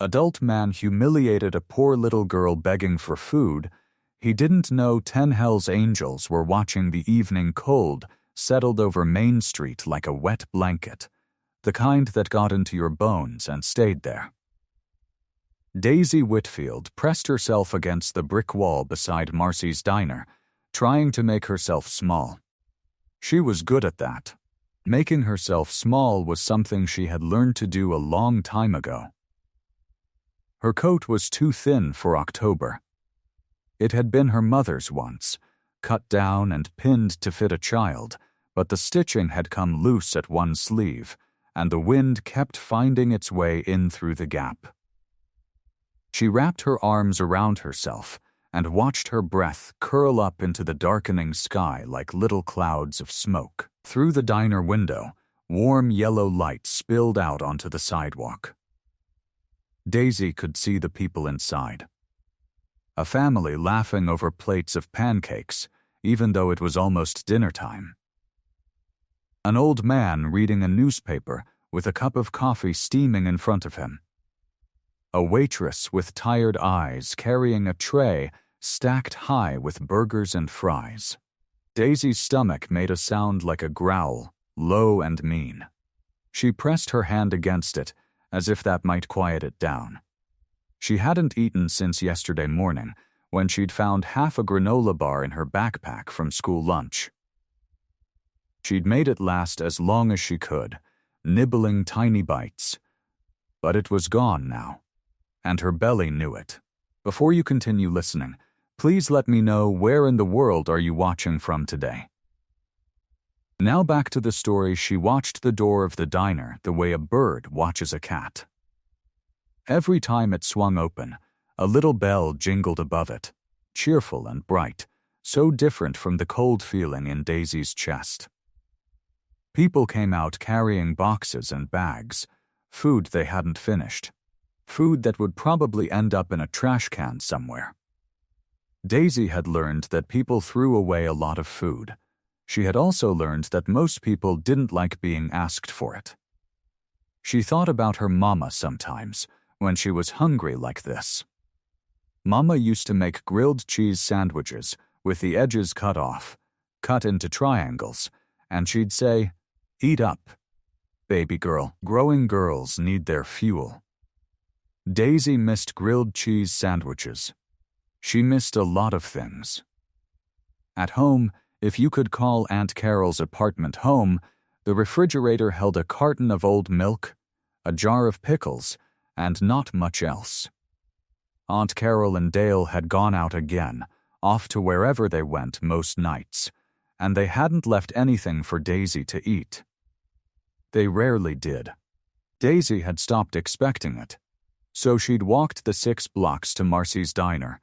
Adult man humiliated a poor little girl begging for food. He didn't know 10 Hell's Angels were watching the evening cold settled over Main Street like a wet blanket, the kind that got into your bones and stayed there. Daisy Whitfield pressed herself against the brick wall beside Marcy's diner, trying to make herself small. She was good at that. Making herself small was something she had learned to do a long time ago. Her coat was too thin for October. It had been her mother's once, cut down and pinned to fit a child, but the stitching had come loose at one sleeve, and the wind kept finding its way in through the gap. She wrapped her arms around herself and watched her breath curl up into the darkening sky like little clouds of smoke. Through the diner window, warm yellow light spilled out onto the sidewalk. Daisy could see the people inside. A family laughing over plates of pancakes, even though it was almost dinner time. An old man reading a newspaper with a cup of coffee steaming in front of him. A waitress with tired eyes carrying a tray stacked high with burgers and fries. Daisy's stomach made a sound like a growl, low and mean. She pressed her hand against it, as if that might quiet it down. She hadn't eaten since yesterday morning, when she'd found half a granola bar in her backpack from school lunch. She'd made it last as long as she could, nibbling tiny bites. But it was gone now, and her belly knew it. Before you continue listening, please let me know where in the world are you watching from today. Now back to the story. She watched the door of the diner the way a bird watches a cat. Every time it swung open, a little bell jingled above it, cheerful and bright, so different from the cold feeling in Daisy's chest. People came out carrying boxes and bags, food they hadn't finished, food that would probably end up in a trash can somewhere. Daisy had learned that people threw away a lot of food. She had also learned that most people didn't like being asked for it. She thought about her mama sometimes, when she was hungry like this. Mama used to make grilled cheese sandwiches with the edges cut off, cut into triangles, and she'd say, "Eat up, baby girl. Growing girls need their fuel." Daisy missed grilled cheese sandwiches. She missed a lot of things. At home, if you could call Aunt Carol's apartment home, the refrigerator held a carton of old milk, a jar of pickles, and not much else. Aunt Carol and Dale had gone out again, off to wherever they went most nights, and they hadn't left anything for Daisy to eat. They rarely did. Daisy had stopped expecting it, so she'd walked the 6 blocks to Marcy's diner,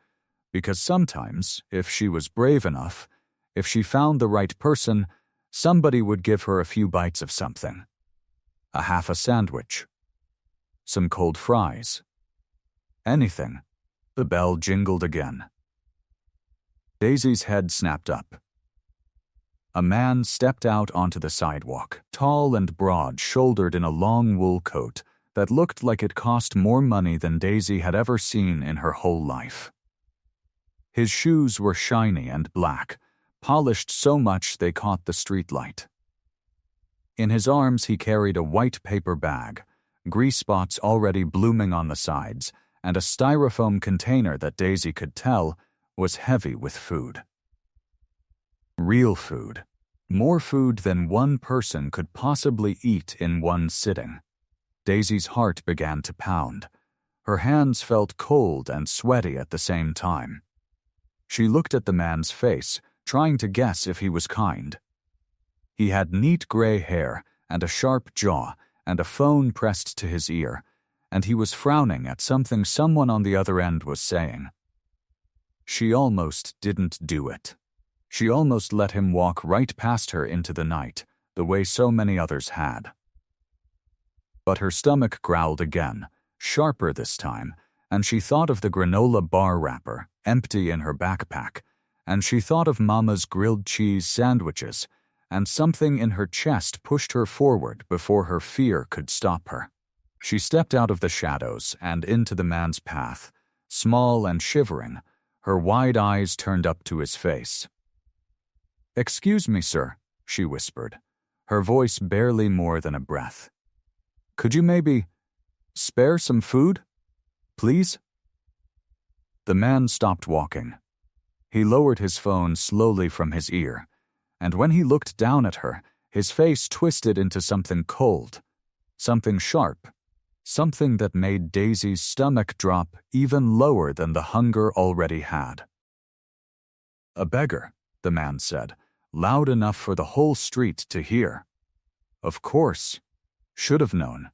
because sometimes, if she was brave enough, if she found the right person, somebody would give her a few bites of something. A half a sandwich. Some cold fries. Anything. The bell jingled again. Daisy's head snapped up. A man stepped out onto the sidewalk, tall and broad-shouldered in a long wool coat that looked like it cost more money than Daisy had ever seen in her whole life. His shoes were shiny and black, polished so much they caught the streetlight. In his arms he carried a white paper bag, grease spots already blooming on the sides, and a styrofoam container that Daisy could tell was heavy with food. Real food. More food than one person could possibly eat in one sitting. Daisy's heart began to pound. Her hands felt cold and sweaty at the same time. She looked at the man's face, trying to guess if he was kind. He had neat gray hair and a sharp jaw and a phone pressed to his ear, and he was frowning at something someone on the other end was saying. She almost didn't do it. She almost let him walk right past her into the night, the way so many others had. But her stomach growled again, sharper this time, and she thought of the granola bar wrapper, empty in her backpack, and she thought of Mama's grilled cheese sandwiches, and something in her chest pushed her forward before her fear could stop her. She stepped out of the shadows and into the man's path, small and shivering, her wide eyes turned up to his face. "Excuse me, sir," she whispered, her voice barely more than a breath. "Could you maybe spare some food? Please?" The man stopped walking. He lowered his phone slowly from his ear, and when he looked down at her, his face twisted into something cold, something sharp, something that made Daisy's stomach drop even lower than the hunger already had. "A beggar," the man said, loud enough for the whole street to hear. Of course. Should have known.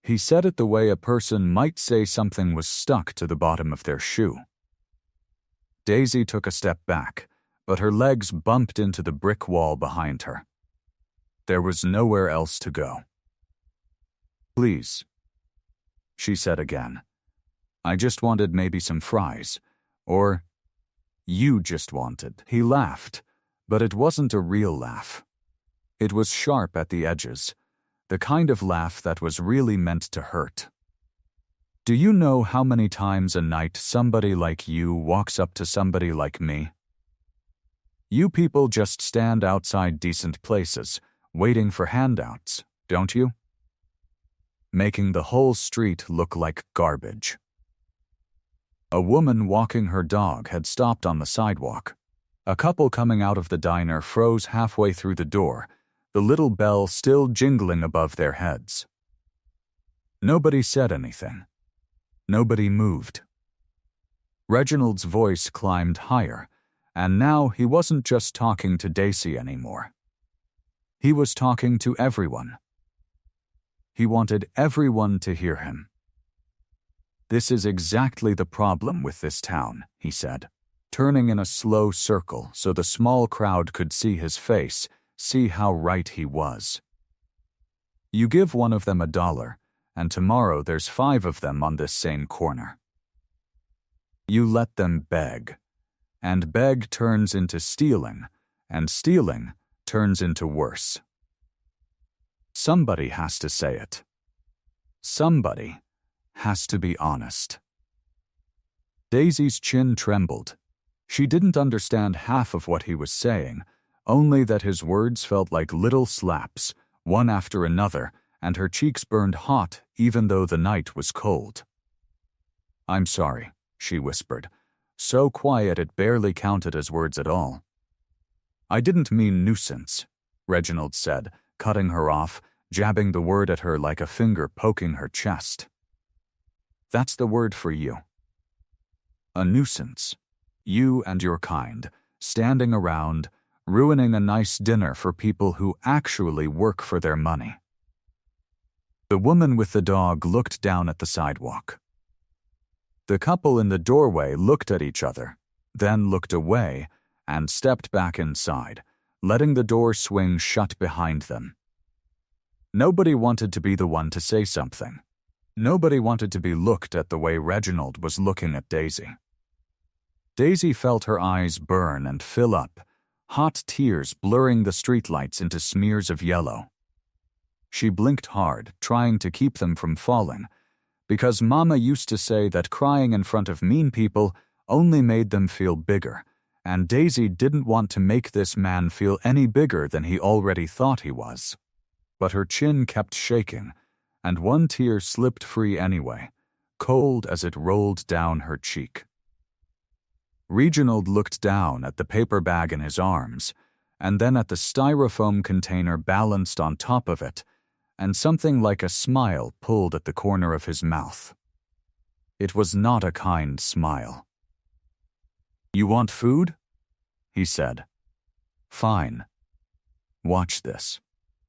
He said it the way a person might say something was stuck to the bottom of their shoe. Daisy took a step back, but her legs bumped into the brick wall behind her. There was nowhere else to go. "Please," she said again. "I just wanted maybe some fries. Or you just wanted." He laughed, but it wasn't a real laugh. It was sharp at the edges, the kind of laugh that was really meant to hurt. "Do you know how many times a night somebody like you walks up to somebody like me? You people just stand outside decent places, waiting for handouts, don't you? Making the whole street look like garbage." A woman walking her dog had stopped on the sidewalk. A couple coming out of the diner froze halfway through the door, the little bell still jingling above their heads. Nobody said anything. Nobody moved. Reginald's voice climbed higher, and now he wasn't just talking to Daisy anymore. He was talking to everyone. He wanted everyone to hear him. "This is exactly the problem with this town," he said, turning in a slow circle so the small crowd could see his face, see how right he was. "You give one of them $1, and tomorrow there's 5 of them on this same corner. You let them beg, and beg turns into stealing, and stealing turns into worse. Somebody has to say it. Somebody has to be honest." Daisy's chin trembled. She didn't understand half of what he was saying, only that his words felt like little slaps, one after another, and her cheeks burned hot even though the night was cold. "I'm sorry," she whispered, so quiet it barely counted as words at all. "I didn't mean nuisance," Reginald said, cutting her off, jabbing the word at her like a finger poking her chest. "That's the word for you. A nuisance. You and your kind, standing around, ruining a nice dinner for people who actually work for their money." The woman with the dog looked down at the sidewalk. The couple in the doorway looked at each other, then looked away, and stepped back inside, letting the door swing shut behind them. Nobody wanted to be the one to say something. Nobody wanted to be looked at the way Reginald was looking at Daisy. Daisy felt her eyes burn and fill up, hot tears blurring the streetlights into smears of yellow. She blinked hard, trying to keep them from falling, because Mama used to say that crying in front of mean people only made them feel bigger, and Daisy didn't want to make this man feel any bigger than he already thought he was. But her chin kept shaking, and one tear slipped free anyway, cold as it rolled down her cheek. Reginald looked down at the paper bag in his arms, and then at the styrofoam container balanced on top of it, and something like a smile pulled at the corner of his mouth. It was not a kind smile. "You want food?" he said. "Fine. Watch this."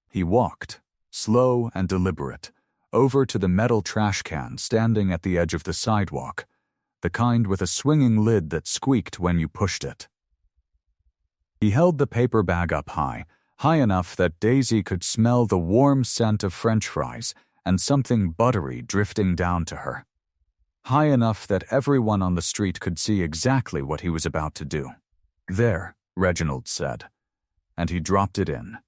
He walked, slow and deliberate, over to the metal trash can standing at the edge of the sidewalk, the kind with a swinging lid that squeaked when you pushed it. He held the paper bag up high enough that Daisy could smell the warm scent of French fries and something buttery drifting down to her. High enough that everyone on the street could see exactly what he was about to do. "There," Reginald said, and he dropped it in.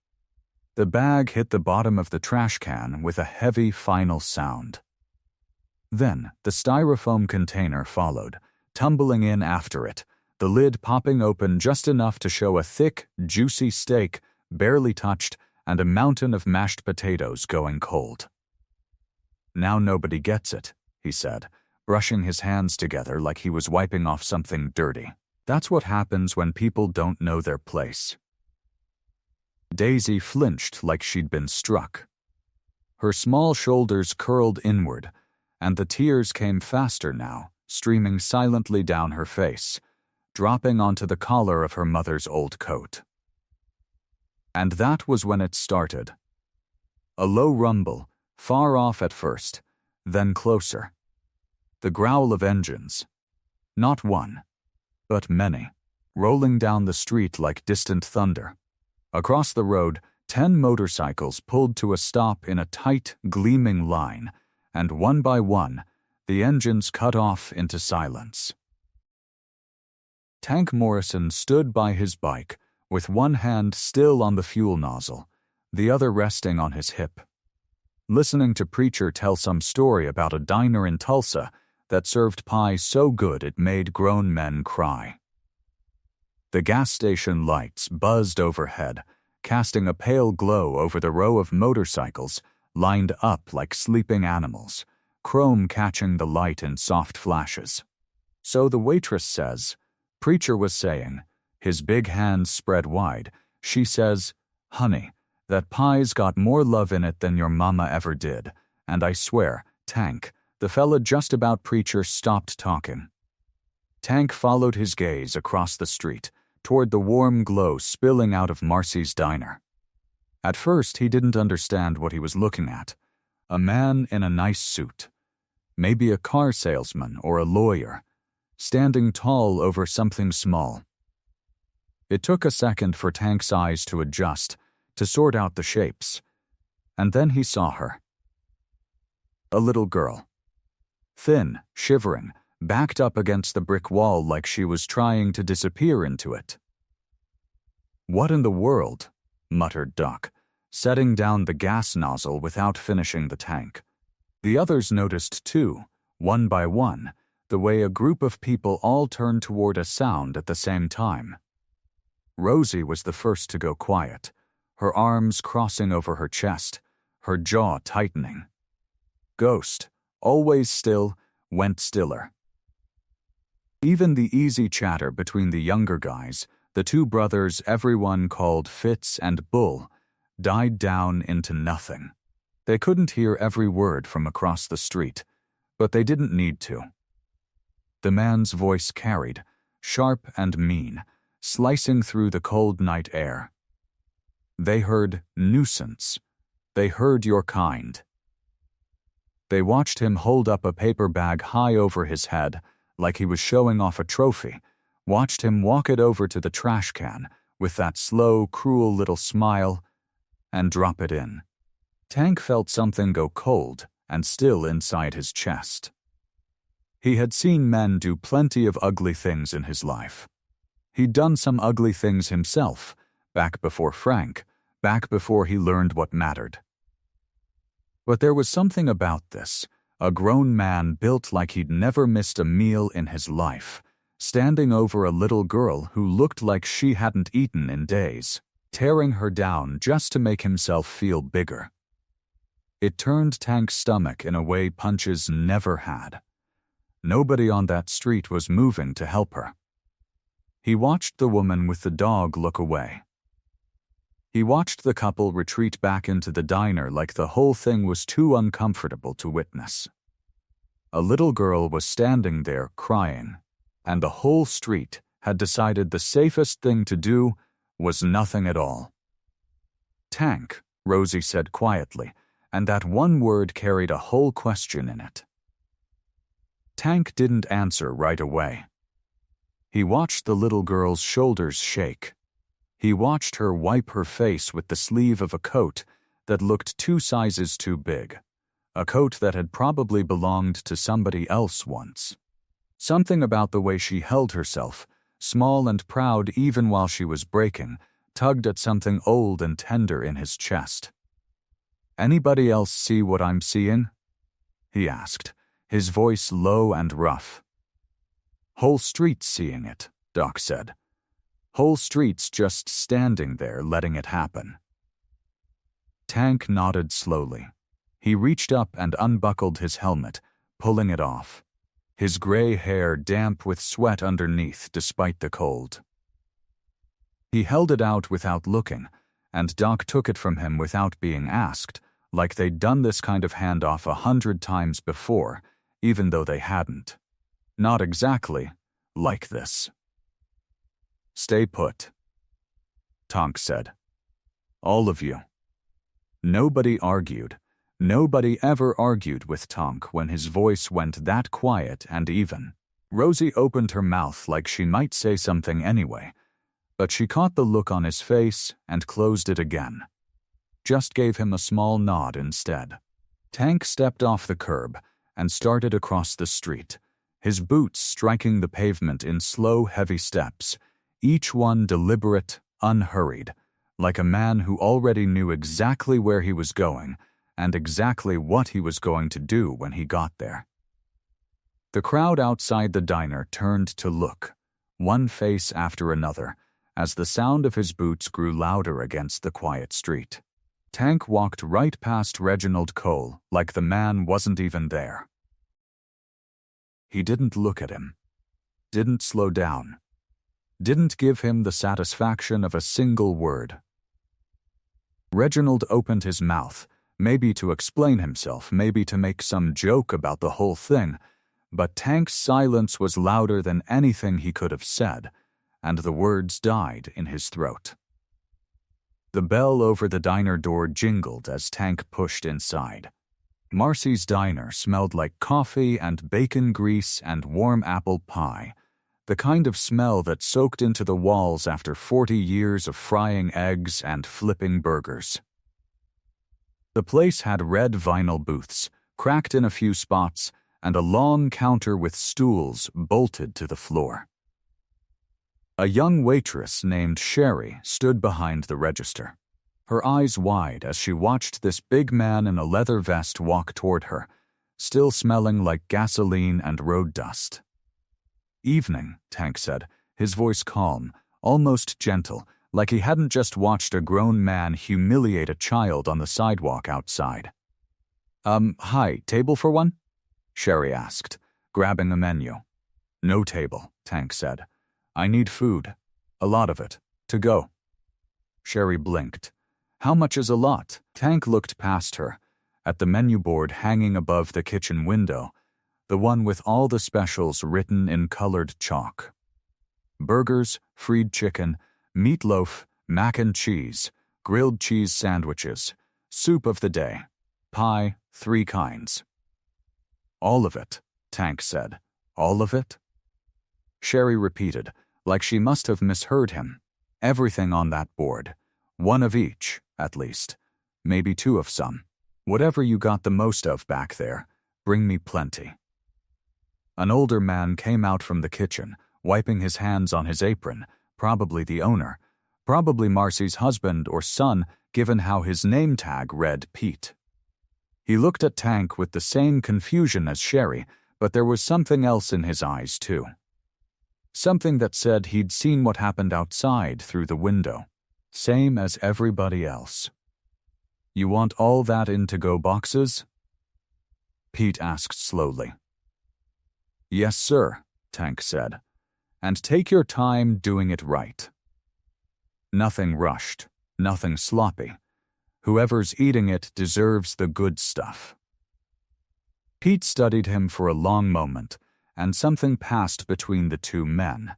The bag hit the bottom of the trash can with a heavy final sound. Then, the styrofoam container followed, tumbling in after it, the lid popping open just enough to show a thick, juicy steak, barely touched, and a mountain of mashed potatoes going cold. "Now nobody gets it," he said, brushing his hands together like he was wiping off something dirty. "That's what happens when people don't know their place." Daisy flinched like she'd been struck. Her small shoulders curled inward, and the tears came faster now, streaming silently down her face, dropping onto the collar of her mother's old coat. And that was when it started. A low rumble, far off at first, then closer. The growl of engines. Not one, but many, rolling down the street like distant thunder. Across the road, 10 motorcycles pulled to a stop in a tight, gleaming line, and one by one, the engines cut off into silence. Tank Morrison stood by his bike, with one hand still on the fuel nozzle, the other resting on his hip, listening to Preacher tell some story about a diner in Tulsa that served pie so good it made grown men cry. The gas station lights buzzed overhead, casting a pale glow over the row of motorcycles lined up like sleeping animals, chrome catching the light in soft flashes. "So the waitress says," Preacher was saying, his big hands spread wide, "she says, 'Honey, that pie's got more love in it than your mama ever did,' and I swear, Tank," the fella just about Preacher stopped talking. Tank followed his gaze across the street, toward the warm glow spilling out of Marcy's diner. At first, he didn't understand what he was looking at. A man in a nice suit. Maybe a car salesman or a lawyer, standing tall over something small. It took a second for Tank's eyes to adjust, to sort out the shapes. And then he saw her. A little girl. Thin, shivering, backed up against the brick wall like she was trying to disappear into it. "What in the world?" muttered Doc, setting down the gas nozzle without finishing the tank. The others noticed too, one by one, the way a group of people all turned toward a sound at the same time. Rosie was the first to go quiet, her arms crossing over her chest, her jaw tightening. Ghost, always still, went stiller. Even the easy chatter between the younger guys, the two brothers everyone called Fitz and Bull, died down into nothing. They couldn't hear every word from across the street, but they didn't need to. The man's voice carried, sharp and mean, slicing through the cold night air. They heard nuisance. They heard your kind. They watched him hold up a paper bag high over his head, like he was showing off a trophy, watched him walk it over to the trash can with that slow, cruel little smile, and drop it in. Tank felt something go cold and still inside his chest. He had seen men do plenty of ugly things in his life. He'd done some ugly things himself, back before Frank, back before he learned what mattered. But there was something about this, a grown man built like he'd never missed a meal in his life, standing over a little girl who looked like she hadn't eaten in days, tearing her down just to make himself feel bigger. It turned Tank's stomach in a way punches never had. Nobody on that street was moving to help her. He watched the woman with the dog look away. He watched the couple retreat back into the diner like the whole thing was too uncomfortable to witness. A little girl was standing there crying, and the whole street had decided the safest thing to do was nothing at all. "Tank," Rosie said quietly, and that one word carried a whole question in it. Tank didn't answer right away. He watched the little girl's shoulders shake. He watched her wipe her face with the sleeve of a coat that looked 2 sizes too big, a coat that had probably belonged to somebody else once. Something about the way she held herself, small and proud even while she was breaking, tugged at something old and tender in his chest. "Anybody else see what I'm seeing?" he asked, his voice low and rough. "Whole streets seeing it," Doc said. "Whole streets just standing there letting it happen." Tank nodded slowly. He reached up and unbuckled his helmet, pulling it off, his gray hair damp with sweat underneath despite the cold. He held it out without looking, and Doc took it from him without being asked, like they'd done this kind of handoff 100 times before, even though they hadn't. Not exactly like this. "Stay put," Tonk said. "All of you." Nobody argued. Nobody ever argued with Tonk when his voice went that quiet and even. Rosie opened her mouth like she might say something anyway, but she caught the look on his face and closed it again. Just gave him a small nod instead. Tank stepped off the curb and started across the street, his boots striking the pavement in slow, heavy steps, each one deliberate, unhurried, like a man who already knew exactly where he was going and exactly what he was going to do when he got there. The crowd outside the diner turned to look, one face after another, as the sound of his boots grew louder against the quiet street. Tank walked right past Reginald Cole like the man wasn't even there. He didn't look at him, didn't slow down, didn't give him the satisfaction of a single word. Reginald opened his mouth, maybe to explain himself, maybe to make some joke about the whole thing, but Tank's silence was louder than anything he could have said, and the words died in his throat. The bell over the diner door jingled as Tank pushed inside. Marcy's diner smelled like coffee and bacon grease and warm apple pie, the kind of smell that soaked into the walls after 40 years of frying eggs and flipping burgers. The place had red vinyl booths, cracked in a few spots, and a long counter with stools bolted to the floor. A young waitress named Sherry stood behind the register, her eyes wide as she watched this big man in a leather vest walk toward her, still smelling like gasoline and road dust. "Evening," Tank said, his voice calm, almost gentle, like he hadn't just watched a grown man humiliate a child on the sidewalk outside. Hi, table for one?" Sherry asked, grabbing a menu. "No table," Tank said. "I need food. A lot of it. To go." Sherry blinked. "How much is a lot?" Tank looked past her, at the menu board hanging above the kitchen window, the one with all the specials written in colored chalk. Burgers, fried chicken, meatloaf, mac and cheese, grilled cheese sandwiches, soup of the day, pie, 3 kinds. "All of it," Tank said. "All of it?" Sherry repeated, like she must have misheard him. "Everything on that board. One of each, at least. Maybe 2 of some. Whatever you got the most of back there, bring me plenty." An older man came out from the kitchen, wiping his hands on his apron, probably the owner, probably Marcy's husband or son, given how his name tag read Pete. He looked at Tank with the same confusion as Sherry, but there was something else in his eyes, too. Something that said he'd seen what happened outside through the window, same as everybody else. "You want all that in to-go boxes?" Pete asked slowly. "Yes, sir," Tank said. "And take your time doing it right. Nothing rushed, nothing sloppy. Whoever's eating it deserves the good stuff." Pete studied him for a long moment, and something passed between the two men.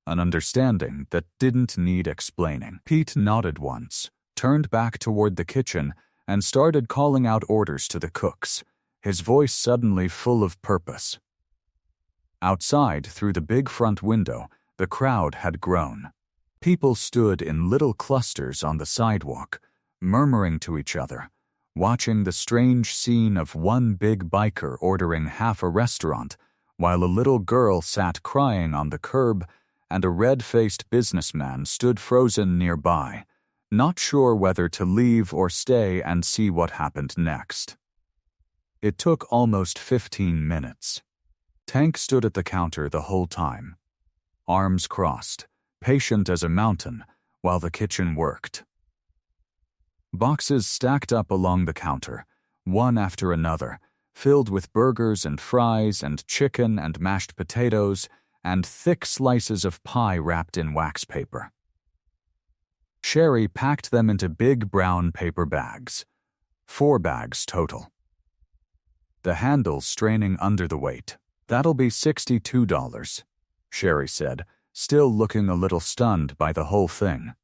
An understanding that didn't need explaining. Pete nodded once, turned back toward the kitchen, and started calling out orders to the cooks, his voice suddenly full of purpose. Outside, through the big front window, the crowd had grown. People stood in little clusters on the sidewalk, murmuring to each other, watching the strange scene of one big biker ordering half a restaurant, while a little girl sat crying on the curb and a red-faced businessman stood frozen nearby, not sure whether to leave or stay and see what happened next. It took almost 15 minutes. Tank stood at the counter the whole time, arms crossed, patient as a mountain, while the kitchen worked. Boxes stacked up along the counter, one after another, filled with burgers and fries and chicken and mashed potatoes and thick slices of pie wrapped in wax paper. Sherry packed them into big brown paper bags, 4 bags total. The handle straining under the weight. "That'll be $62, Sherry said, still looking a little stunned by the whole thing.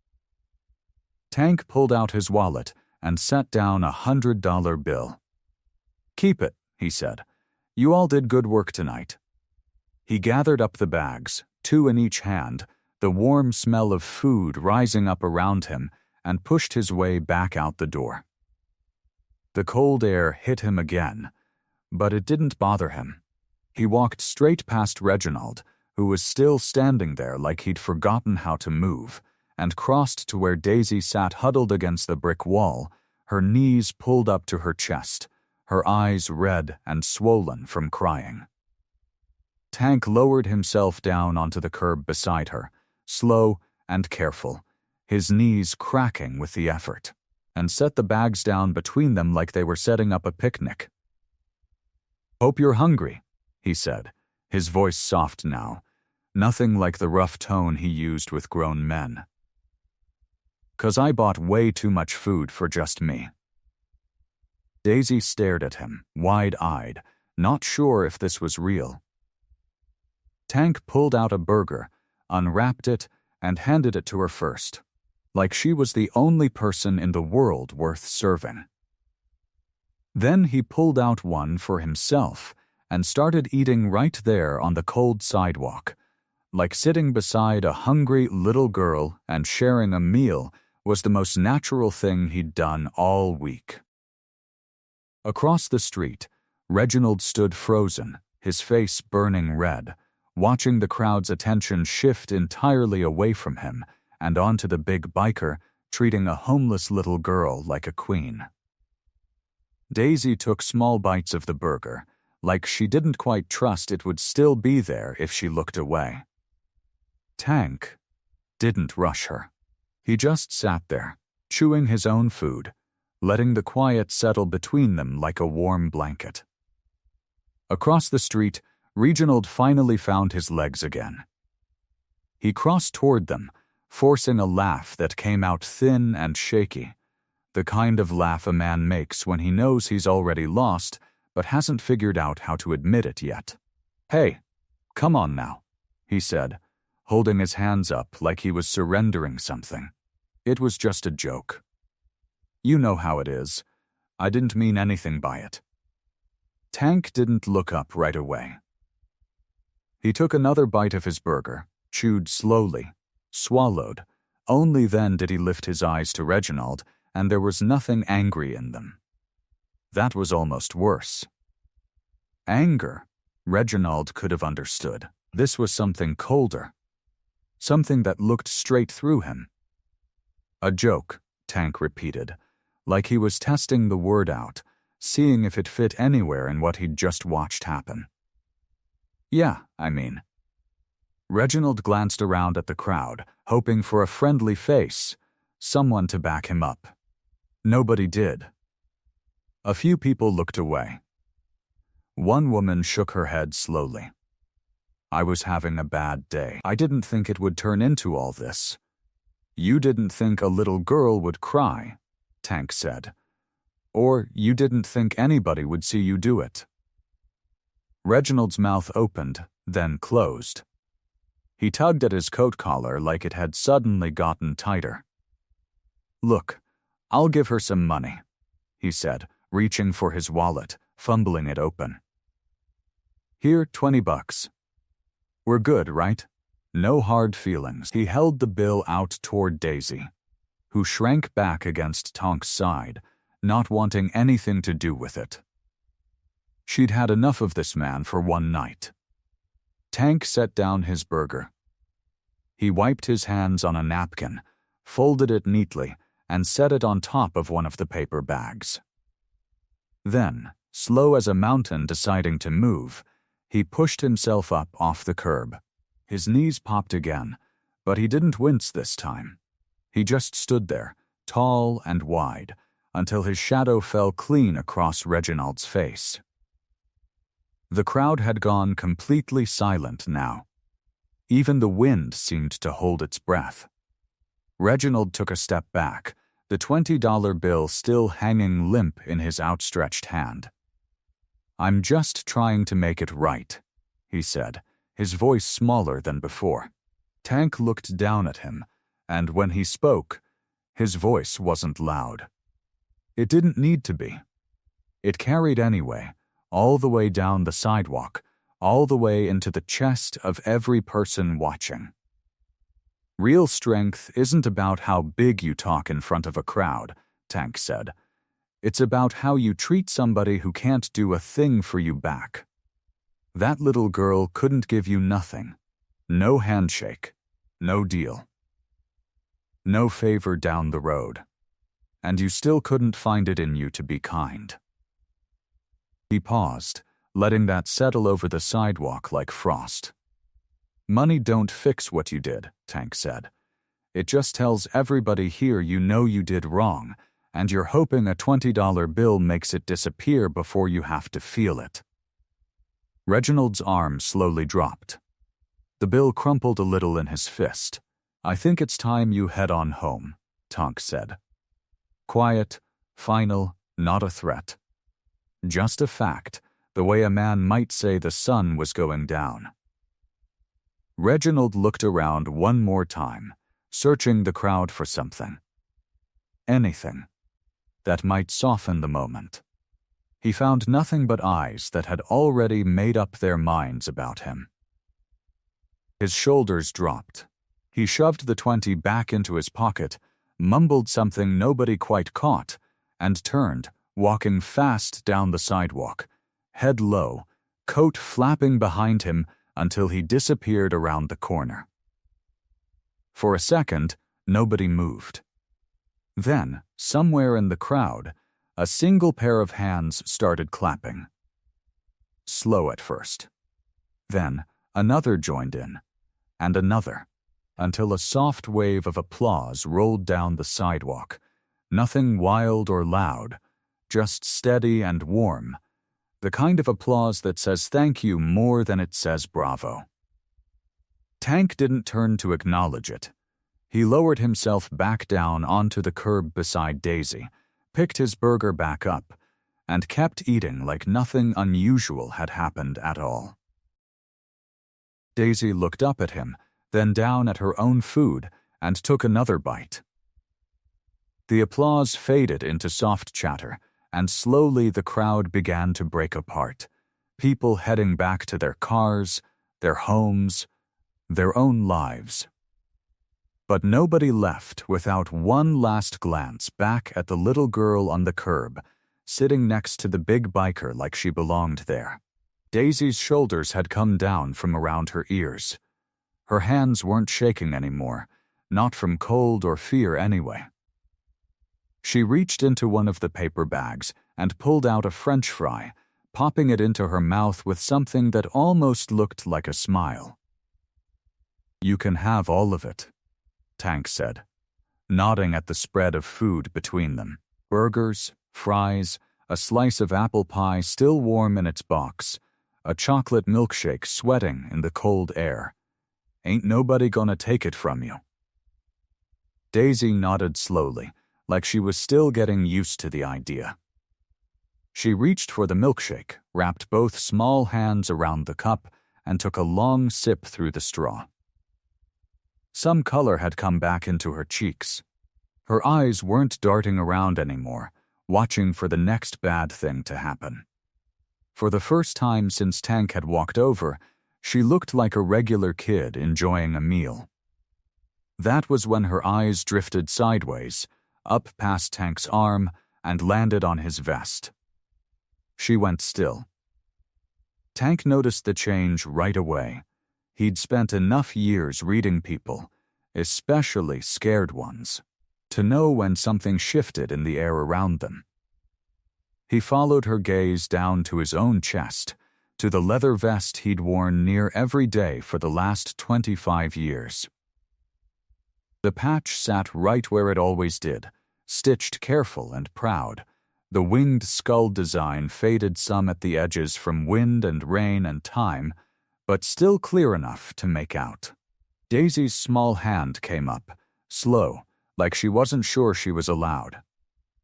Tank pulled out his wallet and set down a $100 bill. "Keep it," he said. "You all did good work tonight." He gathered up the bags, 2 in each hand, the warm smell of food rising up around him, and pushed his way back out the door. The cold air hit him again, but it didn't bother him. He walked straight past Reginald, who was still standing there like he'd forgotten how to move, and crossed to where Daisy sat huddled against the brick wall, her knees pulled up to her chest, her eyes red and swollen from crying. Tank lowered himself down onto the curb beside her, slow and careful, his knees cracking with the effort, and set the bags down between them like they were setting up a picnic. "Hope you're hungry," he said, his voice soft now, nothing like the rough tone he used with grown men. "'Cause I bought way too much food for just me." Daisy stared at him, wide-eyed, not sure if this was real. Tank pulled out a burger, unwrapped it, and handed it to her first, like she was the only person in the world worth serving. Then he pulled out one for himself and started eating right there on the cold sidewalk, like sitting beside a hungry little girl and sharing a meal was the most natural thing he'd done all week. Across the street, Reginald stood frozen, his face burning red, watching the crowd's attention shift entirely away from him and onto the big biker treating a homeless little girl like a queen. Daisy took small bites of the burger, like she didn't quite trust it would still be there if she looked away. Tank didn't rush her. He just sat there, chewing his own food, letting the quiet settle between them like a warm blanket. Across the street, Reginald finally found his legs again. He crossed toward them, forcing a laugh that came out thin and shaky, the kind of laugh a man makes when he knows he's already lost but hasn't figured out how to admit it yet. "Hey, come on now," he said, holding his hands up like he was surrendering something. "It was just a joke. You know how it is. I didn't mean anything by it." Tank didn't look up right away. He took another bite of his burger, chewed slowly, swallowed. Only then did he lift his eyes to Reginald, and there was nothing angry in them. That was almost worse. Anger, Reginald could have understood. This was something colder. Something that looked straight through him. "A joke," Tank repeated, like he was testing the word out, seeing if it fit anywhere in what he'd just watched happen. "Yeah, I mean." Reginald glanced around at the crowd, hoping for a friendly face, someone to back him up. Nobody did. A few people looked away. One woman shook her head slowly. "I was having a bad day. I didn't think it would turn into all this." "You didn't think a little girl would cry," Tank said. "Or you didn't think anybody would see you do it." Reginald's mouth opened, then closed. He tugged at his coat collar like it had suddenly gotten tighter. "Look, I'll give her some money," he said, reaching for his wallet, fumbling it open. "Here, $20. We're good, right? No hard feelings." He held the bill out toward Daisy, who shrank back against Tank's side, not wanting anything to do with it. She'd had enough of this man for one night. Tank set down his burger. He wiped his hands on a napkin, folded it neatly, and set it on top of one of the paper bags. Then, slow as a mountain deciding to move, he pushed himself up off the curb. His knees popped again, but he didn't wince this time. He just stood there, tall and wide, until his shadow fell clean across Reginald's face. The crowd had gone completely silent now. Even the wind seemed to hold its breath. Reginald took a step back, the $20 bill still hanging limp in his outstretched hand. "I'm just trying to make it right," he said, his voice smaller than before. Tank looked down at him, and when he spoke, his voice wasn't loud. It didn't need to be. It carried anyway, all the way down the sidewalk, all the way into the chest of every person watching. "Real strength isn't about how big you talk in front of a crowd," Tank said. "It's about how you treat somebody who can't do a thing for you back. That little girl couldn't give you nothing. No handshake. No deal. No favor down the road. And you still couldn't find it in you to be kind." He paused, letting that settle over the sidewalk like frost. "Money don't fix what you did," Tank said. "It just tells everybody here you know you did wrong, and you're hoping a $20 bill makes it disappear before you have to feel it." Reginald's arm slowly dropped. The bill crumpled a little in his fist. "I think it's time you head on home," Tank said. Quiet, final, not a threat. Just a fact, the way a man might say the sun was going down. Reginald looked around one more time, searching the crowd for something. Anything that might soften the moment. He found nothing but eyes that had already made up their minds about him. His shoulders dropped. He shoved the 20 back into his pocket, mumbled something nobody quite caught, and turned, walking fast down the sidewalk, head low, coat flapping behind him until he disappeared around the corner. For a second, nobody moved. Then, somewhere in the crowd, a single pair of hands started clapping. Slow at first. Then, another joined in, and another, until a soft wave of applause rolled down the sidewalk. Nothing wild or loud, just steady and warm, the kind of applause that says thank you more than it says bravo. Tank didn't turn to acknowledge it. He lowered himself back down onto the curb beside Daisy, picked his burger back up, and kept eating like nothing unusual had happened at all. Daisy looked up at him, then down at her own food, and took another bite. The applause faded into soft chatter, and slowly the crowd began to break apart, people heading back to their cars, their homes, their own lives. But nobody left without one last glance back at the little girl on the curb, sitting next to the big biker like she belonged there. Daisy's shoulders had come down from around her ears. Her hands weren't shaking anymore, not from cold or fear anyway. She reached into one of the paper bags and pulled out a French fry, popping it into her mouth with something that almost looked like a smile. "You can have all of it," Tank said, nodding at the spread of food between them. Burgers, fries, a slice of apple pie still warm in its box, a chocolate milkshake sweating in the cold air. "Ain't nobody gonna take it from you." Daisy nodded slowly, like she was still getting used to the idea. She reached for the milkshake, wrapped both small hands around the cup, and took a long sip through the straw. Some color had come back into her cheeks. Her eyes weren't darting around anymore, watching for the next bad thing to happen. For the first time since Tank had walked over, she looked like a regular kid enjoying a meal. That was when her eyes drifted sideways, up past Tank's arm, and landed on his vest. She went still. Tank noticed the change right away. He'd spent enough years reading people, especially scared ones, to know when something shifted in the air around them. He followed her gaze down to his own chest, to the leather vest he'd worn near every day for the last 25 years. The patch sat right where it always did, stitched careful and proud, the winged skull design faded some at the edges from wind and rain and time, but still clear enough to make out. Daisy's small hand came up, slow, like she wasn't sure she was allowed.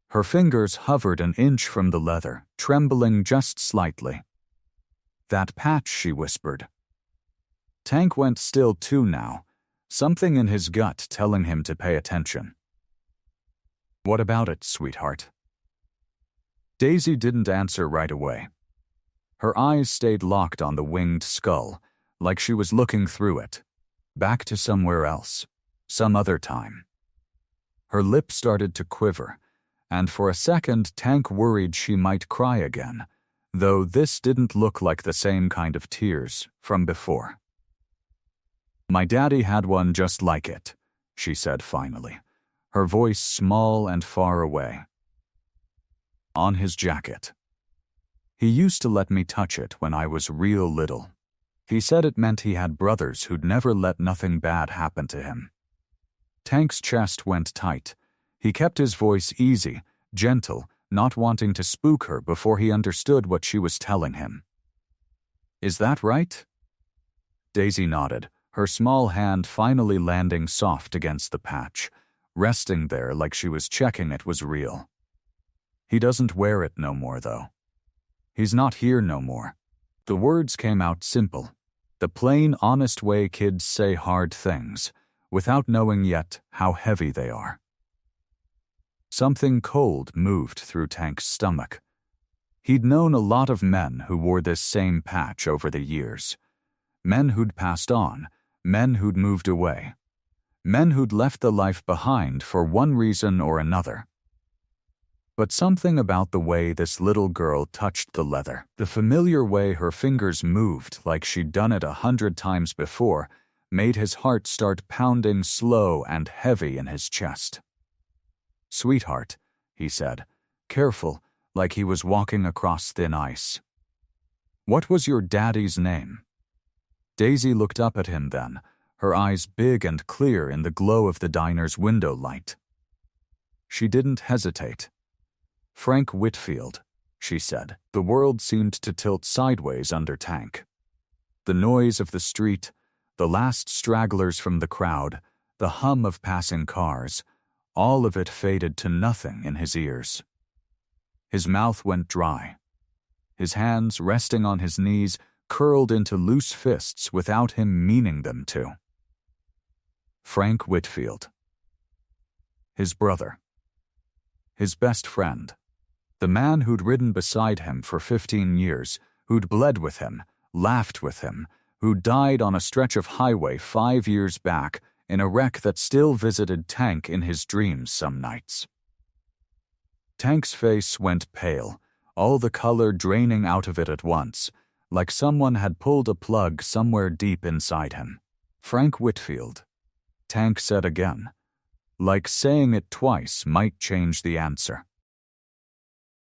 Her fingers hovered an inch from the leather, trembling just slightly. "That patch," she whispered. Tank went still too now, something in his gut telling him to pay attention. "What about it, sweetheart?" Daisy didn't answer right away. Her eyes stayed locked on the winged skull, like she was looking through it, back to somewhere else, some other time. Her lips started to quiver, and for a second Tank worried she might cry again, though this didn't look like the same kind of tears from before. "My daddy had one just like it," she said finally, her voice small and far away. "On his jacket. He used to let me touch it when I was real little. He said it meant he had brothers who'd never let nothing bad happen to him." Tank's chest went tight. He kept his voice easy, gentle, not wanting to spook her before he understood what she was telling him. "Is that right?" Daisy nodded, her small hand finally landing soft against the patch, resting there like she was checking it was real. "He doesn't wear it no more, though. He's not here no more." The words came out simple, the plain, honest way kids say hard things, without knowing yet how heavy they are. Something cold moved through Tank's stomach. He'd known a lot of men who wore this same patch over the years. Men who'd passed on, men who'd moved away, men who'd left the life behind for one reason or another. But something about the way this little girl touched the leather, the familiar way her fingers moved like she'd done it 100 times before, made his heart start pounding slow and heavy in his chest. "Sweetheart," he said, careful, like he was walking across thin ice. "What was your daddy's name?" Daisy looked up at him then, her eyes big and clear in the glow of the diner's window light. She didn't hesitate. "Frank Whitfield," she said. The world seemed to tilt sideways under Tank. The noise of the street, the last stragglers from the crowd, the hum of passing cars, all of it faded to nothing in his ears. His mouth went dry. His hands, resting on his knees, curled into loose fists without him meaning them to. Frank Whitfield. His brother. His best friend. The man who'd ridden beside him for 15 years, who'd bled with him, laughed with him, who died on a stretch of highway 5 years back in a wreck that still visited Tank in his dreams some nights. Tank's face went pale, all the color draining out of it at once, like someone had pulled a plug somewhere deep inside him. "Frank Whitfield," Tank said again, like saying it twice might change the answer.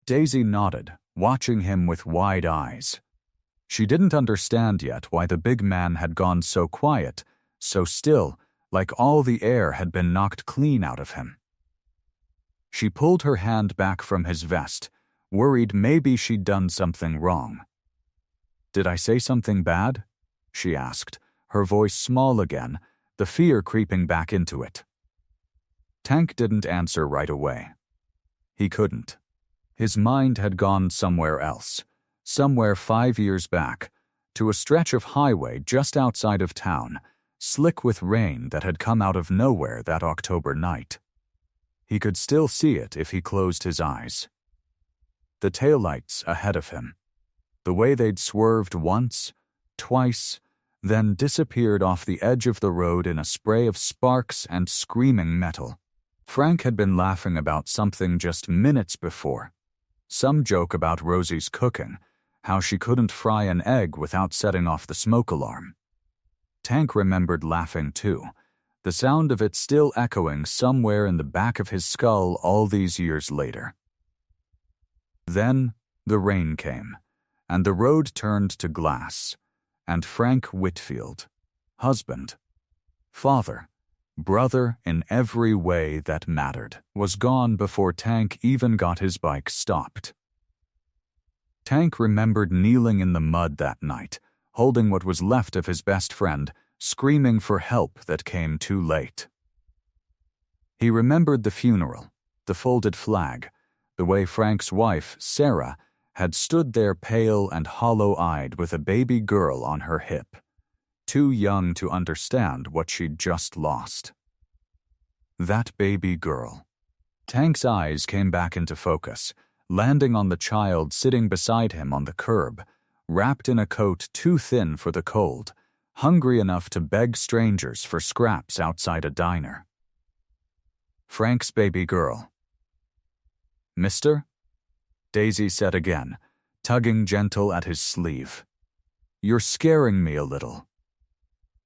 Daisy nodded, watching him with wide eyes. She didn't understand yet why the big man had gone so quiet, so still, like all the air had been knocked clean out of him. She pulled her hand back from his vest, worried maybe she'd done something wrong. "Did I say something bad?" she asked, her voice small again, the fear creeping back into it. Tank didn't answer right away. He couldn't. His mind had gone somewhere else, somewhere 5 years back, to a stretch of highway just outside of town, slick with rain that had come out of nowhere that October night. He could still see it if he closed his eyes. The taillights ahead of him, the way they'd swerved once, twice, then disappeared off the edge of the road in a spray of sparks and screaming metal. Frank had been laughing about something just minutes before. Some joke about Rosie's cooking, how she couldn't fry an egg without setting off the smoke alarm. Tank remembered laughing too, the sound of it still echoing somewhere in the back of his skull all these years later. Then the rain came, and the road turned to glass, and Frank Whitfield, husband, father, brother in every way that mattered, was gone before Tank even got his bike stopped. Tank remembered kneeling in the mud that night, holding what was left of his best friend, screaming for help that came too late. He remembered the funeral, the folded flag, the way Frank's wife, Sarah, had stood there pale and hollow-eyed with a baby girl on her hip, too young to understand what she'd just lost. That baby girl. Tank's eyes came back into focus, landing on the child sitting beside him on the curb, wrapped in a coat too thin for the cold, hungry enough to beg strangers for scraps outside a diner. Frank's baby girl. "Mister?" Daisy said again, tugging gentle at his sleeve. "You're scaring me a little."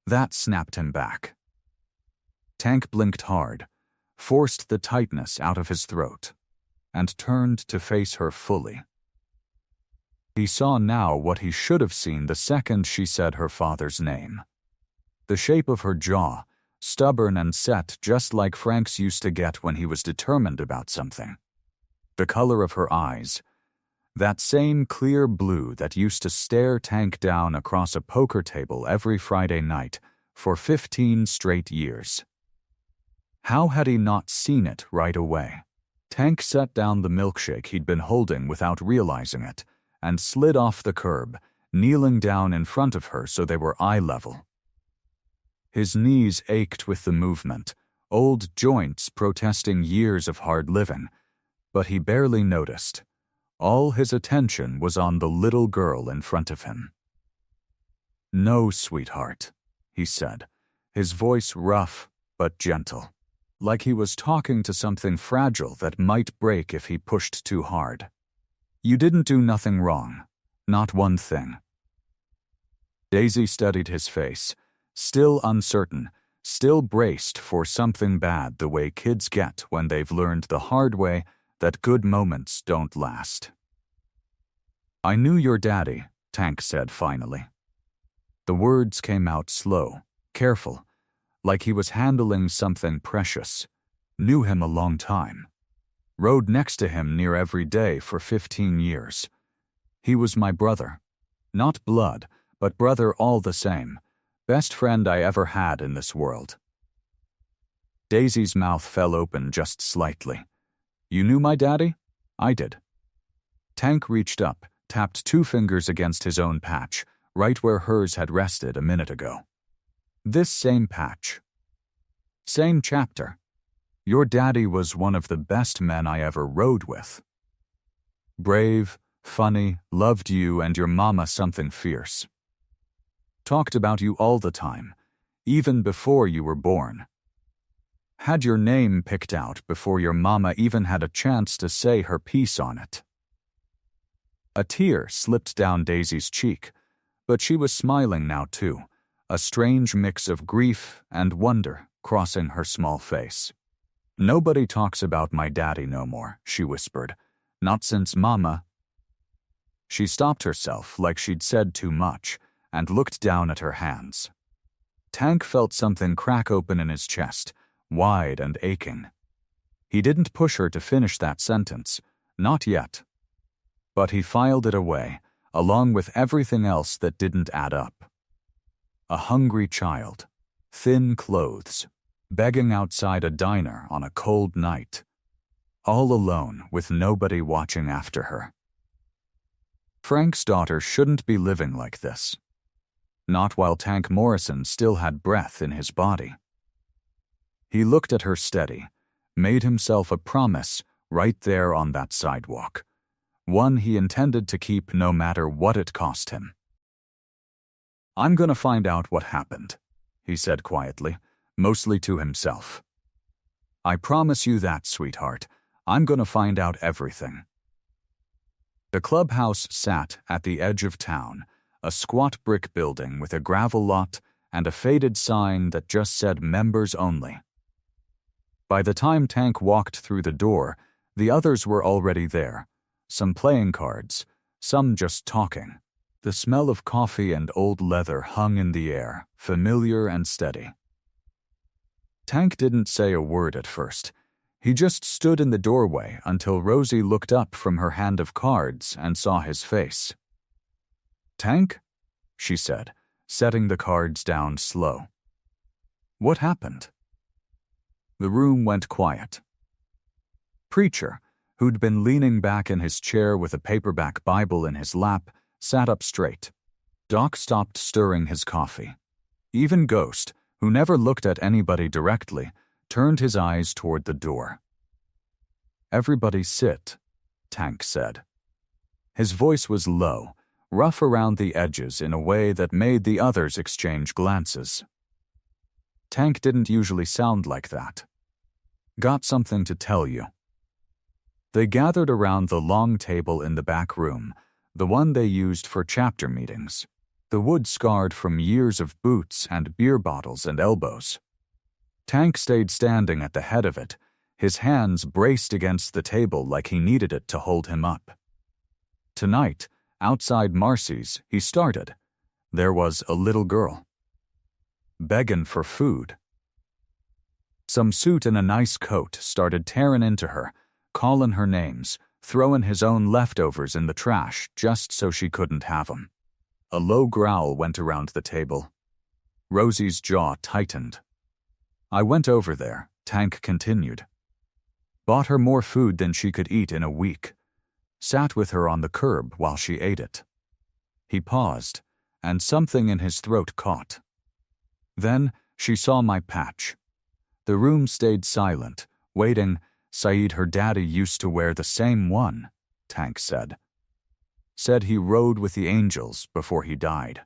That snapped him back. Tank blinked hard, forced the tightness out of his throat, and turned to face her fully. He saw now what he should have seen the second she said her father's name. The shape of her jaw, stubborn and set just like Frank's used to get when he was determined about something. The color of her eyes, that same clear blue that used to stare Tank down across a poker table every Friday night for 15 straight years. How had he not seen it right away? Tank set down the milkshake he'd been holding without realizing it, and slid off the curb, kneeling down in front of her so they were eye level. His knees ached with the movement, old joints protesting years of hard living, but he barely noticed. All his attention was on the little girl in front of him. "No, sweetheart," he said, his voice rough but gentle, like he was talking to something fragile that might break if he pushed too hard. "You didn't do nothing wrong, not one thing." Daisy studied his face, still uncertain, still braced for something bad the way kids get when they've learned the hard way that good moments don't last. "I knew your daddy," Tank said finally. The words came out slow, careful, like he was handling something precious. "Knew him a long time. Rode next to him near every day for 15 years. He was my brother. Not blood, but brother all the same. Best friend I ever had in this world." Daisy's mouth fell open just slightly. "You knew my daddy?" "I did." Tank reached up, tapped 2 fingers against his own patch, right where hers had rested a minute ago. "This same patch. Same chapter. Your daddy was one of the best men I ever rode with. Brave, funny, loved you and your mama something fierce. Talked about you all the time, even before you were born. Had your name picked out before your mama even had a chance to say her piece on it." A tear slipped down Daisy's cheek, but she was smiling now too, a strange mix of grief and wonder crossing her small face. "Nobody talks about my daddy no more," she whispered. "Not since Mama." She stopped herself like she'd said too much and looked down at her hands. Tank felt something crack open in his chest, wide and aching. He didn't push her to finish that sentence, not yet. But he filed it away, along with everything else that didn't add up. A hungry child, thin clothes, begging outside a diner on a cold night, all alone with nobody watching after her. Frank's daughter shouldn't be living like this. Not while Tank Morrison still had breath in his body. He looked at her steady, made himself a promise right there on that sidewalk, one he intended to keep no matter what it cost him. "I'm gonna find out what happened," he said quietly, mostly to himself. "I promise you that, sweetheart. I'm gonna find out everything." The clubhouse sat at the edge of town, a squat brick building with a gravel lot and a faded sign that just said members only. By the time Tank walked through the door, the others were already there, some playing cards, some just talking. The smell of coffee and old leather hung in the air, familiar and steady. Tank didn't say a word at first. He just stood in the doorway until Rosie looked up from her hand of cards and saw his face. "Tank?" she said, setting the cards down slow. "What happened?" The room went quiet. Preacher, who'd been leaning back in his chair with a paperback Bible in his lap, sat up straight. Doc stopped stirring his coffee. Even Ghost, who never looked at anybody directly, turned his eyes toward the door. "Everybody sit," Tank said. His voice was low, rough around the edges in a way that made the others exchange glances. Tank didn't usually sound like that. "Got something to tell you." They gathered around the long table in the back room, the one they used for chapter meetings, the wood scarred from years of boots and beer bottles and elbows. Tank stayed standing at the head of it, his hands braced against the table like he needed it to hold him up. Tonight, outside Marcy's, he started. There was a little girl. Begging for food. Some suit and a nice coat started tearing into her, calling her names, throwing his own leftovers in the trash just so she couldn't have 'em. A low growl went around the table. Rosie's jaw tightened. "I went over there," Tank continued. "Bought her more food than she could eat in a week. Sat with her on the curb while she ate it." He paused, and something in his throat caught. "Then she saw my patch." The room stayed silent, waiting. "Saeed, her daddy used to wear the same one," Tank said. "Said he rode with the angels before he died."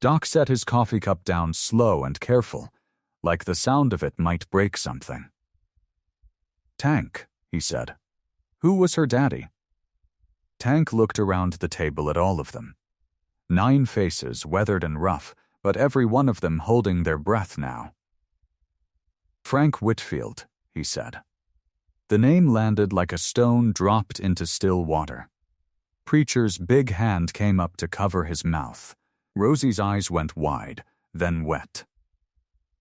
Doc set his coffee cup down slow and careful, like the sound of it might break something. "Tank," he said. "Who was her daddy?" Tank looked around the table at all of them. 9 faces, weathered and rough, but every one of them holding their breath now. "Frank Whitfield," he said. The name landed like a stone dropped into still water. Preacher's big hand came up to cover his mouth. Rosie's eyes went wide, then wet.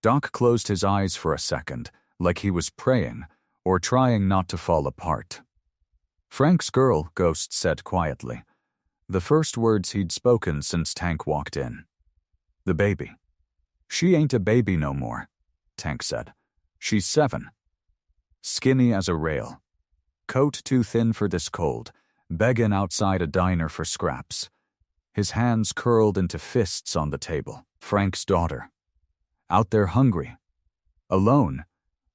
Doc closed his eyes for a second, like he was praying, or trying not to fall apart. "Frank's girl," Ghost said quietly. The first words he'd spoken since Tank walked in. "The baby." "She ain't a baby no more," Tank said. "She's 7. Skinny as a rail. Coat too thin for this cold, begging outside a diner for scraps. His hands curled into fists on the table. Frank's daughter. Out there hungry. Alone.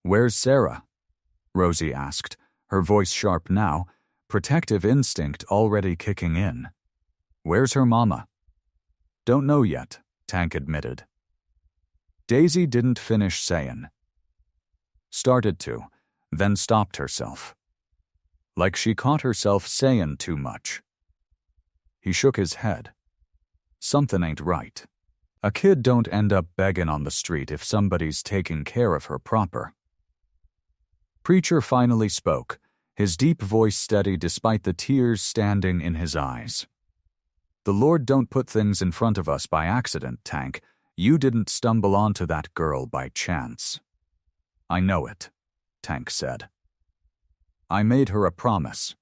Where's Sarah?" Rosie asked, her voice sharp now, protective instinct already kicking in. "Where's her mama?" "Don't know yet," Tank admitted. Daisy didn't finish saying. Started to, then stopped herself. Like she caught herself saying too much. He shook his head. Something ain't right. A kid don't end up begging on the street if somebody's taking care of her proper. Preacher finally spoke, his deep voice steady despite the tears standing in his eyes. "The Lord don't put things in front of us by accident, Tank. You didn't stumble onto that girl by chance." "I know it," Tank said. "I made her a promise.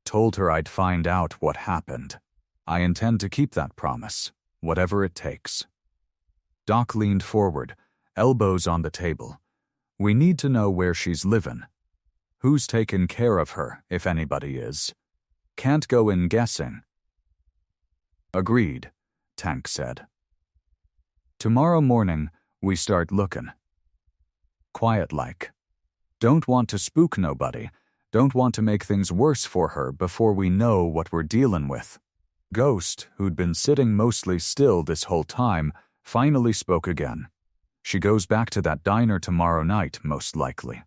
Told her I'd find out what happened. I intend to keep that promise, whatever it takes." Doc leaned forward, elbows on the table. "We need to know where she's living. Who's taken care of her, if anybody is. Can't go in guessing." "Agreed," Tank said. "Tomorrow morning, we start looking. Quiet like. Don't want to spook nobody, don't want to make things worse for her before we know what we're dealing with." Ghost, who'd been sitting mostly still this whole time, finally spoke again. "She goes back to that diner tomorrow night, most likely.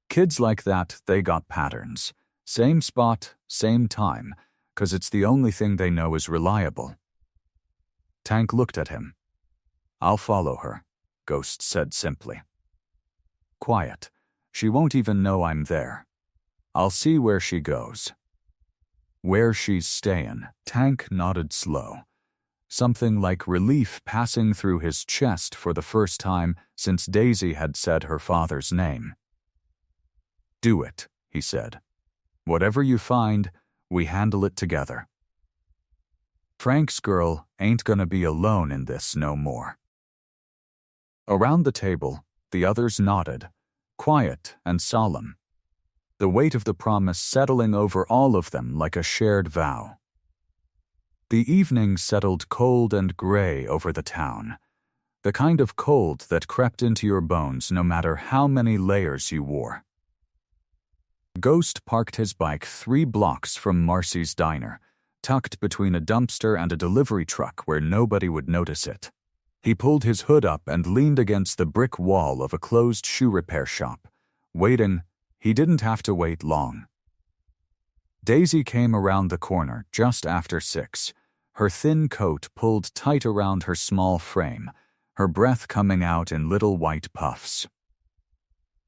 Kids like that, they got patterns. Same spot, same time, 'cause it's the only thing they know is reliable." Tank looked at him. "I'll follow her," Ghost said simply. "Quiet. She won't even know I'm there. I'll see where she goes." "Where she's stayin'," Tank nodded slow, something like relief passing through his chest for the first time since Daisy had said her father's name. "Do it," he said. "Whatever you find, we handle it together. Frank's girl ain't gonna be alone in this no more." Around the table, the others nodded, quiet and solemn, the weight of the promise settling over all of them like a shared vow. The evening settled cold and gray over the town, the kind of cold that crept into your bones no matter how many layers you wore. Ghost parked his bike 3 blocks from Marcy's diner, tucked between a dumpster and a delivery truck where nobody would notice it. He pulled his hood up and leaned against the brick wall of a closed shoe repair shop, waiting. He didn't have to wait long. Daisy came around the corner just after 6, her thin coat pulled tight around her small frame, her breath coming out in little white puffs.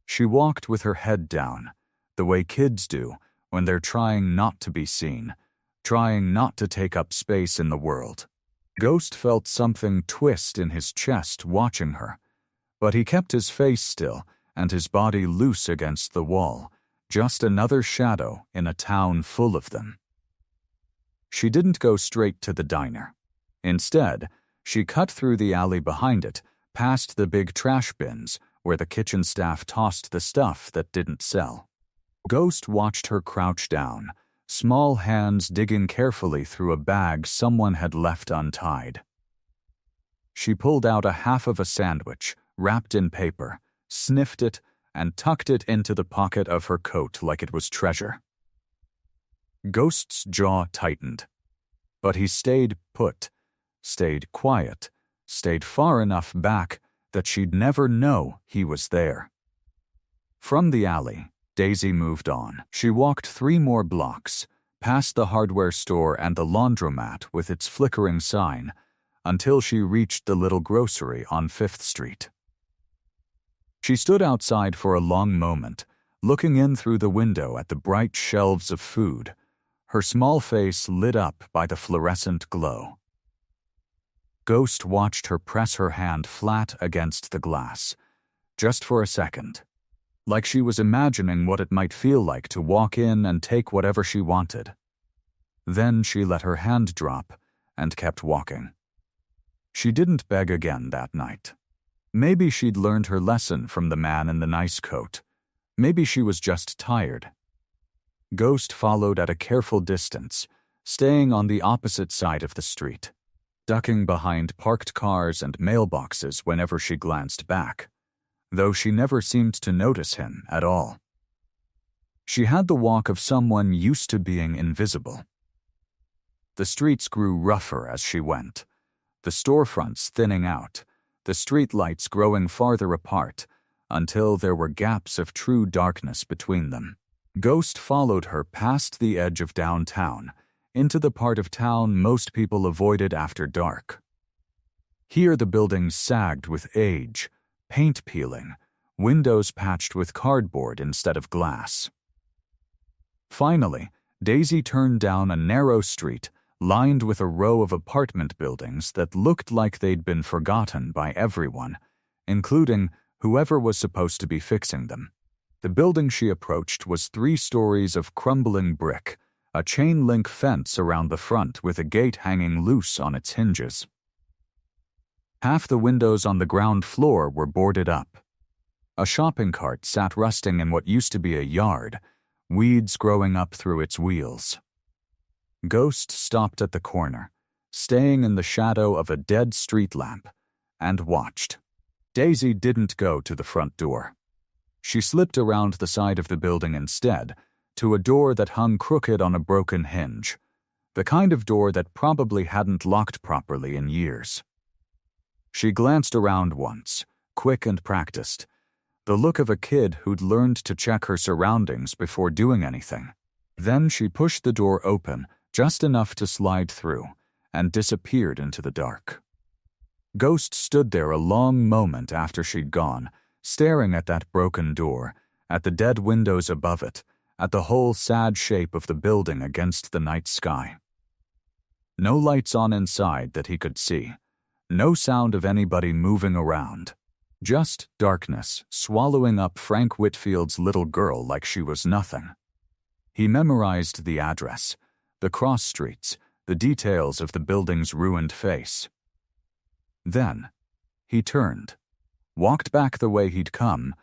She walked with her head down, the way kids do when they're trying not to be seen, trying not to take up space in the world. Ghost felt something twist in his chest watching her, but he kept his face still and his body loose against the wall, just another shadow in a town full of them. She didn't go straight to the diner. Instead, she cut through the alley behind it, past the big trash bins where the kitchen staff tossed the stuff that didn't sell. Ghost watched her crouch down, small hands digging carefully through a bag someone had left untied. She pulled out a half of a sandwich, wrapped in paper, sniffed it, and tucked it into the pocket of her coat like it was treasure. Ghost's jaw tightened, but he stayed put, stayed quiet, stayed far enough back that she'd never know he was there. From the alley, Daisy moved on. She walked 3 more blocks, past the hardware store and the laundromat with its flickering sign, until she reached the little grocery on 5th Street. She stood outside for a long moment, looking in through the window at the bright shelves of food, her small face lit up by the fluorescent glow. Ghost watched her press her hand flat against the glass, just for a second, like she was imagining what it might feel like to walk in and take whatever she wanted. Then she let her hand drop and kept walking. She didn't beg again that night. Maybe she'd learned her lesson from the man in the nice coat. Maybe she was just tired. Ghost followed at a careful distance, staying on the opposite side of the street, ducking behind parked cars and mailboxes whenever she glanced back, though she never seemed to notice him at all. She had the walk of someone used to being invisible. The streets grew rougher as she went, the storefronts thinning out, the streetlights growing farther apart, until there were gaps of true darkness between them. Ghost followed her past the edge of downtown, into the part of town most people avoided after dark. Here the buildings sagged with age, paint peeling, windows patched with cardboard instead of glass. Finally, Daisy turned down a narrow street lined with a row of apartment buildings that looked like they'd been forgotten by everyone, including whoever was supposed to be fixing them. The building she approached was 3 stories of crumbling brick, a chain-link fence around the front with a gate hanging loose on its hinges. Half the windows on the ground floor were boarded up. A shopping cart sat rusting in what used to be a yard, weeds growing up through its wheels. Ghost stopped at the corner, staying in the shadow of a dead street lamp, and watched. Daisy didn't go to the front door. She slipped around the side of the building instead, to a door that hung crooked on a broken hinge, the kind of door that probably hadn't locked properly in years. She glanced around once, quick and practiced, the look of a kid who'd learned to check her surroundings before doing anything. Then she pushed the door open, just enough to slide through, and disappeared into the dark. Ghost stood there a long moment after she'd gone, staring at that broken door, at the dead windows above it, at the whole sad shape of the building against the night sky. No lights on inside that he could see. No sound of anybody moving around. Just darkness swallowing up Frank Whitfield's little girl like she was nothing. He memorized the address, the cross streets, the details of the building's ruined face. Then, he turned, walked back the way he'd come,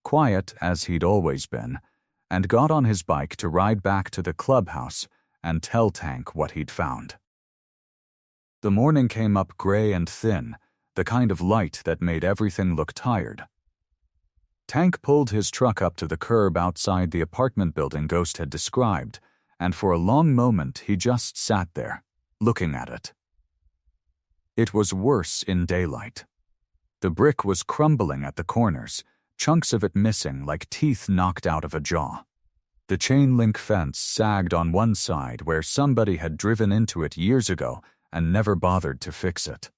quiet as he'd always been, and got on his bike to ride back to the clubhouse and tell Tank what he'd found. The morning came up gray and thin, the kind of light that made everything look tired. Tank pulled his truck up to the curb outside the apartment building Ghost had described, and for a long moment he just sat there, looking at it. It was worse in daylight. The brick was crumbling at the corners, chunks of it missing like teeth knocked out of a jaw. The chain-link fence sagged on one side where somebody had driven into it years ago and never bothered to fix it.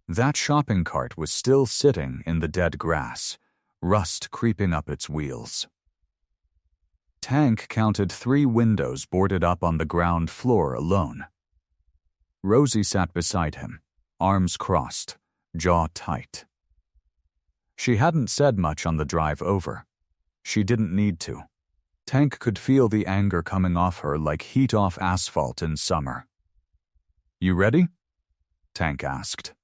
That shopping cart was still sitting in the dead grass, rust creeping up its wheels. Tank counted 3 windows boarded up on the ground floor alone. Rosie sat beside him, arms crossed, jaw tight. She hadn't said much on the drive over. She didn't need to. Tank could feel the anger coming off her like heat off asphalt in summer. "You ready?" Tank asked.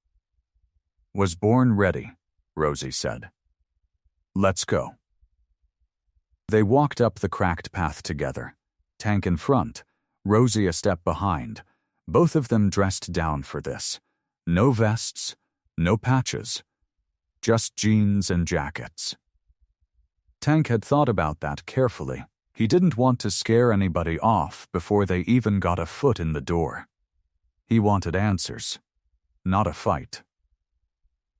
"Was born ready," Rosie said. "Let's go." They walked up the cracked path together, Tank in front, Rosie a step behind, both of them dressed down for this. No vests, no patches, just jeans and jackets. Tank had thought about that carefully. He didn't want to scare anybody off before they even got a foot in the door. He wanted answers, not a fight.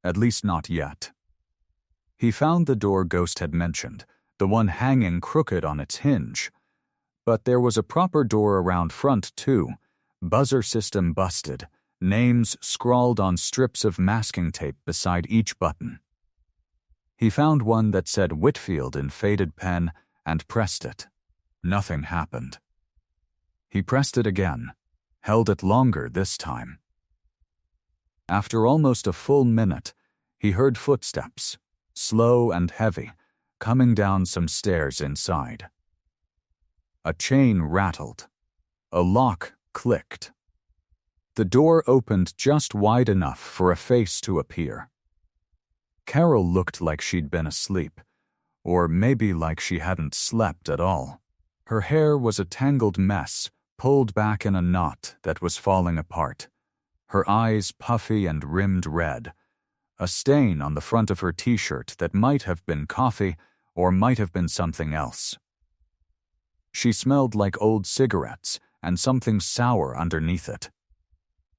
At least not yet. He found the door Ghost had mentioned, the one hanging crooked on its hinge. But there was a proper door around front, too, buzzer system busted, names scrawled on strips of masking tape beside each button. He found one that said Whitfield in faded pen and pressed it. Nothing happened. He pressed it again, held it longer this time. After almost a full minute, he heard footsteps, slow and heavy, coming down some stairs inside. A chain rattled. A lock clicked. The door opened just wide enough for a face to appear. Carol looked like she'd been asleep, or maybe like she hadn't slept at all. Her hair was a tangled mess, pulled back in a knot that was falling apart. Her eyes puffy and rimmed red. A stain on the front of her t-shirt that might have been coffee or might have been something else. She smelled like old cigarettes and something sour underneath it.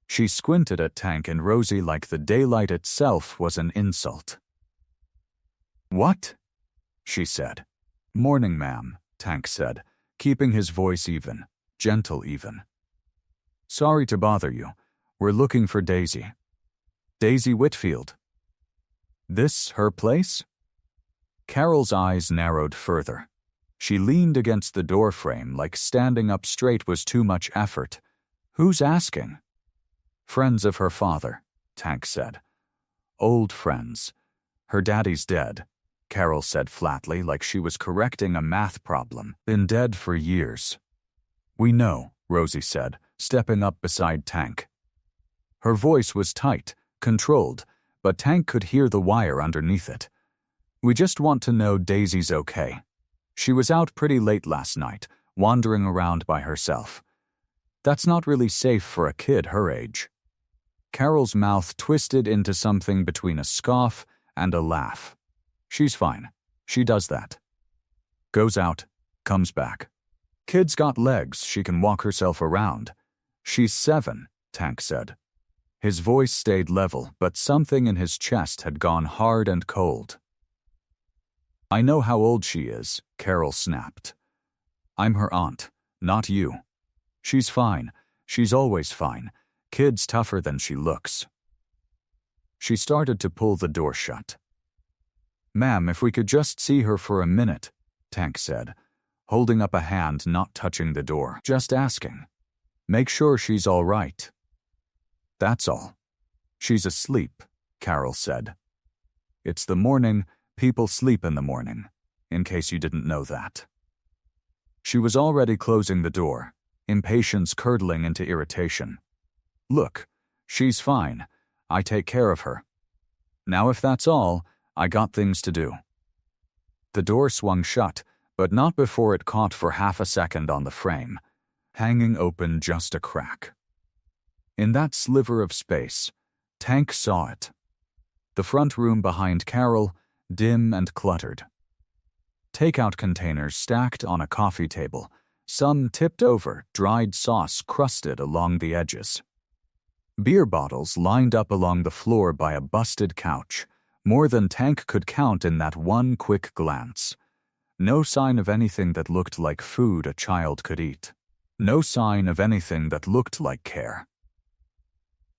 She squinted at Tank and Rosie like the daylight itself was an insult. "What?" she said. "Morning, ma'am," Tank said, keeping his voice even, gentle even. "Sorry to bother you. We're looking for Daisy." "Daisy Whitfield." "This her place?" Carol's eyes narrowed further. She leaned against the doorframe like standing up straight was too much effort. "Who's asking?" "Friends of her father," Tank said. "Old friends. Her daddy's dead," Carol said flatly like she was correcting a math problem. "Been dead for years." "We know," Rosie said, stepping up beside Tank. Her voice was tight, controlled, but Tank could hear the wire underneath it. "We just want to know Daisy's okay. She was out pretty late last night, wandering around by herself. That's not really safe for a kid her age." Carol's mouth twisted into something between a scoff and a laugh. "She's fine. She does that. Goes out, comes back. Kid's got legs, she can walk herself around. She's 7, Tank said. His voice stayed level, but something in his chest had gone hard and cold. "I know how old she is," Carol snapped. "I'm her aunt, not you. She's fine. She's always fine. Kid's tougher than she looks." She started to pull the door shut. "Ma'am, if we could just see her for a minute," Tank said, holding up a hand not touching the door. "Just asking. Make sure she's all right." "That's all. She's asleep," Carol said. "It's the morning. People sleep in the morning, in case you didn't know that." She was already closing the door, impatience curdling into irritation. "Look, she's fine. I take care of her. Now if that's all, I got things to do." The door swung shut, but not before it caught for half a second on the frame, hanging open just a crack. In that sliver of space, Tank saw it. The front room behind Carol, dim and cluttered. Takeout containers stacked on a coffee table, some tipped over, dried sauce crusted along the edges. Beer bottles lined up along the floor by a busted couch, more than Tank could count in that one quick glance. No sign of anything that looked like food a child could eat. No sign of anything that looked like care.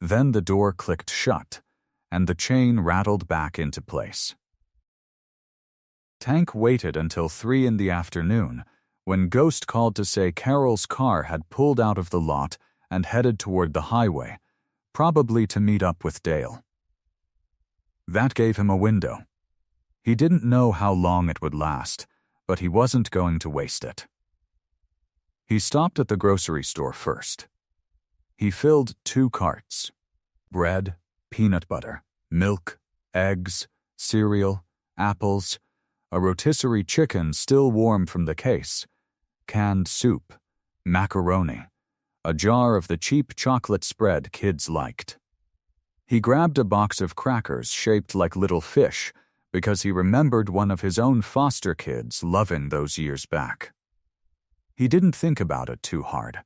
Then the door clicked shut, and the chain rattled back into place. Tank waited until 3 in the afternoon, when Ghost called to say Carol's car had pulled out of the lot and headed toward the highway, probably to meet up with Dale. That gave him a window. He didn't know how long it would last, but he wasn't going to waste it. He stopped at the grocery store first. He filled 2 carts. Bread, peanut butter, milk, eggs, cereal, apples, a rotisserie chicken still warm from the case, canned soup, macaroni, a jar of the cheap chocolate spread kids liked. He grabbed a box of crackers shaped like little fish because he remembered one of his own foster kids loving those years back. He didn't think about it too hard.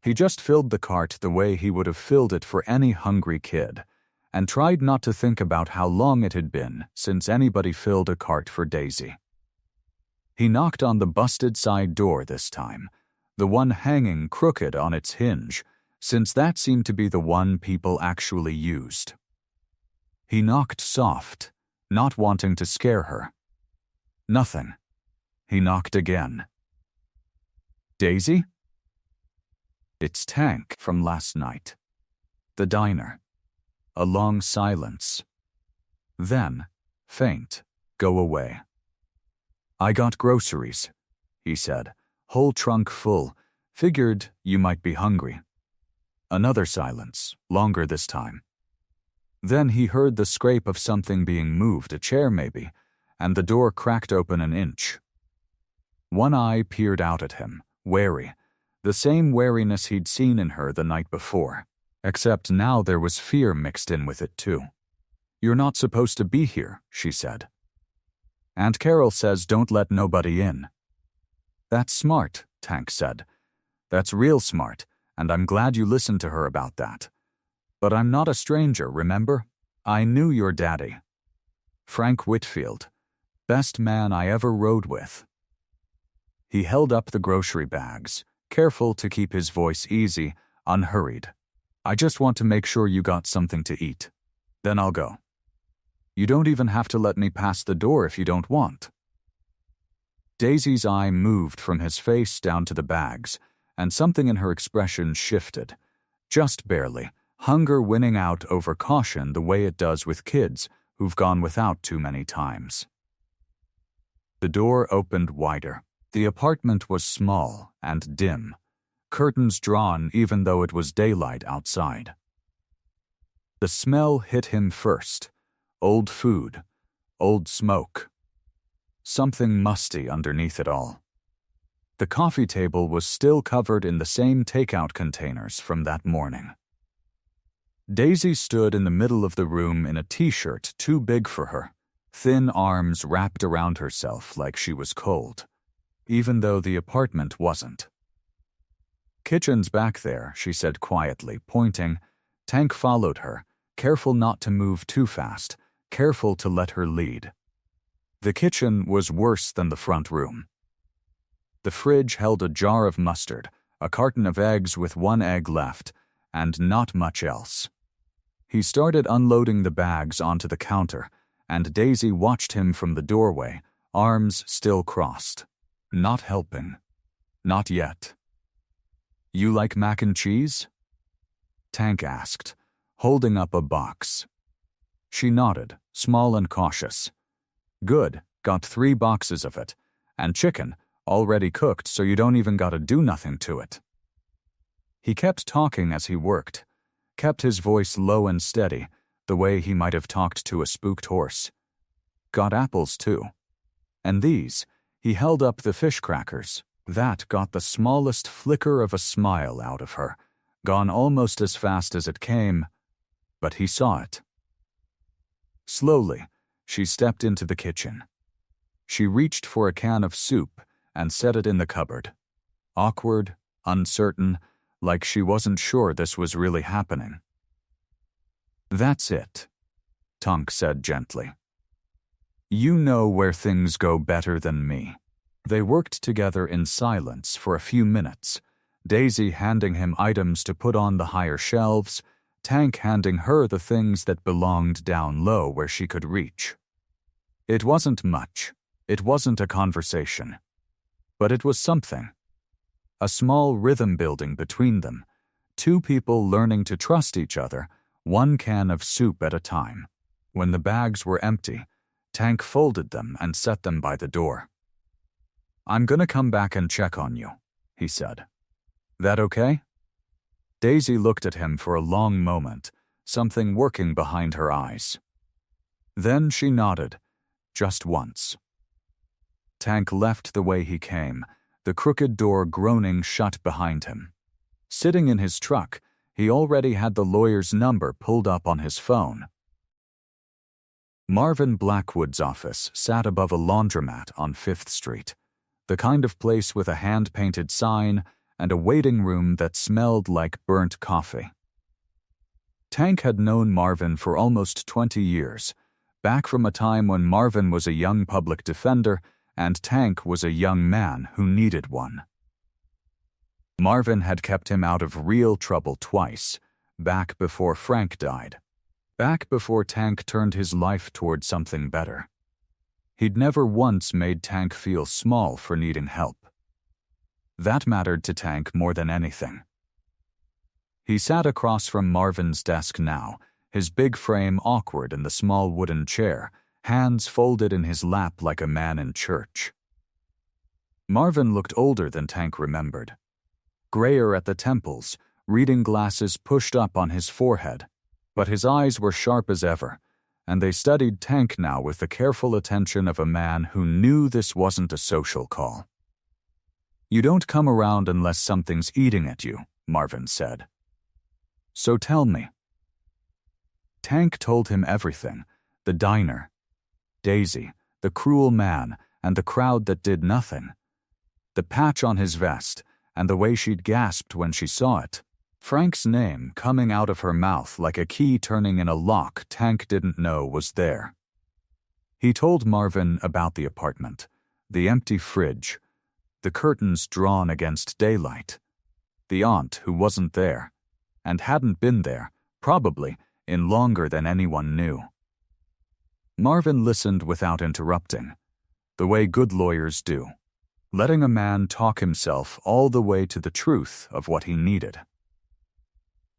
He just filled the cart the way he would have filled it for any hungry kid, and tried not to think about how long it had been since anybody filled a cart for Daisy. He knocked on the busted side door this time, the one hanging crooked on its hinge, since that seemed to be the one people actually used. He knocked soft, not wanting to scare her. Nothing. He knocked again. "Daisy?" "It's Tank from last night." The diner. A long silence. Then, faint, "Go away." "I got groceries," he said, "whole trunk full. Figured you might be hungry." Another silence, longer this time. Then he heard the scrape of something being moved, a chair maybe, and the door cracked open an inch. One eye peered out at him, wary, the same wariness he'd seen in her the night before, except now there was fear mixed in with it too. "You're not supposed to be here," she said. "Aunt Carol says don't let nobody in." "That's smart," Tank said. "That's real smart, and I'm glad you listened to her about that. But I'm not a stranger, remember? I knew your daddy. Frank Whitfield. Best man I ever rode with." He held up the grocery bags, careful to keep his voice easy, unhurried. "I just want to make sure you got something to eat. Then I'll go. You don't even have to let me pass the door if you don't want." Daisy's eye moved from his face down to the bags, and something in her expression shifted. Just barely, hunger winning out over caution the way it does with kids who've gone without too many times. The door opened wider. The apartment was small and dim, curtains drawn even though it was daylight outside. The smell hit him first. Old food, old smoke. Something musty underneath it all. The coffee table was still covered in the same takeout containers from that morning. Daisy stood in the middle of the room in a t-shirt too big for her, thin arms wrapped around herself like she was cold, even though the apartment wasn't. "Kitchen's back there," she said quietly, pointing. Tank followed her, careful not to move too fast, careful to let her lead. The kitchen was worse than the front room. The fridge held a jar of mustard, a carton of eggs with 1 egg left, and not much else. He started unloading the bags onto the counter, and Daisy watched him from the doorway, arms still crossed. Not helping. Not yet. "You like mac and cheese?" Tank asked, holding up a box. She nodded, small and cautious. "Good, got 3 boxes of it. And chicken, already cooked so you don't even gotta do nothing to it." He kept talking as he worked, kept his voice low and steady, the way he might have talked to a spooked horse. "Got apples, too. And these," he held up the fish crackers. That got the smallest flicker of a smile out of her, gone almost as fast as it came, but he saw it. Slowly, she stepped into the kitchen. She reached for a can of soup and set it in the cupboard. Awkward, uncertain, like she wasn't sure this was really happening. "That's it," Tank said gently. "You know where things go better than me." They worked together in silence for a few minutes, Daisy handing him items to put on the higher shelves, Tank handing her the things that belonged down low where she could reach. It wasn't much. It wasn't a conversation. But it was something. A small rhythm building between them, 2 people learning to trust each other, 1 can of soup at a time. When the bags were empty, Tank folded them and set them by the door. "I'm gonna come back and check on you," he said. "That okay?" Daisy looked at him for a long moment, something working behind her eyes. Then she nodded, just once. Tank left the way he came, the crooked door groaning shut behind him. Sitting in his truck, he already had the lawyer's number pulled up on his phone. Marvin Blackwood's office sat above a laundromat on 5th Street, the kind of place with a hand-painted sign and a waiting room that smelled like burnt coffee. Tank had known Marvin for almost 20 years, back from a time when Marvin was a young public defender and Tank was a young man who needed one. Marvin had kept him out of real trouble twice, back before Frank died, back before Tank turned his life toward something better. He'd never once made Tank feel small for needing help. That mattered to Tank more than anything. He sat across from Marvin's desk now, his big frame awkward in the small wooden chair, hands folded in his lap like a man in church. Marvin looked older than Tank remembered. Grayer at the temples, reading glasses pushed up on his forehead, but his eyes were sharp as ever, and they studied Tank now with the careful attention of a man who knew this wasn't a social call. "You don't come around unless something's eating at you," Marvin said. "So tell me." Tank told him everything, the diner, Daisy, the cruel man, and the crowd that did nothing. The patch on his vest, and the way she'd gasped when she saw it. Frank's name coming out of her mouth like a key turning in a lock Tank didn't know was there. He told Marvin about the apartment, the empty fridge, the curtains drawn against daylight, the aunt who wasn't there, and hadn't been there, probably, in longer than anyone knew. Marvin listened without interrupting, the way good lawyers do, letting a man talk himself all the way to the truth of what he needed.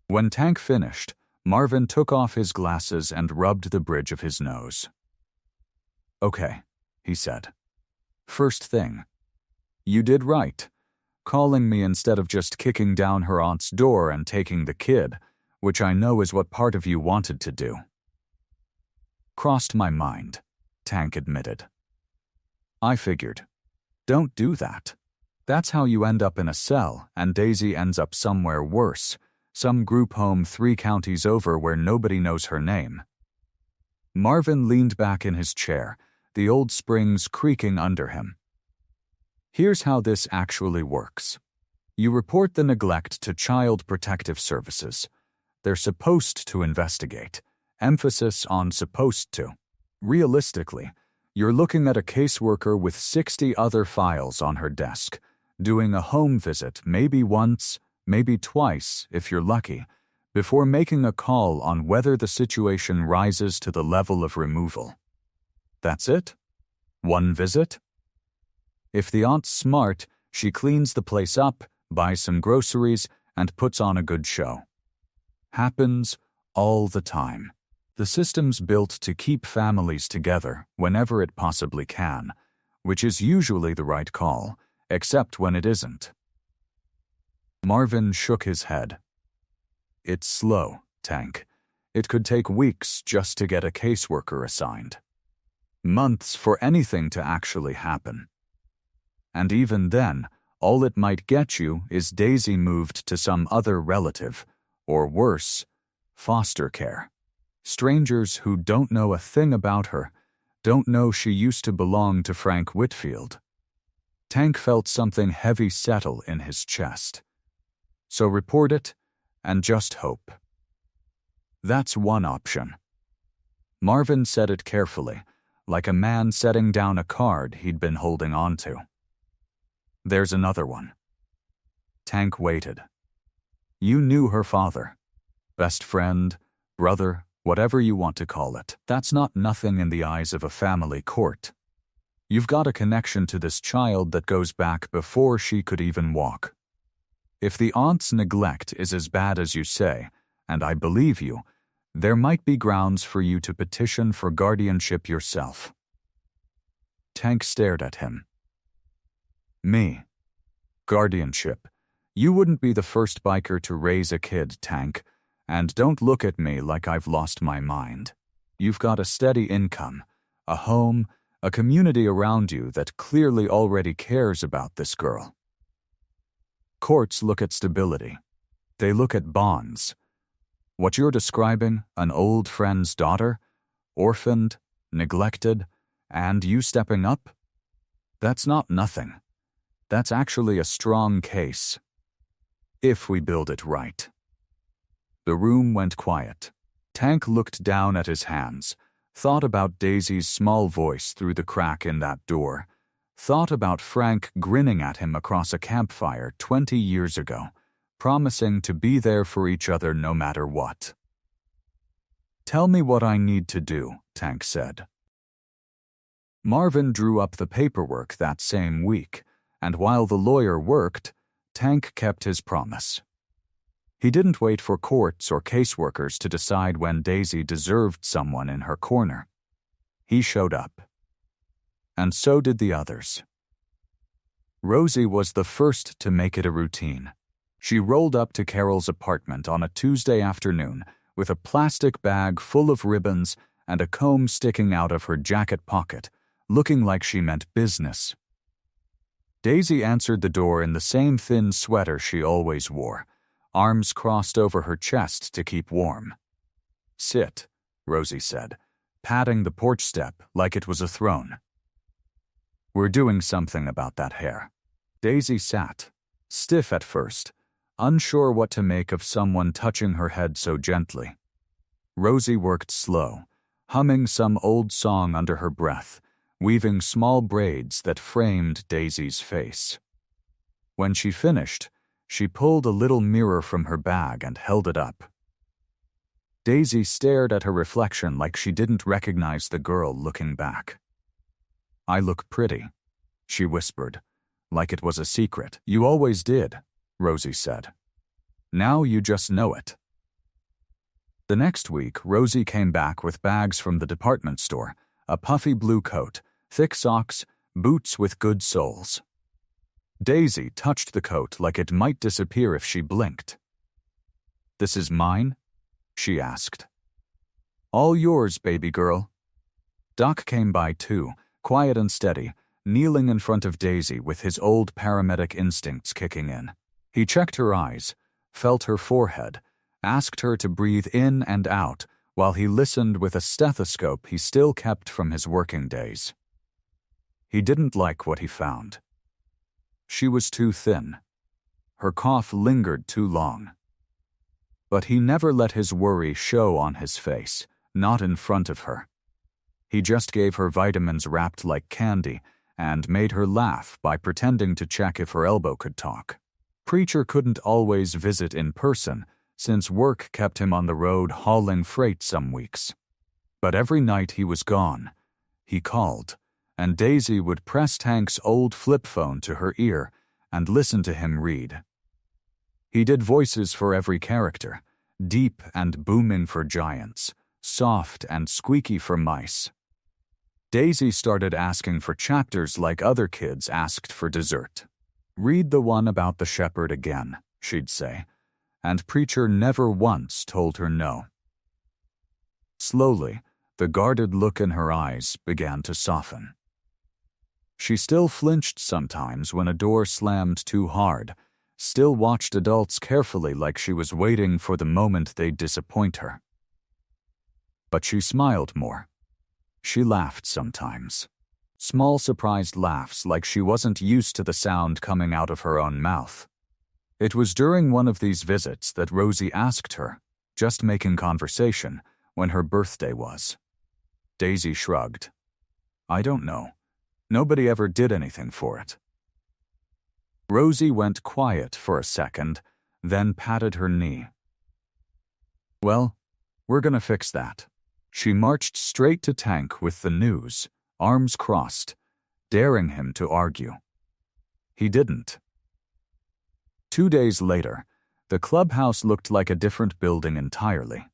When Tank finished, Marvin took off his glasses and rubbed the bridge of his nose. "Okay," he said. "First thing, you did right, calling me instead of just kicking down her aunt's door and taking the kid, which I know is what part of you wanted to do." "Crossed my mind," Tank admitted. "I figured. Don't do that. That's how you end up in a cell and Daisy ends up somewhere worse, some group home 3 counties over where nobody knows her name." Marvin leaned back in his chair, the old springs creaking under him. "Here's how this actually works. You report the neglect to Child Protective Services. They're supposed to investigate. Emphasis on supposed to. Realistically, you're looking at a caseworker with 60 other files on her desk, doing a home visit maybe once, maybe twice if you're lucky, before making a call on whether the situation rises to the level of removal. That's it? One visit? If the aunt's smart, she cleans the place up, buys some groceries, and puts on a good show. Happens all the time. The system's built to keep families together whenever it possibly can, which is usually the right call, except when it isn't. Marvin shook his head. It's slow, Tank. It could take weeks just to get a caseworker assigned. Months for anything to actually happen. And even then, all it might get you is Daisy moved to some other relative, or worse, foster care. Strangers who don't know a thing about her, don't know she used to belong to Frank Whitfield. Tank felt something heavy settle in his chest. So report it, and just hope. That's one option. Marvin said it carefully, like a man setting down a card he'd been holding on to. There's another one. Tank waited. You knew her father. Best friend, brother, whatever you want to call it. That's not nothing in the eyes of a family court. You've got a connection to this child that goes back before she could even walk. If the aunt's neglect is as bad as you say, and I believe you, there might be grounds for you to petition for guardianship yourself. Tank stared at him. Me. Guardianship. You wouldn't be the first biker to raise a kid, Tank, and don't look at me like I've lost my mind. You've got a steady income, a home, a community around you that clearly already cares about this girl. Courts look at stability. They look at bonds. What you're describing, an old friend's daughter, orphaned, neglected, and you stepping up? That's not nothing. That's actually a strong case. If we build it right. The room went quiet. Tank looked down at his hands, thought about Daisy's small voice through the crack in that door, thought about Frank grinning at him across a campfire 20 years ago, promising to be there for each other no matter what. Tell me what I need to do, Tank said. Marvin drew up the paperwork that same week, and while the lawyer worked, Tank kept his promise. He didn't wait for courts or caseworkers to decide when Daisy deserved someone in her corner. He showed up. And so did the others. Rosie was the first to make it a routine. She rolled up to Carol's apartment on a Tuesday afternoon with a plastic bag full of ribbons and a comb sticking out of her jacket pocket, looking like she meant business. Daisy answered the door in the same thin sweater she always wore, arms crossed over her chest to keep warm. Sit, Rosie said, patting the porch step like it was a throne. We're doing something about that hair. Daisy sat, stiff at first, unsure what to make of someone touching her head so gently. Rosie worked slow, humming some old song under her breath, weaving small braids that framed Daisy's face. When she finished, she pulled a little mirror from her bag and held it up. Daisy stared at her reflection like she didn't recognize the girl looking back. I look pretty, she whispered, like it was a secret. You always did, Rosie said. Now you just know it. The next week, Rosie came back with bags from the department store, a puffy blue coat, thick socks, boots with good soles. Daisy touched the coat like it might disappear if she blinked. This is mine? She asked. All yours, baby girl. Doc came by too, quiet and steady, kneeling in front of Daisy with his old paramedic instincts kicking in. He checked her eyes, felt her forehead, asked her to breathe in and out while he listened with a stethoscope he still kept from his working days. He didn't like what he found. She was too thin. Her cough lingered too long. But he never let his worry show on his face, not in front of her. He just gave her vitamins wrapped like candy and made her laugh by pretending to check if her elbow could talk. Preacher couldn't always visit in person, since work kept him on the road hauling freight some weeks. But every night he was gone, he called, and Daisy would press Tank's old flip phone to her ear and listen to him read. He did voices for every character, deep and booming for giants, soft and squeaky for mice. Daisy started asking for chapters like other kids asked for dessert. "Read the one about the shepherd again," she'd say, and Preacher never once told her no. Slowly, the guarded look in her eyes began to soften. She still flinched sometimes when a door slammed too hard, still watched adults carefully like she was waiting for the moment they'd disappoint her. But she smiled more. She laughed sometimes. Small surprised laughs like she wasn't used to the sound coming out of her own mouth. It was during one of these visits that Rosie asked her, just making conversation, when her birthday was. Daisy shrugged. "I don't know. Nobody ever did anything for it." Rosie went quiet for a second, then patted her knee. "Well, we're gonna fix that." She marched straight to Tank with the news, arms crossed, daring him to argue. He didn't. 2 days later, the clubhouse looked like a different building entirely.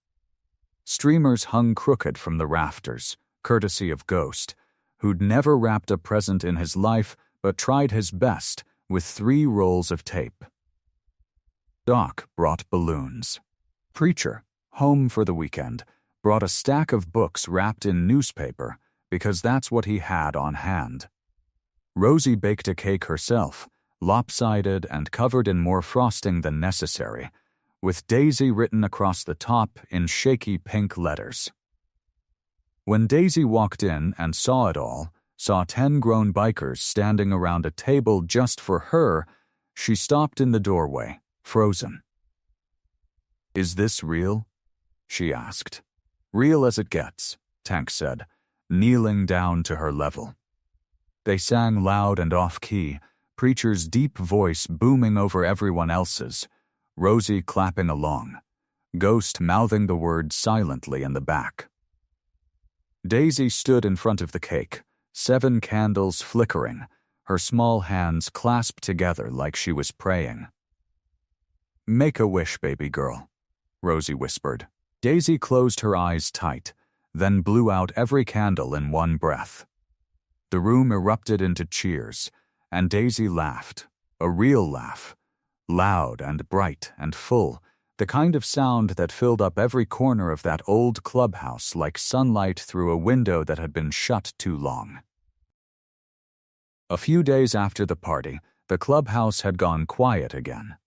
Streamers hung crooked from the rafters, courtesy of Ghost, who'd never wrapped a present in his life but tried his best with 3 rolls of tape. Doc brought balloons. Preacher, home for the weekend, brought a stack of books wrapped in newspaper because that's what he had on hand. Rosie baked a cake herself, lopsided and covered in more frosting than necessary, with Daisy written across the top in shaky pink letters. When Daisy walked in and saw it all, saw 10 grown bikers standing around a table just for her, she stopped in the doorway, frozen. "Is this real?" she asked. "Real as it gets," Tank said, kneeling down to her level. They sang loud and off-key, Preacher's deep voice booming over everyone else's, Rosie clapping along, Ghost mouthing the words silently in the back. Daisy stood in front of the cake, 7 candles flickering, her small hands clasped together like she was praying. "Make a wish, baby girl," Rosie whispered. Daisy closed her eyes tight, then blew out every candle in one breath. The room erupted into cheers, and Daisy laughed, a real laugh, loud and bright and full, the kind of sound that filled up every corner of that old clubhouse like sunlight through a window that had been shut too long. A few days after the party, the clubhouse had gone quiet again.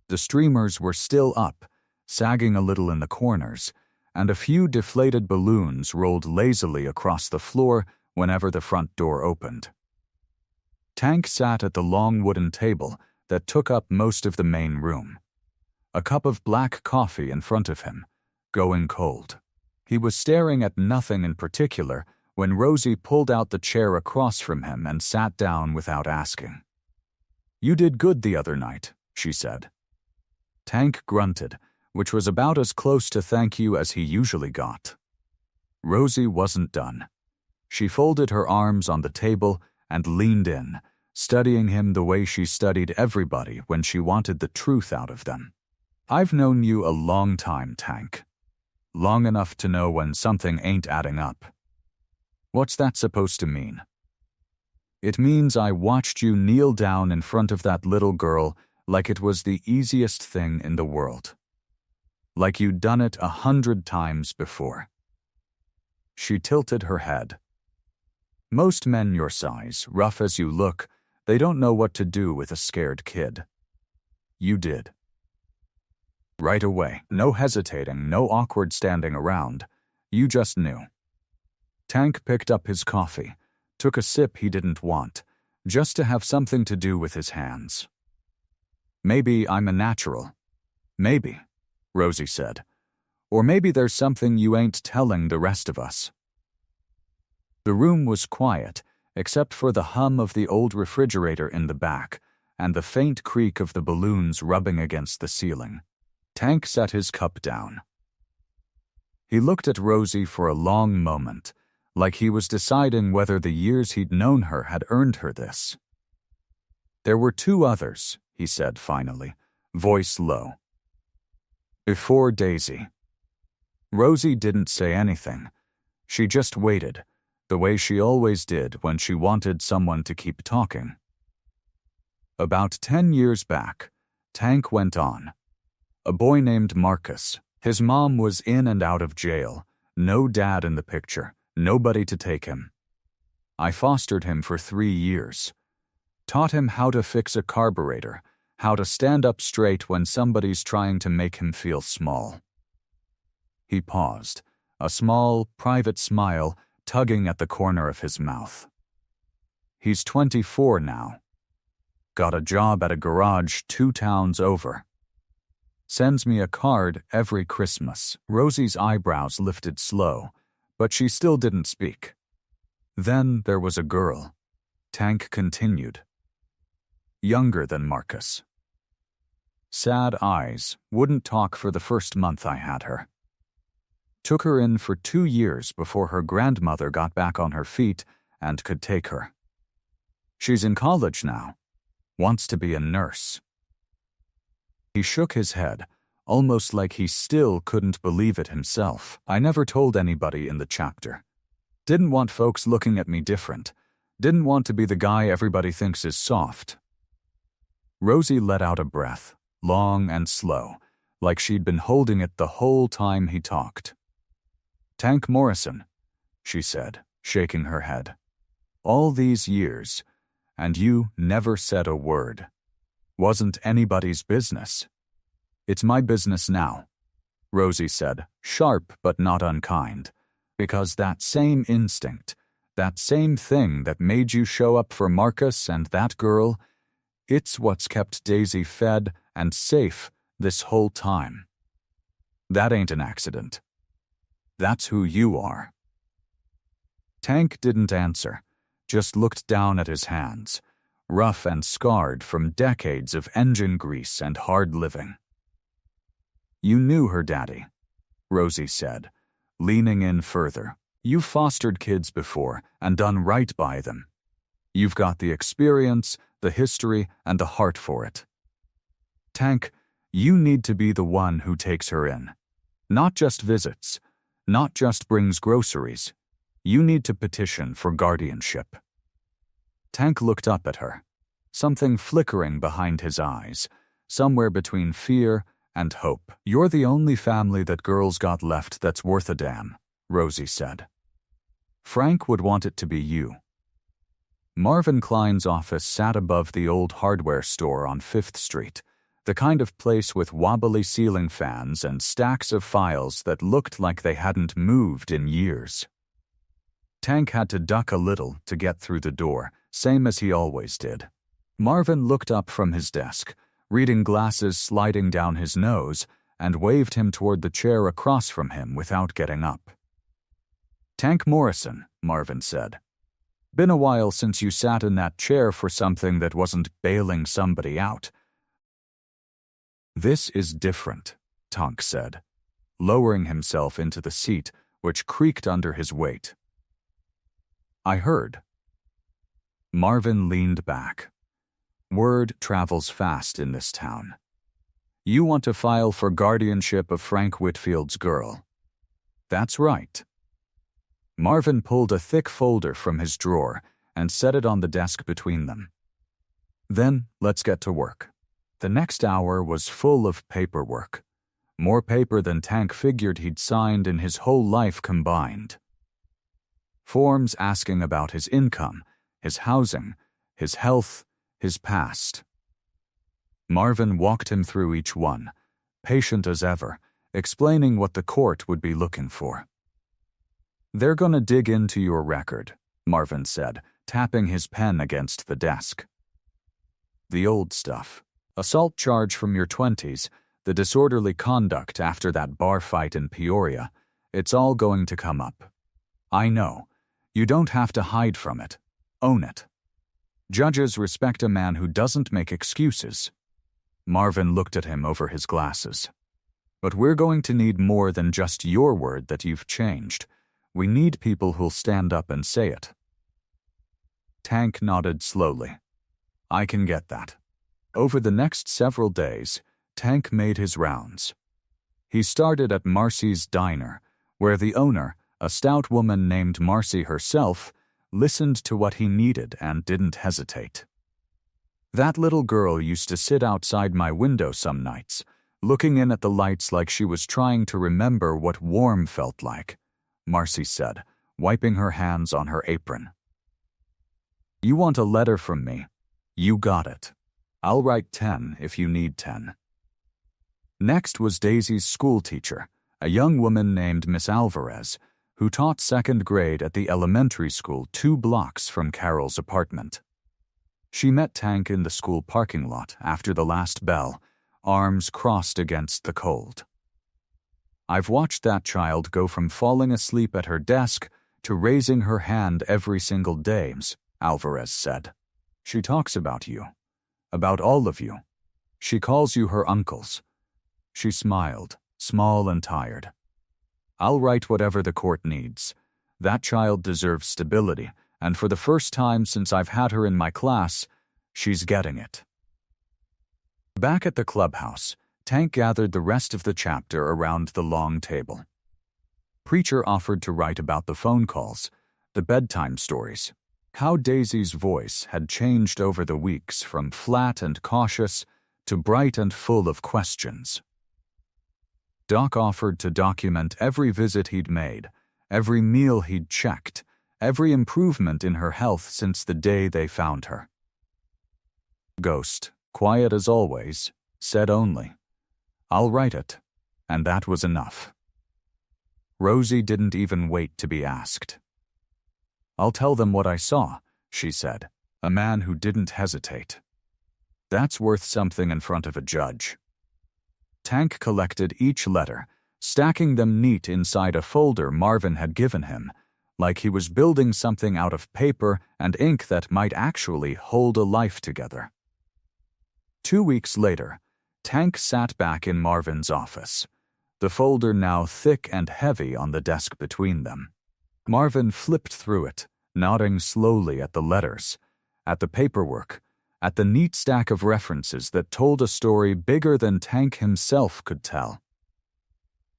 The streamers were still up, sagging a little in the corners, and a few deflated balloons rolled lazily across the floor whenever the front door opened. Tank sat at the long wooden table that took up most of the main room. A cup of black coffee in front of him, going cold. He was staring at nothing in particular when Rosie pulled out the chair across from him and sat down without asking. "You did good the other night," she said. Tank grunted, which was about as close to thank you as he usually got. Rosie wasn't done. She folded her arms on the table and leaned in, studying him the way she studied everybody when she wanted the truth out of them. "I've known you a long time, Tank. Long enough to know when something ain't adding up. What's that supposed to mean?" "It means I watched you kneel down in front of that little girl like it was the easiest thing in the world. Like you'd done it 100 times before." She tilted her head. "Most men your size, rough as you look, they don't know what to do with a scared kid. You did. Right away, no hesitating, no awkward standing around. You just knew." Tank picked up his coffee, took a sip he didn't want, just to have something to do with his hands. "Maybe I'm a natural. Maybe," Rosie said. "Or maybe there's something you ain't telling the rest of us." The room was quiet, except for the hum of the old refrigerator in the back and the faint creak of the balloons rubbing against the ceiling. Tank set his cup down. He looked at Rosie for a long moment, like he was deciding whether the years he'd known her had earned her this. "There were two others," he said finally, voice low. "Before Daisy." Rosie didn't say anything. She just waited, the way she always did when she wanted someone to keep talking. "About 10 years back," Tank went on. "A boy named Marcus. His mom was in and out of jail. No dad in the picture. Nobody to take him. I fostered him for 3 years. Taught him how to fix a carburetor, how to stand up straight when somebody's trying to make him feel small." He paused, a small, private smile tugging at the corner of his mouth. "He's 24 now. Got a job at a garage 2 towns over. Sends me a card every Christmas." Rosie's eyebrows lifted slow, but she still didn't speak. "Then there was a girl," Tank continued. "Younger than Marcus. Sad eyes, wouldn't talk for the first month I had her. Took her in for 2 years before her grandmother got back on her feet and could take her. She's in college now. Wants to be a nurse." He shook his head, almost like he still couldn't believe it himself. "I never told anybody in the chapter. Didn't want folks looking at me different. Didn't want to be the guy everybody thinks is soft." Rosie let out a breath, long and slow, like she'd been holding it the whole time he talked. "Tank Morrison," she said, shaking her head. "All these years, and you never said a word. Wasn't anybody's business." "It's my business now," Rosie said, sharp but not unkind, "because that same instinct, that same thing that made you show up for Marcus and that girl, it's what's kept Daisy fed and safe this whole time. That ain't an accident. That's who you are." Tank didn't answer, just looked down at his hands, rough and scarred from decades of engine grease and hard living. "You knew her daddy," Rosie said, leaning in further. "You've fostered kids before and done right by them. You've got the experience, the history, and the heart for it. Tank, you need to be the one who takes her in. Not just visits, not just brings groceries. You need to petition for guardianship." Tank looked up at her, something flickering behind his eyes, somewhere between fear and hope. "You're the only family that girls got left that's worth a damn," Rosie said. "Frank would want it to be you." Marvin Klein's office sat above the old hardware store on 5th Street, the kind of place with wobbly ceiling fans and stacks of files that looked like they hadn't moved in years. Tank had to duck a little to get through the door, same as he always did. Marvin looked up from his desk, reading glasses sliding down his nose, and waved him toward the chair across from him without getting up. "Tank Morrison," Marvin said. "Been a while since you sat in that chair for something that wasn't bailing somebody out." "This is different," Tank said, lowering himself into the seat, which creaked under his weight. "I heard." Marvin leaned back. "Word travels fast in this town. You want to file for guardianship of Frank Whitfield's girl." "That's right." Marvin pulled a thick folder from his drawer and set it on the desk between them. "Then let's get to work." The next hour was full of paperwork. More paper than Tank figured he'd signed in his whole life combined. Forms asking about his income, his housing, his health, his past. Marvin walked him through each one, patient as ever, explaining what the court would be looking for. "They're gonna dig into your record," Marvin said, tapping his pen against the desk. "The old stuff. Assault charge from your 20s, the disorderly conduct after that bar fight in Peoria. It's all going to come up. I know. You don't have to hide from it. Own it. Judges respect a man who doesn't make excuses." Marvin looked at him over his glasses. But we're going to need more than just your word that you've changed. We need people who'll stand up and say it. Tank nodded slowly. I can get that. Over the next several days, Tank made his rounds. He started at Marcy's diner, where the owner, a stout woman named Marcy herself, listened to what he needed and didn't hesitate. That little girl used to sit outside my window some nights, looking in at the lights like she was trying to remember what warm felt like, Marcy said, wiping her hands on her apron. You want a letter from me? You got it. I'll write 10 if you need 10. Next was Daisy's schoolteacher, a young woman named Miss Alvarez, who taught second grade at the elementary school 2 blocks from Carol's apartment. She met Tank in the school parking lot after the last bell, arms crossed against the cold. I've watched that child go from falling asleep at her desk to raising her hand every single day, Alvarez said. She talks about you, about all of you. She calls you her uncles. She smiled, small and tired. I'll write whatever the court needs. That child deserves stability, and for the first time since I've had her in my class, she's getting it. Back at the clubhouse, Tank gathered the rest of the chapter around the long table. Preacher offered to write about the phone calls, the bedtime stories, how Daisy's voice had changed over the weeks from flat and cautious to bright and full of questions. Doc offered to document every visit he'd made, every meal he'd checked, every improvement in her health since the day they found her. Ghost, quiet as always, said only, I'll write it, and that was enough. Rosie didn't even wait to be asked. I'll tell them what I saw, she said, a man who didn't hesitate. That's worth something in front of a judge. Tank collected each letter, stacking them neat inside a folder Marvin had given him, like he was building something out of paper and ink that might actually hold a life together. 2 weeks later, Tank sat back in Marvin's office, the folder now thick and heavy on the desk between them. Marvin flipped through it, nodding slowly at the letters, at the paperwork, at the neat stack of references that told a story bigger than Tank himself could tell.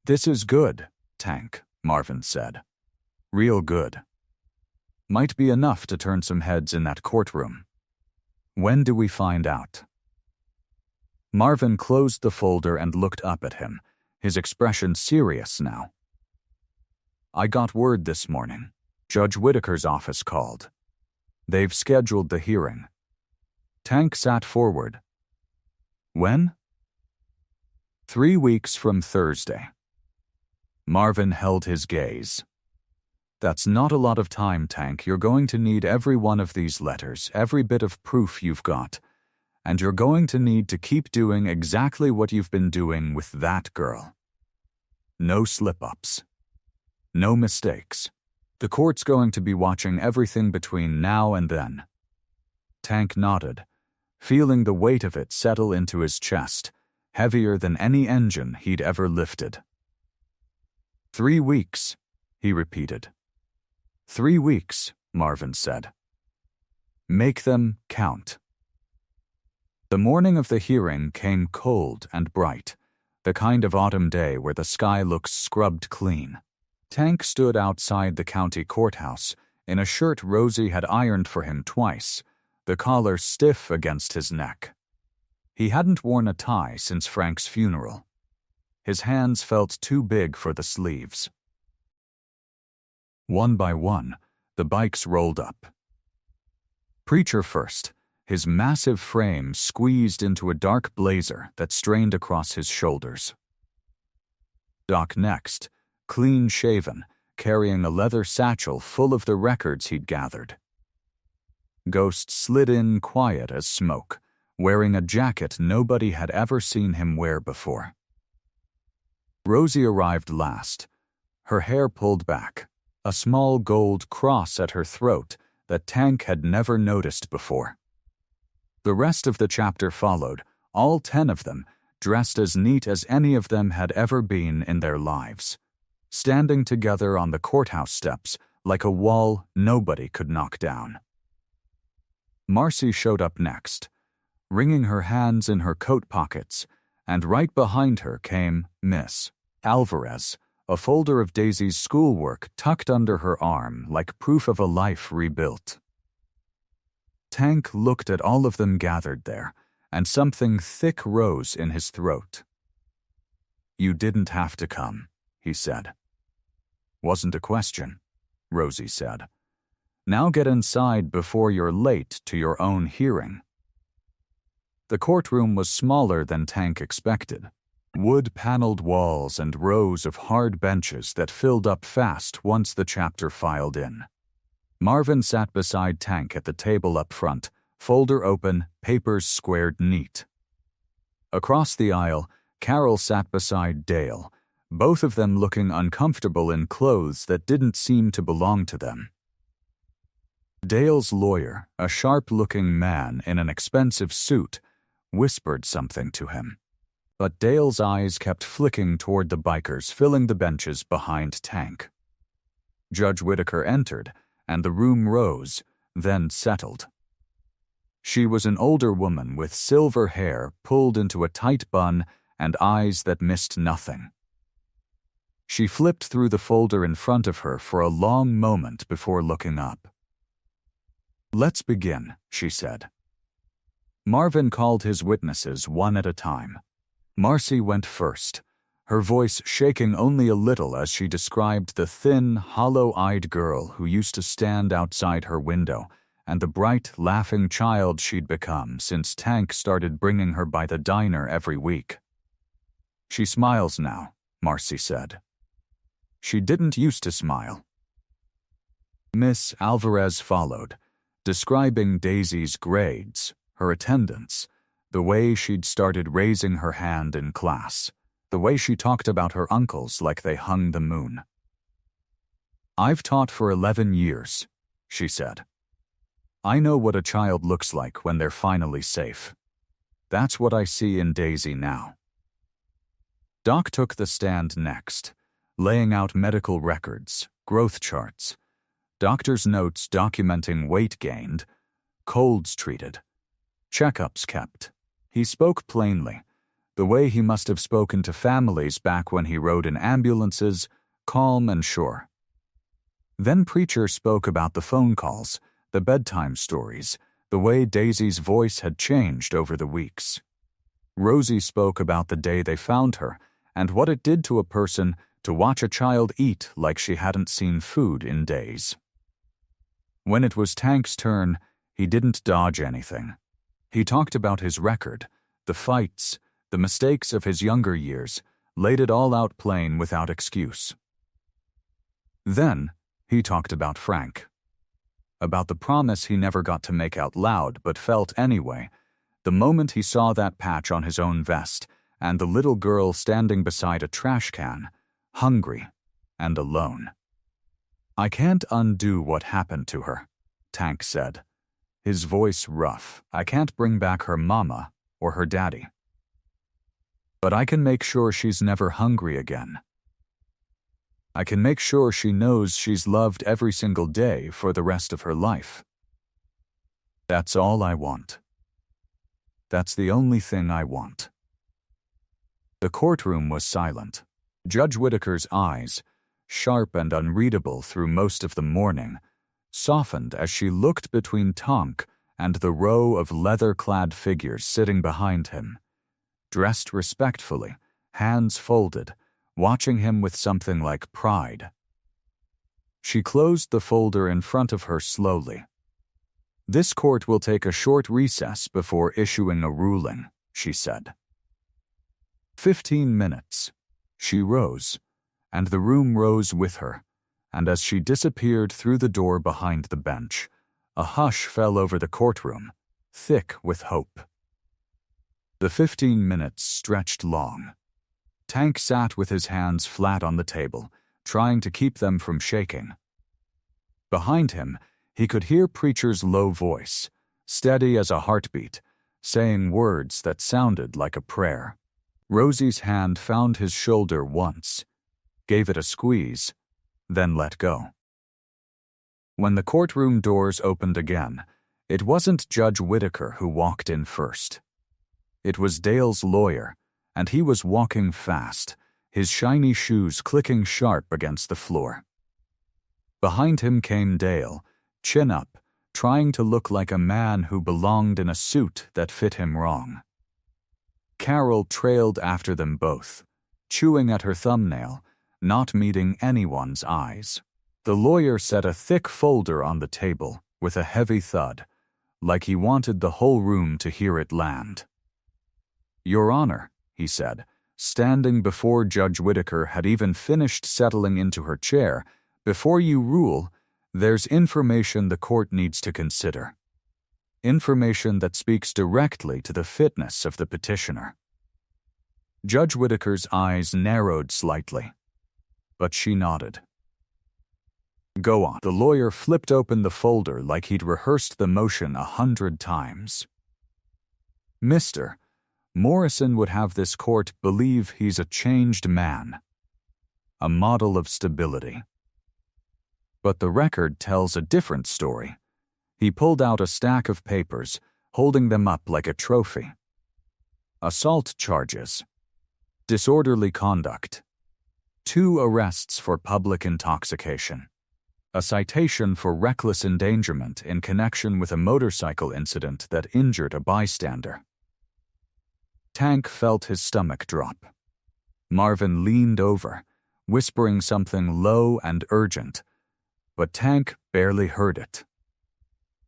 This is good, Tank, Marvin said. Real good. Might be enough to turn some heads in that courtroom. When do we find out? Marvin closed the folder and looked up at him, his expression serious now. I got word this morning. Judge Whitaker's office called. They've scheduled the hearing. Tank sat forward. When? 3 weeks from Thursday. Marvin held his gaze. That's not a lot of time, Tank. You're going to need every one of these letters, every bit of proof you've got, and you're going to need to keep doing exactly what you've been doing with that girl. No slip-ups. No mistakes. The court's going to be watching everything between now and then. Tank nodded, feeling the weight of it settle into his chest, heavier than any engine he'd ever lifted. 3 weeks, he repeated. 3 weeks, Marvin said. Make them count. The morning of the hearing came cold and bright, the kind of autumn day where the sky looks scrubbed clean. Tank stood outside the county courthouse in a shirt Rosie had ironed for him twice, the collar stiff against his neck. He hadn't worn a tie since Frank's funeral. His hands felt too big for the sleeves. One by one, the bikes rolled up. Preacher first, his massive frame squeezed into a dark blazer that strained across his shoulders. Doc next, clean-shaven, carrying a leather satchel full of the records he'd gathered. Ghost slid in quiet as smoke, wearing a jacket nobody had ever seen him wear before. Rosie arrived last, her hair pulled back, a small gold cross at her throat that Tank had never noticed before. The rest of the chapter followed, all 10 of them, dressed as neat as any of them had ever been in their lives, standing together on the courthouse steps like a wall nobody could knock down. Marcy showed up next, wringing her hands in her coat pockets, and right behind her came Miss Alvarez, a folder of Daisy's schoolwork tucked under her arm like proof of a life rebuilt. Tank looked at all of them gathered there, and something thick rose in his throat. "You didn't have to come," he said. "Wasn't a question," Rosie said. "Now get inside before you're late to your own hearing." The courtroom was smaller than Tank expected. Wood-paneled walls and rows of hard benches that filled up fast once the chapter filed in. Marvin sat beside Tank at the table up front, folder open, papers squared neat. Across the aisle, Carol sat beside Dale, both of them looking uncomfortable in clothes that didn't seem to belong to them. Dale's lawyer, a sharp-looking man in an expensive suit, whispered something to him. But Dale's eyes kept flicking toward the bikers filling the benches behind Tank. Judge Whitaker entered, and the room rose, then settled. She was an older woman with silver hair pulled into a tight bun and eyes that missed nothing. She flipped through the folder in front of her for a long moment before looking up. "Let's begin," she said. Marvin called his witnesses one at a time. Marcy went first, her voice shaking only a little as she described the thin, hollow-eyed girl who used to stand outside her window and the bright, laughing child she'd become since Tank started bringing her by the diner every week. "She smiles now," Marcy said. "She didn't used to smile." Miss Alvarez followed, describing Daisy's grades, her attendance, the way she'd started raising her hand in class, the way she talked about her uncles like they hung the moon. "I've taught for 11 years, she said. "I know what a child looks like when they're finally safe. That's what I see in Daisy now." Doc took the stand next, laying out medical records, growth charts, doctor's notes documenting weight gained, colds treated, checkups kept. He spoke plainly, the way he must have spoken to families back when he rode in ambulances, calm and sure. Then Preacher spoke about the phone calls, the bedtime stories, the way Daisy's voice had changed over the weeks. Rosie spoke about the day they found her and what it did to a person to watch a child eat like she hadn't seen food in days. When it was Tank's turn, he didn't dodge anything. He talked about his record, the fights, the mistakes of his younger years, laid it all out plain without excuse. Then, he talked about Frank. About the promise he never got to make out loud but felt anyway, the moment he saw that patch on his own vest and the little girl standing beside a trash can, hungry and alone. "I can't undo what happened to her," Tank said, his voice rough. "I can't bring back her mama or her daddy. But I can make sure she's never hungry again. I can make sure she knows she's loved every single day for the rest of her life. That's all I want. That's the only thing I want." The courtroom was silent. Judge Whitaker's eyes, sharp and unreadable through most of the morning, softened as she looked between Tonk and the row of leather-clad figures sitting behind him, dressed respectfully, hands folded, watching him with something like pride. She closed the folder in front of her slowly. "This court will take a short recess before issuing a ruling," she said. 15 minutes. She rose, and the room rose with her, and as she disappeared through the door behind the bench, a hush fell over the courtroom, thick with hope. The 15 minutes stretched long. Tank sat with his hands flat on the table, trying to keep them from shaking. Behind him, he could hear Preacher's low voice, steady as a heartbeat, saying words that sounded like a prayer. Rosie's hand found his shoulder once, gave it a squeeze, then let go. When the courtroom doors opened again, it wasn't Judge Whitaker who walked in first. It was Dale's lawyer, and he was walking fast, his shiny shoes clicking sharp against the floor. Behind him came Dale, chin up, trying to look like a man who belonged in a suit that fit him wrong. Carol trailed after them both, chewing at her thumbnail, not meeting anyone's eyes. The lawyer set a thick folder on the table with a heavy thud, like he wanted the whole room to hear it land. "Your Honor," he said, standing before Judge Whitaker had even finished settling into her chair, "before you rule, there's information the court needs to consider. Information that speaks directly to the fitness of the petitioner." Judge Whitaker's eyes narrowed slightly, but she nodded. "Go on." The lawyer flipped open the folder like he'd rehearsed the motion 100 times. "Mr. Morrison would have this court believe he's a changed man, a model of stability. But the record tells a different story." He pulled out a stack of papers, holding them up like a trophy. "Assault charges, disorderly conduct, 2 arrests for public intoxication, a citation for reckless endangerment in connection with a motorcycle incident that injured a bystander." Tank felt his stomach drop. Marvin leaned over, whispering something low and urgent, but Tank barely heard it.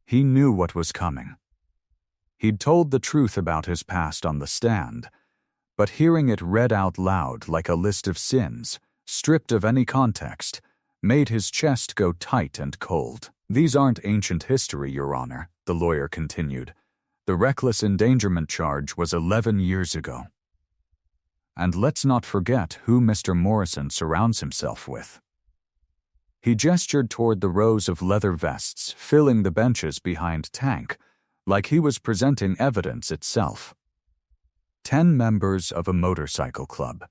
He knew what was coming. He'd told the truth about his past on the stand, but hearing it read out loud like a list of sins, stripped of any context, made his chest go tight and cold. "These aren't ancient history, Your Honor," the lawyer continued. "The reckless endangerment charge was 11 years ago. And let's not forget who Mr. Morrison surrounds himself with." He gestured toward the rows of leather vests filling the benches behind Tank, like he was presenting evidence itself. 10 members of a motorcycle club.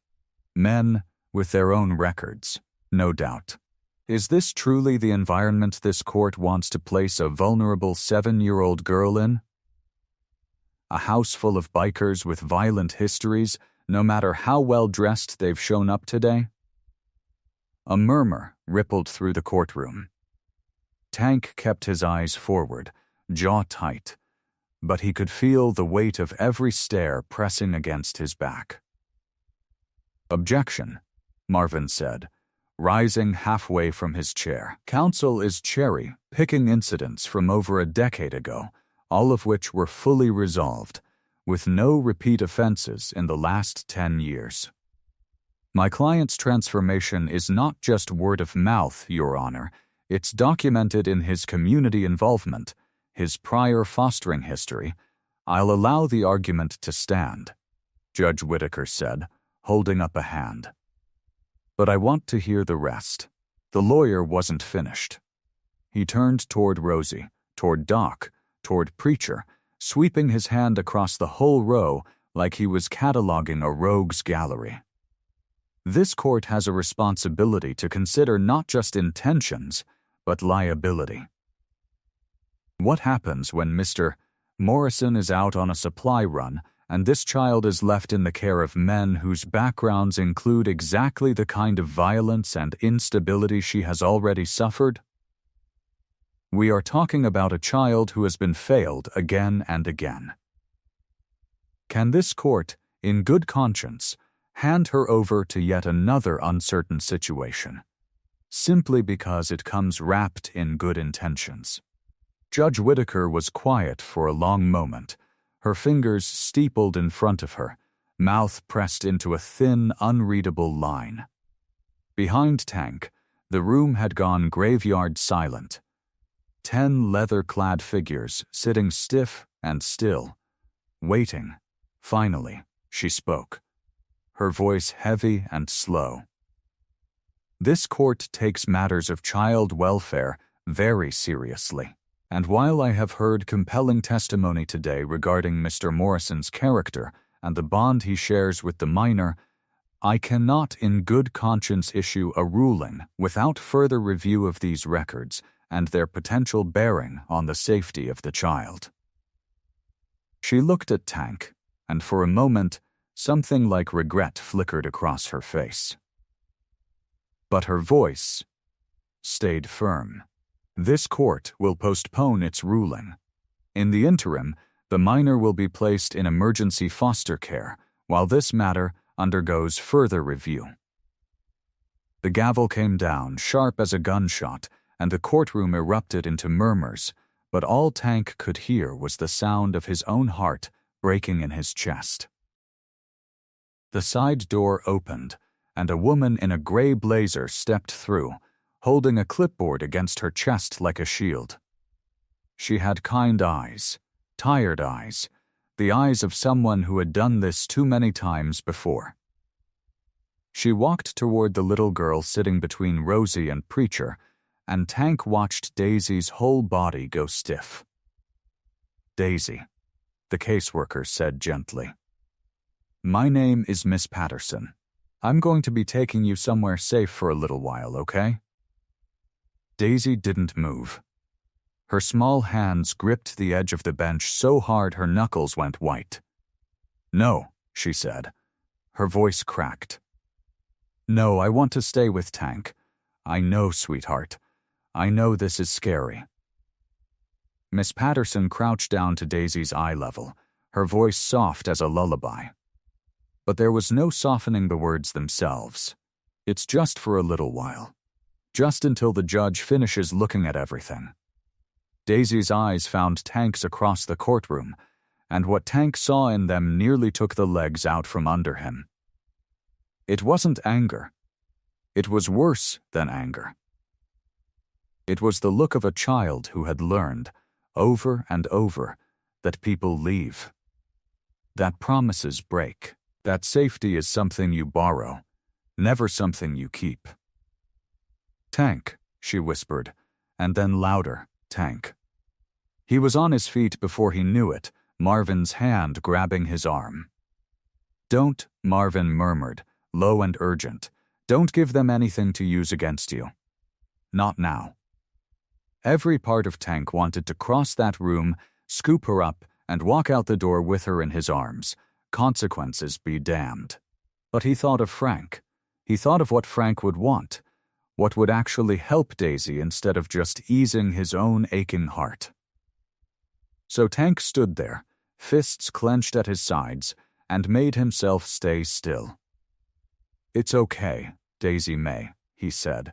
Men with their own records, no doubt. Is this truly the environment this court wants to place a vulnerable 7-year-old girl in? A house full of bikers with violent histories, no matter how well dressed they've shown up today? A murmur rippled through the courtroom. Tank kept his eyes forward, jaw tight, but he could feel the weight of every stare pressing against his back. "Objection," Marvin said, rising halfway from his chair. "Counsel is cherry-picking incidents from over a decade ago, all of which were fully resolved, with no repeat offenses in the last 10 years. My client's transformation is not just word of mouth, Your Honor. It's documented in his community involvement, his prior fostering history. I'll allow the argument to stand," Judge Whitaker said, holding up a hand. "But I want to hear the rest." The lawyer wasn't finished. He turned toward Rosie, toward Doc, toward Preacher, sweeping his hand across the whole row like he was cataloging a rogues gallery. "This court has a responsibility to consider not just intentions, but liability. What happens when Mr. Morrison is out on a supply run and this child is left in the care of men whose backgrounds include exactly the kind of violence and instability she has already suffered? We are talking about a child who has been failed again and again. Can this court, in good conscience, hand her over to yet another uncertain situation, simply because it comes wrapped in good intentions?" Judge Whitaker was quiet for a long moment, her fingers steepled in front of her, mouth pressed into a thin, unreadable line. Behind Tank, the room had gone graveyard silent. 10 leather-clad figures sitting stiff and still, waiting. Finally, she spoke, her voice heavy and slow. "This court takes matters of child welfare very seriously, and while I have heard compelling testimony today regarding Mr. Morrison's character and the bond he shares with the minor, I cannot in good conscience issue a ruling without further review of these records and their potential bearing on the safety of the child." She looked at Tank, and for a moment, something like regret flickered across her face. But her voice stayed firm. "This court will postpone its ruling. In the interim, the minor will be placed in emergency foster care while this matter undergoes further review." The gavel came down, sharp as a gunshot, and the courtroom erupted into murmurs, but all Tank could hear was the sound of his own heart breaking in his chest. The side door opened, and a woman in a gray blazer stepped through, holding a clipboard against her chest like a shield. She had kind eyes, tired eyes, the eyes of someone who had done this too many times before. She walked toward the little girl sitting between Rosie and Preacher, and Tank watched Daisy's whole body go stiff. "Daisy," the caseworker said gently. "My name is Miss Patterson. I'm going to be taking you somewhere safe for a little while, okay?" Daisy didn't move. Her small hands gripped the edge of the bench so hard her knuckles went white. "No," she said. Her voice cracked. "No, I want to stay with Tank. I know, sweetheart. I know this is scary." Miss Patterson crouched down to Daisy's eye level, her voice soft as a lullaby. But there was no softening the words themselves. "It's just for a little while. Just until the judge finishes looking at everything." Daisy's eyes found Tank's across the courtroom, and what Tank saw in them nearly took the legs out from under him. It wasn't anger. It was worse than anger. It was the look of a child who had learned, over and over, that people leave, that promises break, that safety is something you borrow, never something you keep. "Tank," she whispered, and then louder, "Tank." He was on his feet before he knew it, Marvin's hand grabbing his arm. "Don't," Marvin murmured, low and urgent. "Don't give them anything to use against you. Not now." Every part of Tank wanted to cross that room, scoop her up, and walk out the door with her in his arms. Consequences be damned. But he thought of Frank. He thought of what Frank would want, what would actually help Daisy instead of just easing his own aching heart. So Tank stood there, fists clenched at his sides, and made himself stay still. "It's okay, Daisy May," he said,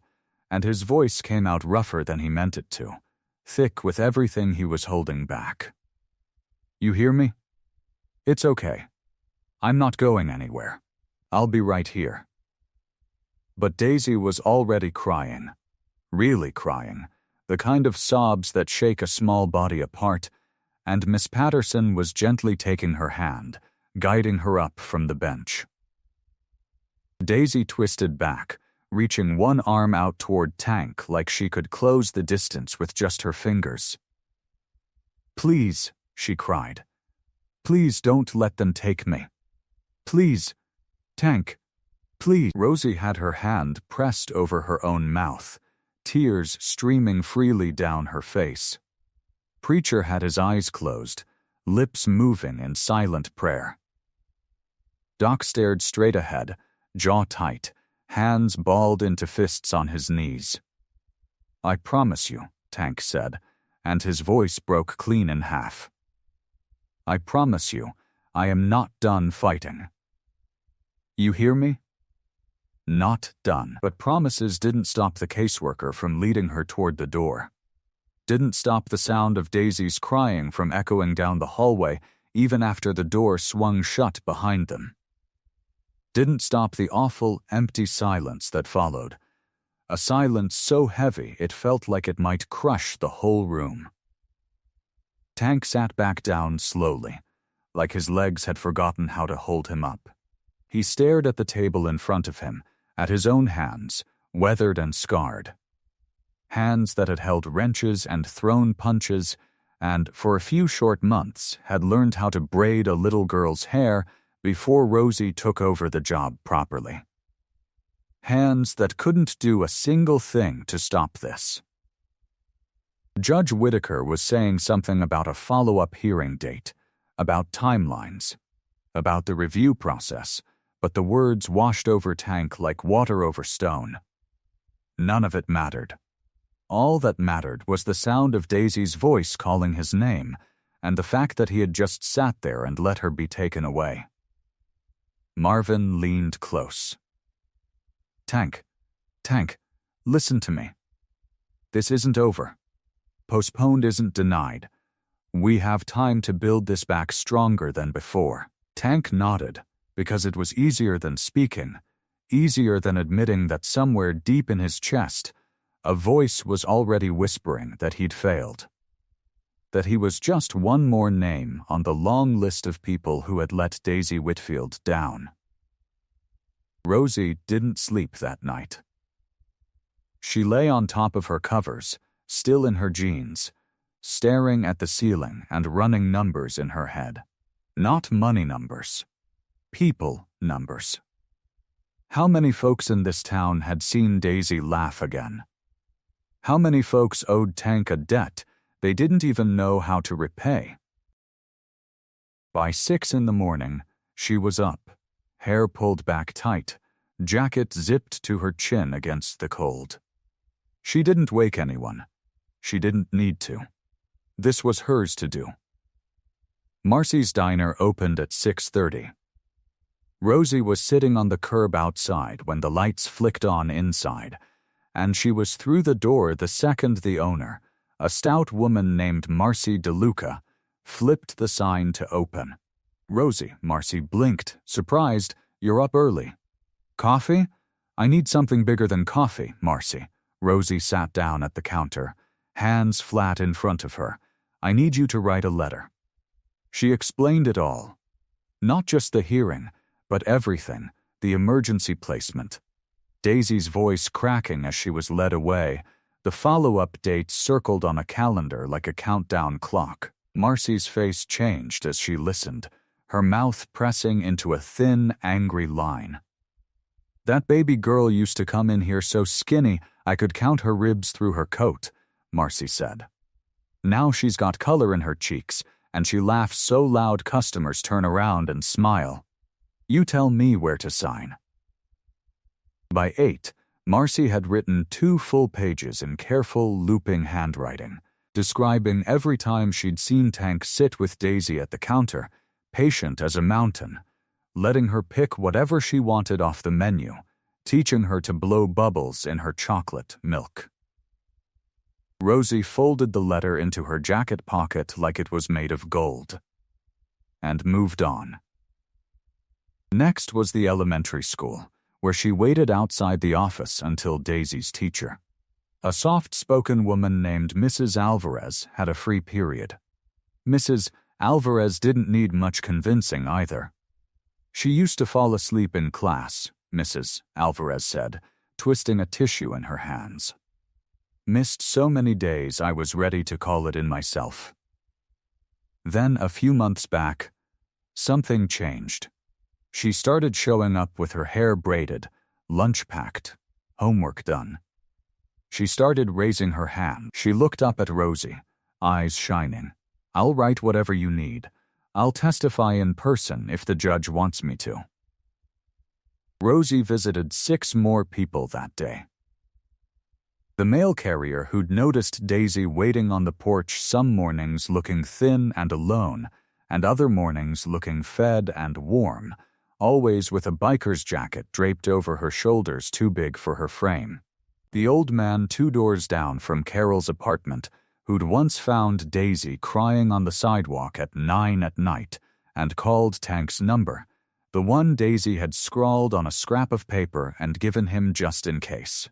and his voice came out rougher than he meant it to, thick with everything he was holding back. "You hear me? It's okay. I'm not going anywhere. I'll be right here." But Daisy was already crying, really crying, the kind of sobs that shake a small body apart, and Miss Patterson was gently taking her hand, guiding her up from the bench. Daisy twisted back, reaching one arm out toward Tank like she could close the distance with just her fingers. "Please," she cried. "Please don't let them take me. Please, Tank, please." Rosie had her hand pressed over her own mouth, tears streaming freely down her face. Preacher had his eyes closed, lips moving in silent prayer. Doc stared straight ahead, jaw tight, hands balled into fists on his knees. "I promise you," Tank said, and his voice broke clean in half. "I promise you, I am not done fighting. You hear me? Not done." But promises didn't stop the caseworker from leading her toward the door. Didn't stop the sound of Daisy's crying from echoing down the hallway even after the door swung shut behind them. Didn't stop the awful, empty silence that followed. A silence so heavy it felt like it might crush the whole room. Tank sat back down slowly, like his legs had forgotten how to hold him up. He stared at the table in front of him, at his own hands, weathered and scarred. Hands that had held wrenches and thrown punches, and, for a few short months, had learned how to braid a little girl's hair before Rosie took over the job properly. Hands that couldn't do a single thing to stop this. Judge Whitaker was saying something about a follow-up hearing date, about timelines, about the review process, but the words washed over Tank like water over stone. None of it mattered. All that mattered was the sound of Daisy's voice calling his name, and the fact that he had just sat there and let her be taken away. Marvin leaned close. Tank, listen to me. This isn't over. Postponed isn't denied. We have time to build this back stronger than before. Tank nodded, because it was easier than speaking, easier than admitting that somewhere deep in his chest, a voice was already whispering that he'd failed. That he was just one more name on the long list of people who had let Daisy Whitfield down. Rosie didn't sleep that night. She lay on top of her covers, still in her jeans, staring at the ceiling and running numbers in her head. Not money numbers. People numbers. How many folks in this town had seen Daisy laugh again? How many folks owed Tank a debt they didn't even know how to repay? By 6 in the morning, she was up, hair pulled back tight, jacket zipped to her chin against the cold. She didn't wake anyone. She didn't need to. This was hers to do. Marcy's diner opened at 6:30. Rosie was sitting on the curb outside when the lights flicked on inside, and she was through the door the second the owner, a stout woman named Marcy DeLuca, flipped the sign to open. Rosie, Marcy blinked, surprised. You're up early. Coffee? I need something bigger than coffee, Marcy. Rosie sat down at the counter, hands flat in front of her. I need you to write a letter. She explained it all. Not just the hearing, but everything, the emergency placement. Daisy's voice cracking as she was led away, the follow-up date circled on a calendar like a countdown clock. Marcy's face changed as she listened, her mouth pressing into a thin, angry line. That baby girl used to come in here so skinny I could count her ribs through her coat, Marcy said. Now she's got color in her cheeks, and she laughs so loud customers turn around and smile. You tell me where to sign. By 8, Marcy had written 2 full pages in careful, looping handwriting, describing every time she'd seen Tank sit with Daisy at the counter, patient as a mountain, letting her pick whatever she wanted off the menu, teaching her to blow bubbles in her chocolate milk. Rosie folded the letter into her jacket pocket like it was made of gold, and moved on. Next was the elementary school, where she waited outside the office until Daisy's teacher. A soft-spoken woman named Mrs. Alvarez had a free period. Mrs. Alvarez didn't need much convincing either. She used to fall asleep in class, Mrs. Alvarez said, twisting a tissue in her hands. Missed so many days I was ready to call it in myself. Then, a few months back, something changed. She started showing up with her hair braided, lunch packed, homework done. She started raising her hand. She looked up at Rosie, eyes shining. I'll write whatever you need. I'll testify in person if the judge wants me to. Rosie visited 6 more people that day. The mail carrier who'd noticed Daisy waiting on the porch some mornings looking thin and alone, and other mornings looking fed and warm, always with a biker's jacket draped over her shoulders too big for her frame. The old man 2 doors down from Carol's apartment, who'd once found Daisy crying on the sidewalk at 9 at night and called Tank's number, the one Daisy had scrawled on a scrap of paper and given him just in case.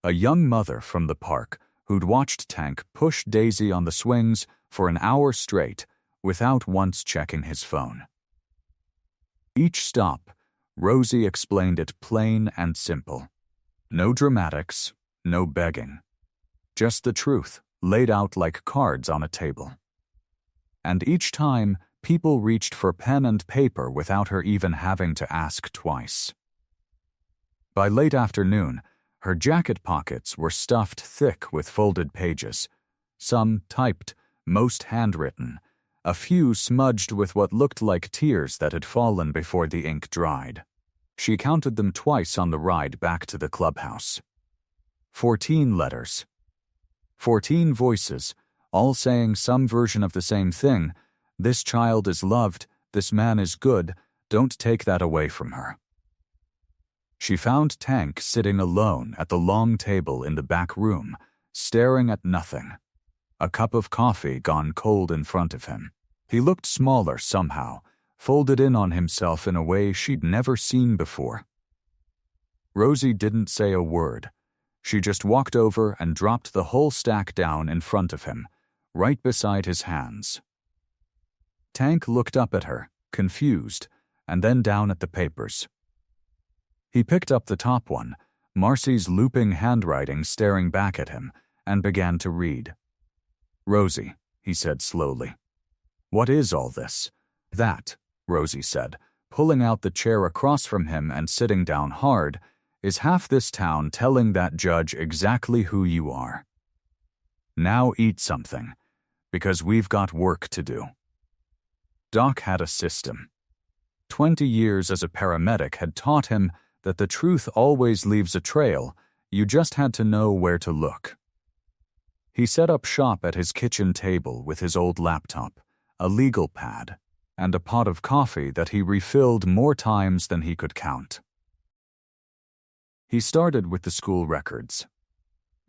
A young mother from the park who'd watched Tank push Daisy on the swings for an hour straight without once checking his phone. Each stop, Rosie explained it plain and simple. No dramatics, no begging. Just the truth, laid out like cards on a table. And each time, people reached for pen and paper without her even having to ask twice. By late afternoon, her jacket pockets were stuffed thick with folded pages, some typed, most handwritten, a few smudged with what looked like tears that had fallen before the ink dried. She counted them twice on the ride back to the clubhouse. 14 letters. 14 voices, all saying some version of the same thing. This child is loved, this man is good, don't take that away from her. She found Tank sitting alone at the long table in the back room, staring at nothing. A cup of coffee gone cold in front of him. He looked smaller somehow, folded in on himself in a way she'd never seen before. Rosie didn't say a word. She just walked over and dropped the whole stack down in front of him, right beside his hands. Tank looked up at her, confused, and then down at the papers. He picked up the top one, Marcy's looping handwriting staring back at him, and began to read. "Rosie," he said slowly. "What is all this?" "That," Rosie said, pulling out the chair across from him and sitting down hard, "is half this town telling that judge exactly who you are. Now eat something, because we've got work to do." Doc had a system. 20 years as a paramedic had taught him that the truth always leaves a trail, you just had to know where to look. He set up shop at his kitchen table with his old laptop, a legal pad, and a pot of coffee that he refilled more times than he could count. He started with the school records.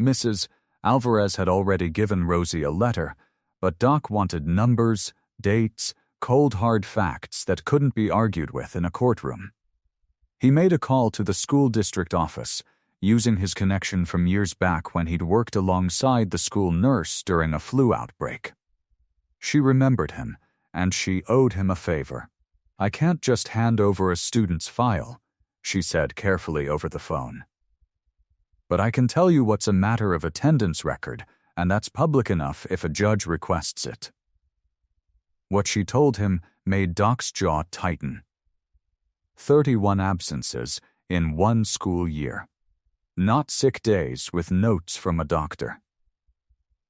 Mrs. Alvarez had already given Rosie a letter, but Doc wanted numbers, dates, cold hard facts that couldn't be argued with in a courtroom. He made a call to the school district office, using his connection from years back when he'd worked alongside the school nurse during a flu outbreak. She remembered him, and she owed him a favor. "I can't just hand over a student's file," she said carefully over the phone. "But I can tell you what's a matter of attendance record, and that's public enough if a judge requests it." What she told him made Doc's jaw tighten. 31 absences in one school year. Not sick days with notes from a doctor.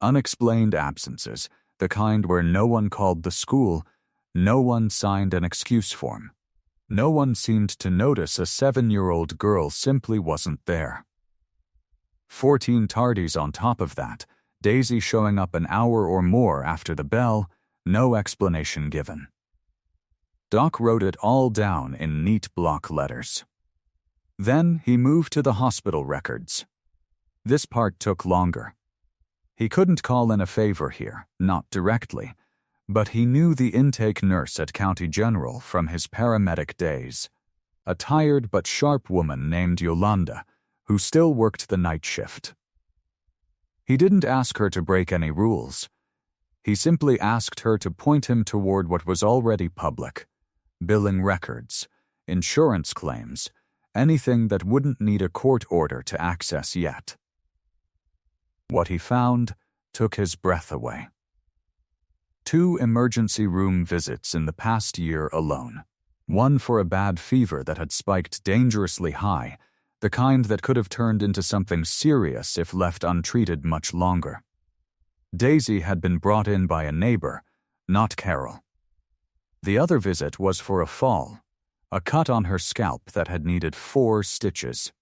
Unexplained absences, the kind where no one called the school, no one signed an excuse form. No one seemed to notice a 7-year-old girl simply wasn't there. 14 tardies on top of that, Daisy showing up an hour or more after the bell, no explanation given. Doc wrote it all down in neat block letters. Then he moved to the hospital records. This part took longer. He couldn't call in a favor here, not directly, but he knew the intake nurse at County General from his paramedic days, a tired but sharp woman named Yolanda, who still worked the night shift. He didn't ask her to break any rules. He simply asked her to point him toward what was already public: billing records, insurance claims, anything that wouldn't need a court order to access yet. What he found took his breath away. 2 emergency room visits in the past year alone. One for a bad fever that had spiked dangerously high, the kind that could have turned into something serious if left untreated much longer. Daisy had been brought in by a neighbor, not Carol. The other visit was for a fall, a cut on her scalp that had needed 4 stitches.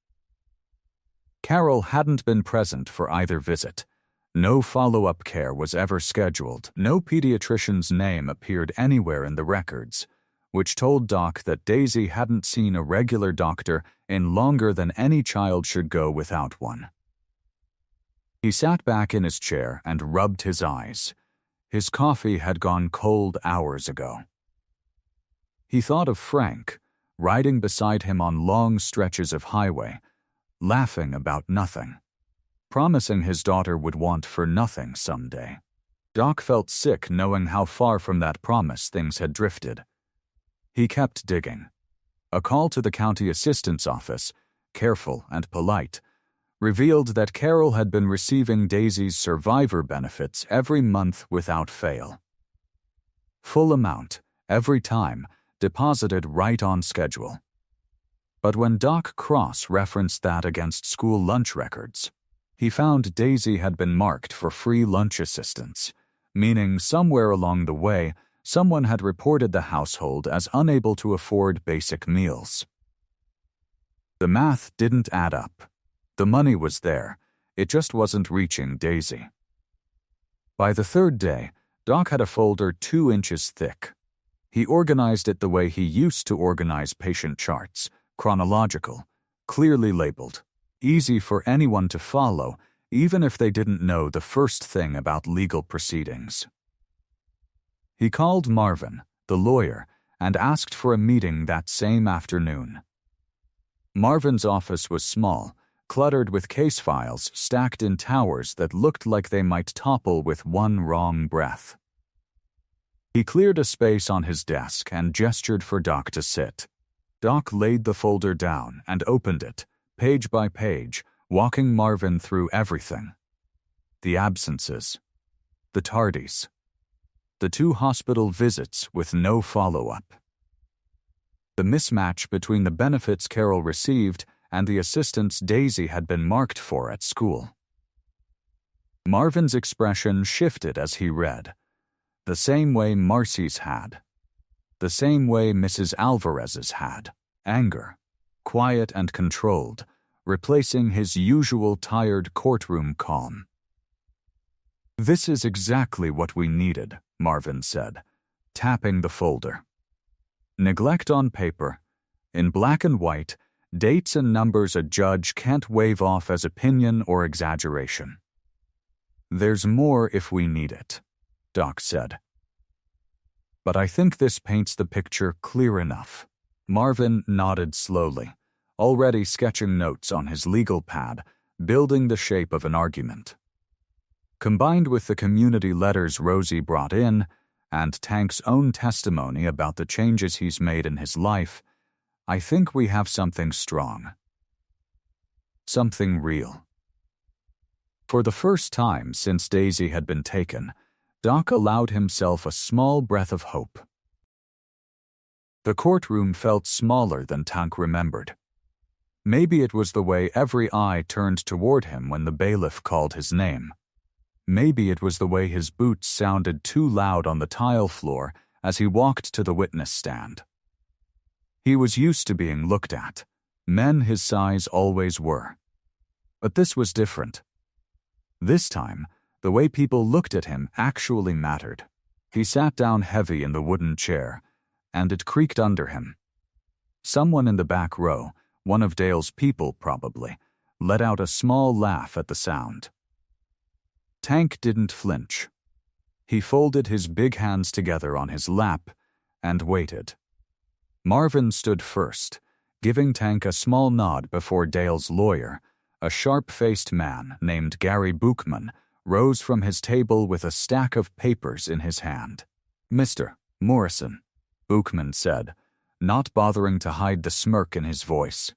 Carol hadn't been present for either visit. No follow-up care was ever scheduled. No pediatrician's name appeared anywhere in the records, which told Doc that Daisy hadn't seen a regular doctor in longer than any child should go without one. He sat back in his chair and rubbed his eyes. His coffee had gone cold hours ago. He thought of Frank, riding beside him on long stretches of highway, laughing about nothing, promising his daughter would want for nothing someday. Doc felt sick knowing how far from that promise things had drifted. He kept digging. A call to the county assistant's office, careful and polite, revealed that Carol had been receiving Daisy's survivor benefits every month without fail. Full amount, every time, deposited right on schedule. But when Doc Cross referenced that against school lunch records, he found Daisy had been marked for free lunch assistance, meaning somewhere along the way, someone had reported the household as unable to afford basic meals. The math didn't add up. The money was there, it just wasn't reaching Daisy. By the third day, Doc had a folder 2 inches thick. He organized it the way he used to organize patient charts, chronological, clearly labeled, easy for anyone to follow, even if they didn't know the first thing about legal proceedings. He called Marvin, the lawyer, and asked for a meeting that same afternoon. Marvin's office was small, cluttered with case files stacked in towers that looked like they might topple with one wrong breath. He cleared a space on his desk and gestured for Doc to sit. Doc laid the folder down and opened it, page by page, walking Marvin through everything. The absences, the tardies, the 2 hospital visits with no follow-up, the mismatch between the benefits Carol received and the assistance Daisy had been marked for at school. Marvin's expression shifted as he read, the same way Marcy's had, the same way Mrs. Alvarez's had, anger, quiet and controlled, replacing his usual tired courtroom calm. "This is exactly what we needed," Marvin said, tapping the folder. Neglect on paper, in black and white, dates and numbers a judge can't wave off as opinion or exaggeration. "There's more if we need it," Doc said. "But I think this paints the picture clear enough." Marvin nodded slowly, already sketching notes on his legal pad, building the shape of an argument. Combined with the community letters Rosie brought in, and Tank's own testimony about the changes he's made in his life, I think we have something strong. Something real. For the first time since Daisy had been taken, Doc allowed himself a small breath of hope. The courtroom felt smaller than Tank remembered. Maybe it was the way every eye turned toward him when the bailiff called his name. Maybe it was the way his boots sounded too loud on the tile floor as he walked to the witness stand. He was used to being looked at. Men his size always were. But this was different. This time, the way people looked at him actually mattered. He sat down heavy in the wooden chair, and it creaked under him. Someone in the back row, one of Dale's people probably, let out a small laugh at the sound. Tank didn't flinch. He folded his big hands together on his lap and waited. Marvin stood first, giving Tank a small nod before Dale's lawyer, a sharp-faced man named Gary Bookman, rose from his table with a stack of papers in his hand. "Mr. Morrison," Bookman said, not bothering to hide the smirk in his voice.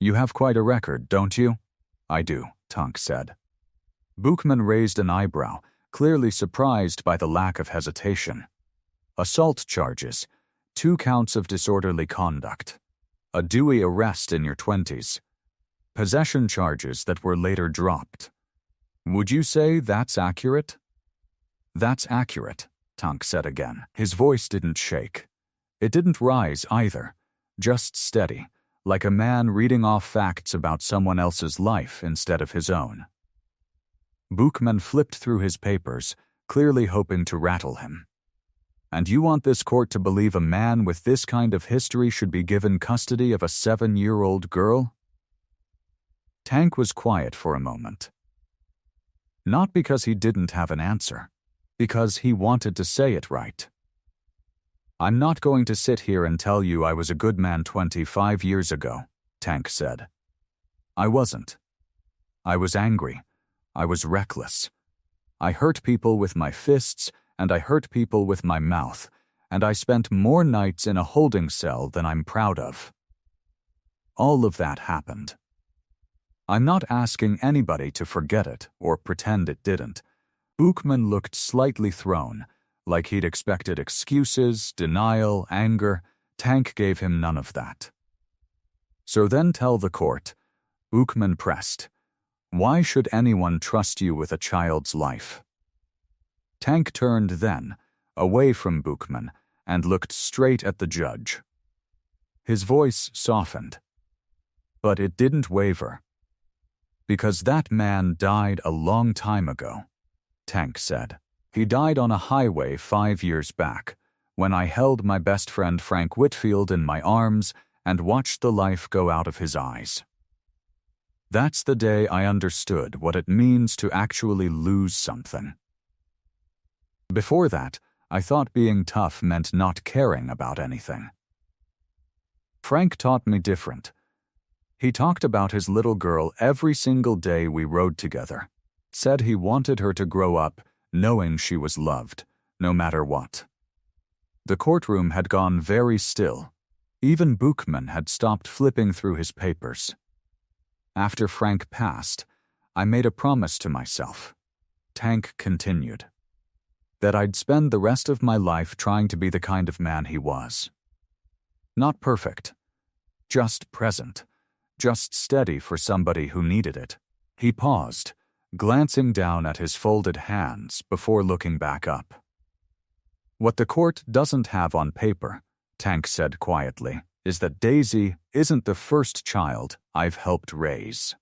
"You have quite a record, don't you?" "I do," Tank said. Bookman raised an eyebrow, clearly surprised by the lack of hesitation. "Assault charges, 2 counts of disorderly conduct, a Dewey arrest in your 20s, possession charges that were later dropped. Would you say that's accurate?" "That's accurate," Tank said again. His voice didn't shake. It didn't rise either, just steady, like a man reading off facts about someone else's life instead of his own. Bookman flipped through his papers, clearly hoping to rattle him. "And you want this court to believe a man with this kind of history should be given custody of a 7-year-old girl?" Tank was quiet for a moment. Not because he didn't have an answer, because he wanted to say it right. "I'm not going to sit here and tell you I was a good man 25 years ago," Tank said. "I wasn't. I was angry. I was reckless. I hurt people with my fists, and I hurt people with my mouth, and I spent more nights in a holding cell than I'm proud of. All of that happened. I'm not asking anybody to forget it or pretend it didn't." Bookman looked slightly thrown, Like he'd expected excuses, denial, anger. Tank gave him none of that. "So then tell the court," Bookman pressed. "Why should anyone trust you with a child's life?" Tank turned then, away from Bookman, and looked straight at the judge. His voice softened. But it didn't waver. "Because that man died a long time ago," Tank said. "He died on a highway 5 years back, when I held my best friend Frank Whitfield in my arms and watched the life go out of his eyes. That's the day I understood what it means to actually lose something. Before that, I thought being tough meant not caring about anything. Frank taught me different. He talked about his little girl every single day we rode together. Said he wanted her to grow up knowing she was loved, no matter what." The courtroom had gone very still. Even Bookman had stopped flipping through his papers. "After Frank passed, I made a promise to myself," Tank continued, "that I'd spend the rest of my life trying to be the kind of man he was. Not perfect, just present, just steady for somebody who needed it." He paused, glancing down at his folded hands before looking back up. "What the court doesn't have on paper," Tank said quietly, "is that Daisy isn't the first child I've helped raise.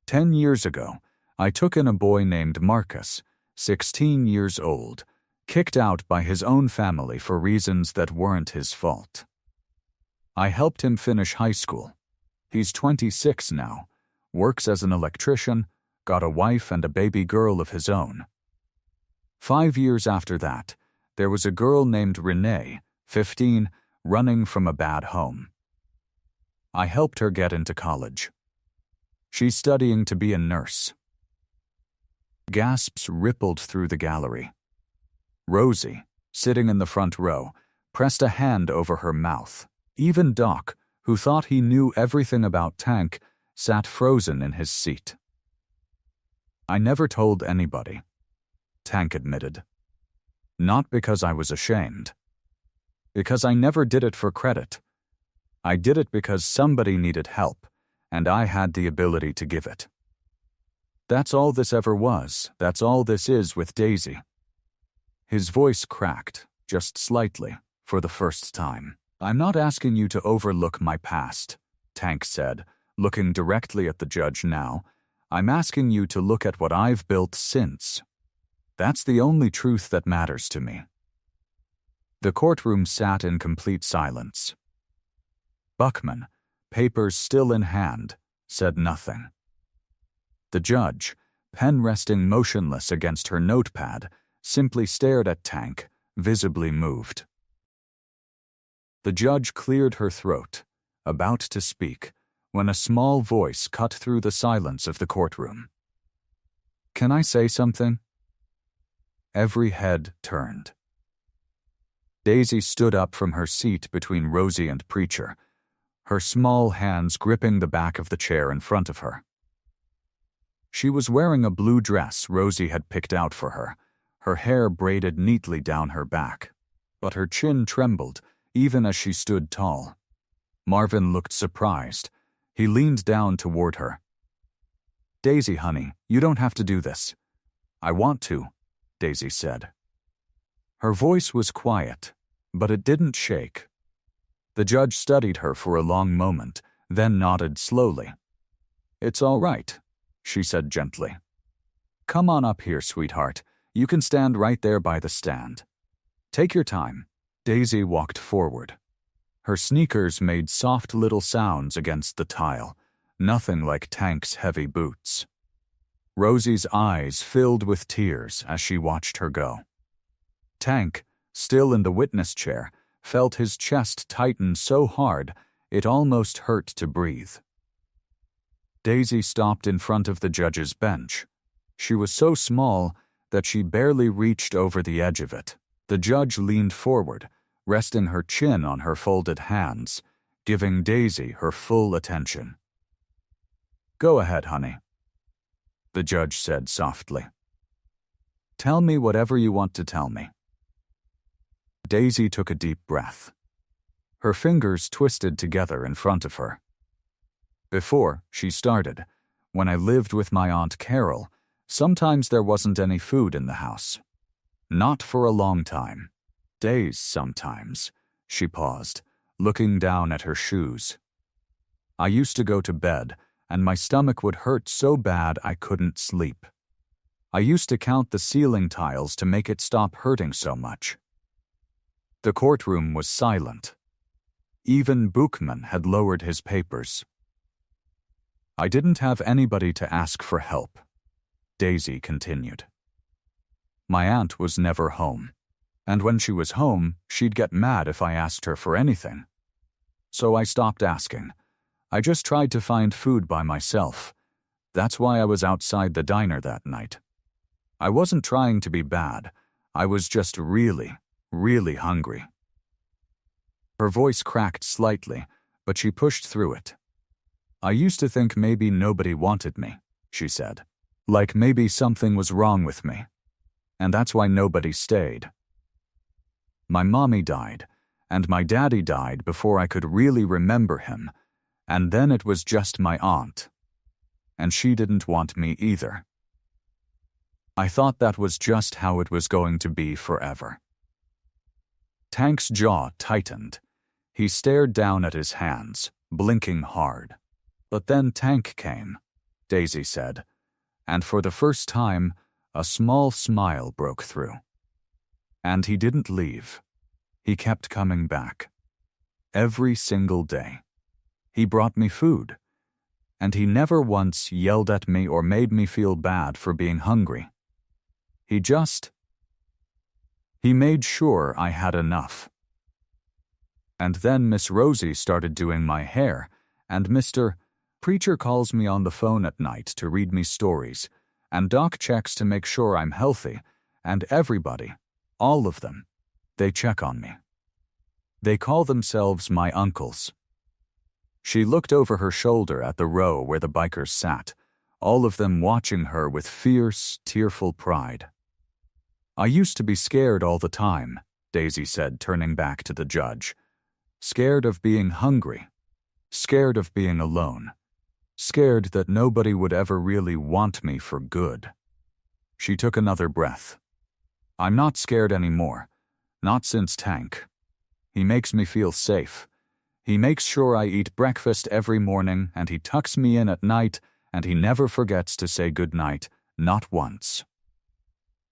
10 years ago, I took in a boy named Marcus, 16 years old, kicked out by his own family for reasons that weren't his fault. I helped him finish high school. He's 26 now, works as an electrician, got a wife and a baby girl of his own. 5 years after that, there was a girl named Renee, 15, running from a bad home. I helped her get into college. She's studying to be a nurse." Gasps rippled through the gallery. Rosie, sitting in the front row, pressed a hand over her mouth. Even Doc, who thought he knew everything about Tank, sat frozen in his seat. "I never told anybody," Tank admitted. "Not because I was ashamed. Because I never did it for credit. I did it because somebody needed help, and I had the ability to give it. That's all this ever was. That's all this is with Daisy." His voice cracked, just slightly, for the first time. "I'm not asking you to overlook my past," Tank said, looking directly at the judge now. "I'm asking you to look at what I've built since. That's the only truth that matters to me." The courtroom sat in complete silence. Buckman, papers still in hand, said nothing. The judge, pen resting motionless against her notepad, simply stared at Tank, visibly moved. The judge cleared her throat, about to speak, when a small voice cut through the silence of the courtroom. "Can I say something?" Every head turned. Daisy stood up from her seat between Rosie and Preacher, her small hands gripping the back of the chair in front of her. She was wearing a blue dress Rosie had picked out for her hair braided neatly down her back, but her chin trembled even as she stood tall. Marvin looked surprised. He leaned down toward her. "Daisy, honey, you don't have to do this." "I want to," Daisy said. Her voice was quiet, but it didn't shake. The judge studied her for a long moment, then nodded slowly. "It's all right," she said gently. "Come on up here, sweetheart. You can stand right there by the stand. Take your time." Daisy walked forward. Her sneakers made soft little sounds against the tile, nothing like Tank's heavy boots. Rosie's eyes filled with tears as she watched her go. Tank, still in the witness chair, felt his chest tighten so hard it almost hurt to breathe. Daisy stopped in front of the judge's bench. She was so small that she barely reached over the edge of it. The judge leaned forward, resting her chin on her folded hands, giving Daisy her full attention. "Go ahead, honey," the judge said softly. Tell me whatever you want to tell me." Daisy took a deep breath. Her fingers twisted together in front of her. "Before," she started, "when I lived with my Aunt Carol, sometimes there wasn't any food in the house. Not for a long time. Days sometimes." She paused, looking down at her shoes. "I used to go to bed, and my stomach would hurt so bad I couldn't sleep. I used to count the ceiling tiles to make it stop hurting so much." The courtroom was silent. Even Bookman had lowered his papers. "I didn't have anybody to ask for help," Daisy continued. "My aunt was never home, and when she was home, she'd get mad if I asked her for anything. So I stopped asking. I just tried to find food by myself. That's why I was outside the diner that night. I wasn't trying to be bad. I was just really, really hungry." Her voice cracked slightly, but she pushed through it. "I used to think maybe nobody wanted me," she said. "Like maybe something was wrong with me. And that's why nobody stayed. My mommy died, and my daddy died before I could really remember him, and then it was just my aunt. And she didn't want me either. I thought that was just how it was going to be forever." Tank's jaw tightened. He stared down at his hands, blinking hard. "But then Tank came," Daisy said, and for the first time, a small smile broke through. "And he didn't leave. He kept coming back. Every single day. He brought me food. And he never once yelled at me or made me feel bad for being hungry. He made sure I had enough. And then Miss Rosie started doing my hair, and Mr. Preacher calls me on the phone at night to read me stories, and Doc checks to make sure I'm healthy, and everybody, all of them, they check on me. They call themselves my uncles." She looked over her shoulder at the row where the bikers sat, all of them watching her with fierce, tearful pride. "I used to be scared all the time," Daisy said, turning back to the judge. "Scared of being hungry. Scared of being alone. Scared that nobody would ever really want me for good." She took another breath. "I'm not scared anymore. Not since Tank. He makes me feel safe. He makes sure I eat breakfast every morning, and he tucks me in at night, and he never forgets to say goodnight, not once."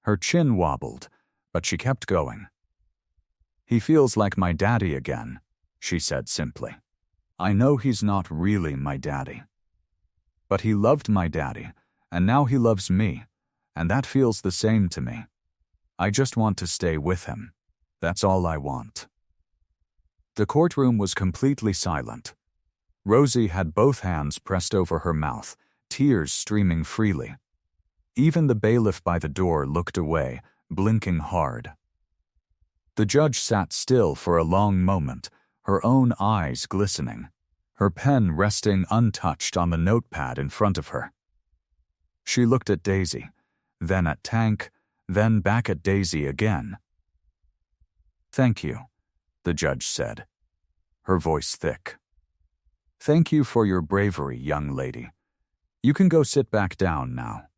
Her chin wobbled, but she kept going. "He feels like my daddy again," she said simply. "I know he's not really my daddy. But he loved my daddy, and now he loves me, and that feels the same to me. I just want to stay with him. That's all I want." The courtroom was completely silent. Rosie had both hands pressed over her mouth, tears streaming freely. Even the bailiff by the door looked away, blinking hard. The judge sat still for a long moment, her own eyes glistening, her pen resting untouched on the notepad in front of her. She looked at Daisy, then at Tank, then back at Daisy again. "Thank you," the judge said, her voice thick. "Thank you for your bravery, young lady. You can go sit back down now."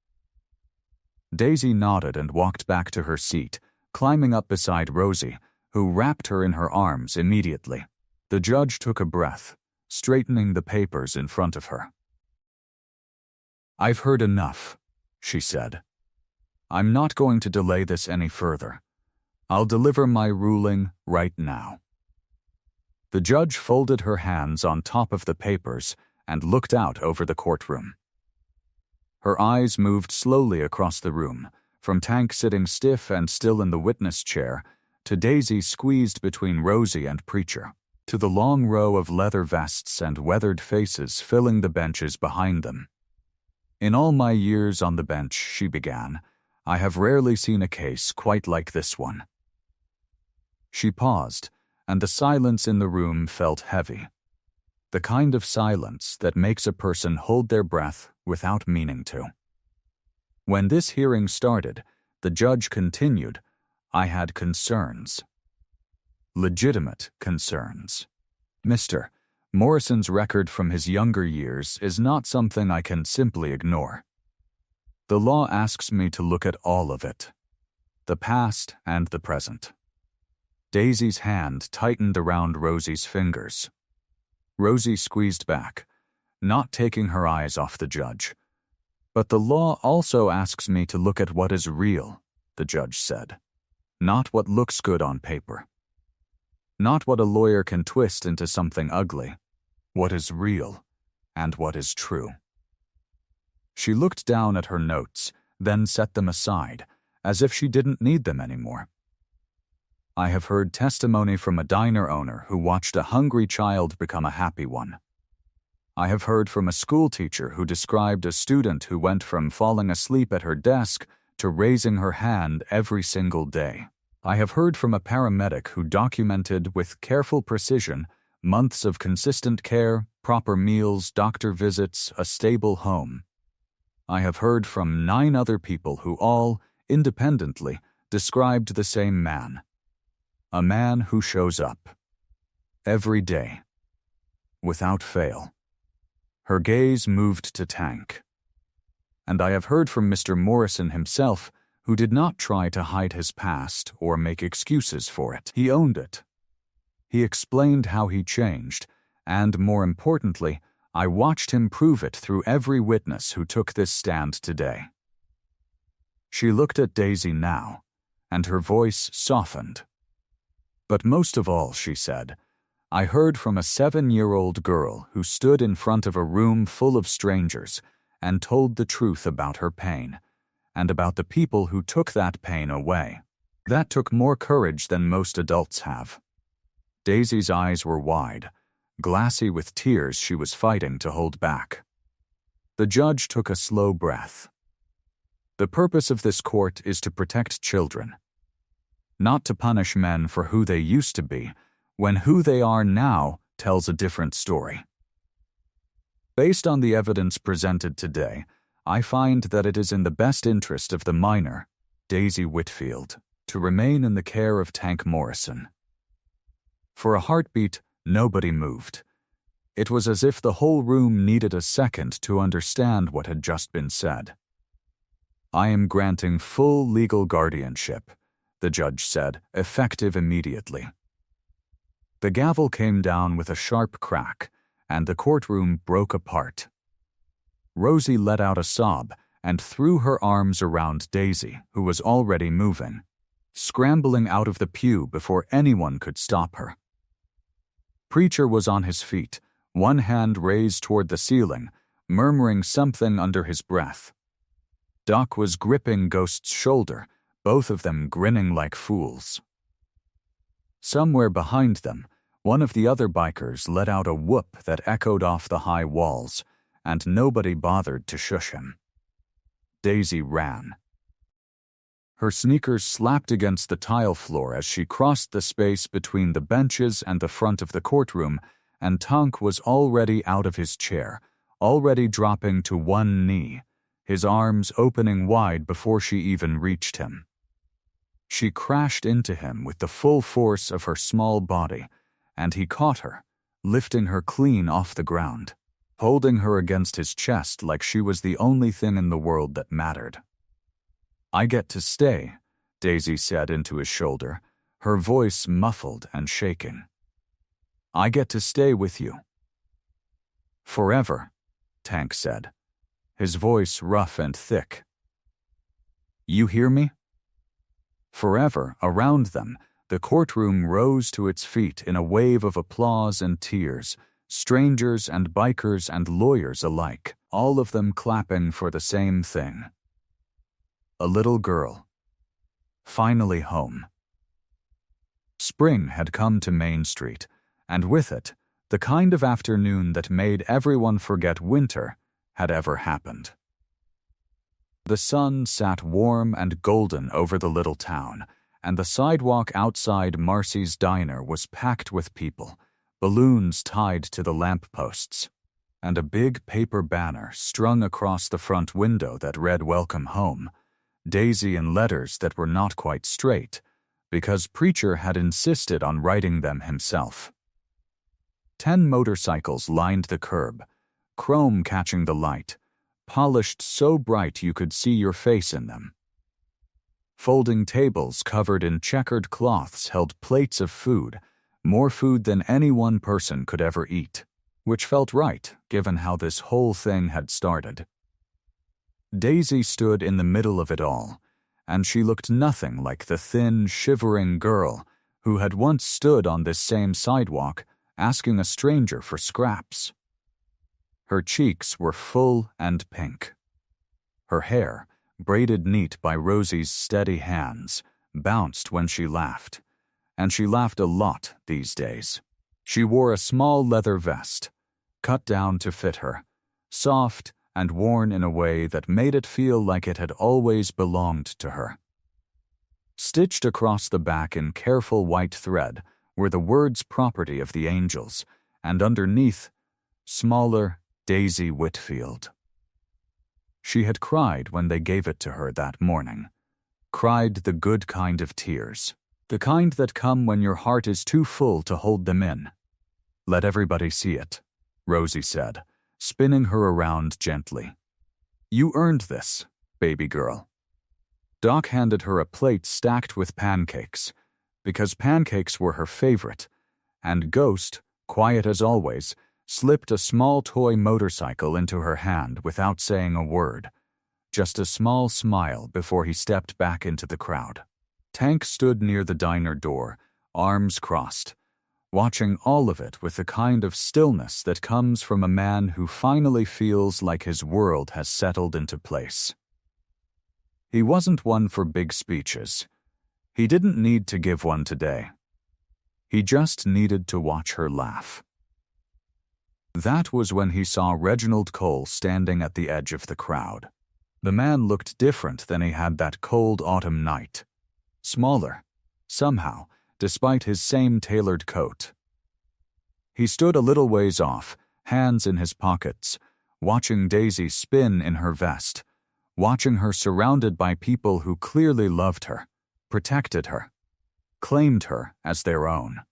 Daisy nodded and walked back to her seat, climbing up beside Rosie, who wrapped her in her arms immediately. The judge took a breath, straightening the papers in front of her. "I've heard enough," she said. "I'm not going to delay this any further. I'll deliver my ruling right now." The judge folded her hands on top of the papers and looked out over the courtroom. Her eyes moved slowly across the room, from Tank sitting stiff and still in the witness chair, to Daisy squeezed between Rosie and Preacher, to the long row of leather vests and weathered faces filling the benches behind them. "In all my years on the bench," she began, "I have rarely seen a case quite like this one." She paused, and the silence in the room felt heavy. The kind of silence that makes a person hold their breath without meaning to. When this hearing started, The judge continued, I had concerns. Legitimate concerns. Mr. Morrison's record from his younger years is not something I can simply ignore. The law asks me to look at all of it, the past and the present. Daisy's hand tightened around Rosie's fingers. Rosie squeezed back, not taking her eyes off the judge. But the law also asks me to look at what is real, the judge said, not what looks good on paper. Not what a lawyer can twist into something ugly. What is real and what is true. She looked down at her notes, then set them aside, as if she didn't need them anymore. I have heard testimony from a diner owner who watched a hungry child become a happy one. I have heard from a school teacher who described a student who went from falling asleep at her desk to raising her hand every single day. I have heard from a paramedic who documented with careful precision months of consistent care, proper meals, doctor visits, a stable home. I have heard from 9 other people who all, independently, described the same man. A man who shows up. Every day. Without fail. Her gaze moved to Tank. And I have heard from Mr. Morrison himself, who did not try to hide his past or make excuses for it. He owned it. He explained how he changed, and more importantly, I watched him prove it through every witness who took this stand today. She looked at Daisy now, and her voice softened. But most of all, she said, I heard from a 7-year-old girl who stood in front of a room full of strangers and told the truth about her pain, and about the people who took that pain away. That took more courage than most adults have. Daisy's eyes were wide, glassy with tears she was fighting to hold back. The judge took a slow breath. The purpose of this court is to protect children, not to punish men for who they used to be, when who they are now tells a different story. Based on the evidence presented today, I find that it is in the best interest of the minor, Daisy Whitfield, to remain in the care of Tank Morrison. For a heartbeat, nobody moved. It was as if the whole room needed a second to understand what had just been said. I am granting full legal guardianship, the judge said, effective immediately. The gavel came down with a sharp crack, and the courtroom broke apart. Rosie let out a sob and threw her arms around Daisy, who was already moving, scrambling out of the pew before anyone could stop her. Preacher was on his feet, one hand raised toward the ceiling, murmuring something under his breath. Doc was gripping Ghost's shoulder, both of them grinning like fools. Somewhere behind them, one of the other bikers let out a whoop that echoed off the high walls, and nobody bothered to shush him. Daisy ran. Her sneakers slapped against the tile floor as she crossed the space between the benches and the front of the courtroom, and Tank was already out of his chair, already dropping to one knee, his arms opening wide before she even reached him. She crashed into him with the full force of her small body, and he caught her, lifting her clean off the ground, holding her against his chest like she was the only thing in the world that mattered. I get to stay, Daisy said into his shoulder, her voice muffled and shaking. I get to stay with you. Forever, Tank said, his voice rough and thick. You hear me? Forever, around them, the courtroom rose to its feet in a wave of applause and tears, strangers and bikers and lawyers alike, all of them clapping for the same thing. A little girl. Finally home. Spring had come to Main Street, and with it, the kind of afternoon that made everyone forget winter had ever happened. The sun sat warm and golden over the little town, and the sidewalk outside Marcy's diner was packed with people, balloons tied to the lampposts, and a big paper banner strung across the front window that read "Welcome Home," Daisy in letters that were not quite straight, because Preacher had insisted on writing them himself. 10 motorcycles lined the curb, chrome catching the light, polished so bright you could see your face in them. Folding tables covered in checkered cloths held plates of food, more food than any one person could ever eat, which felt right given how this whole thing had started. Daisy stood in the middle of it all, and she looked nothing like the thin, shivering girl who had once stood on this same sidewalk asking a stranger for scraps. Her cheeks were full and pink. Her hair, braided neat by Rosie's steady hands, bounced when she laughed, and she laughed a lot these days. She wore a small leather vest, cut down to fit her, soft and worn in a way that made it feel like it had always belonged to her. Stitched across the back in careful white thread were the words "property of the angels," and underneath, smaller Daisy Whitfield. She had cried when they gave it to her that morning. Cried the good kind of tears. The kind that come when your heart is too full to hold them in. "Let everybody see it," Rosie said, spinning her around gently. "You earned this, baby girl." Doc handed her a plate stacked with pancakes, because pancakes were her favorite, and Ghost, quiet as always, slipped a small toy motorcycle into her hand without saying a word, just a small smile before he stepped back into the crowd. Tank stood near the diner door, arms crossed, watching all of it with the kind of stillness that comes from a man who finally feels like his world has settled into place. He wasn't one for big speeches. He didn't need to give one today. He just needed to watch her laugh. That was when he saw Reginald Cole standing at the edge of the crowd. The man looked different than he had that cold autumn night. Smaller, somehow, despite his same tailored coat. He stood a little ways off, hands in his pockets, watching Daisy spin in her vest, watching her surrounded by people who clearly loved her, protected her, claimed her as their own.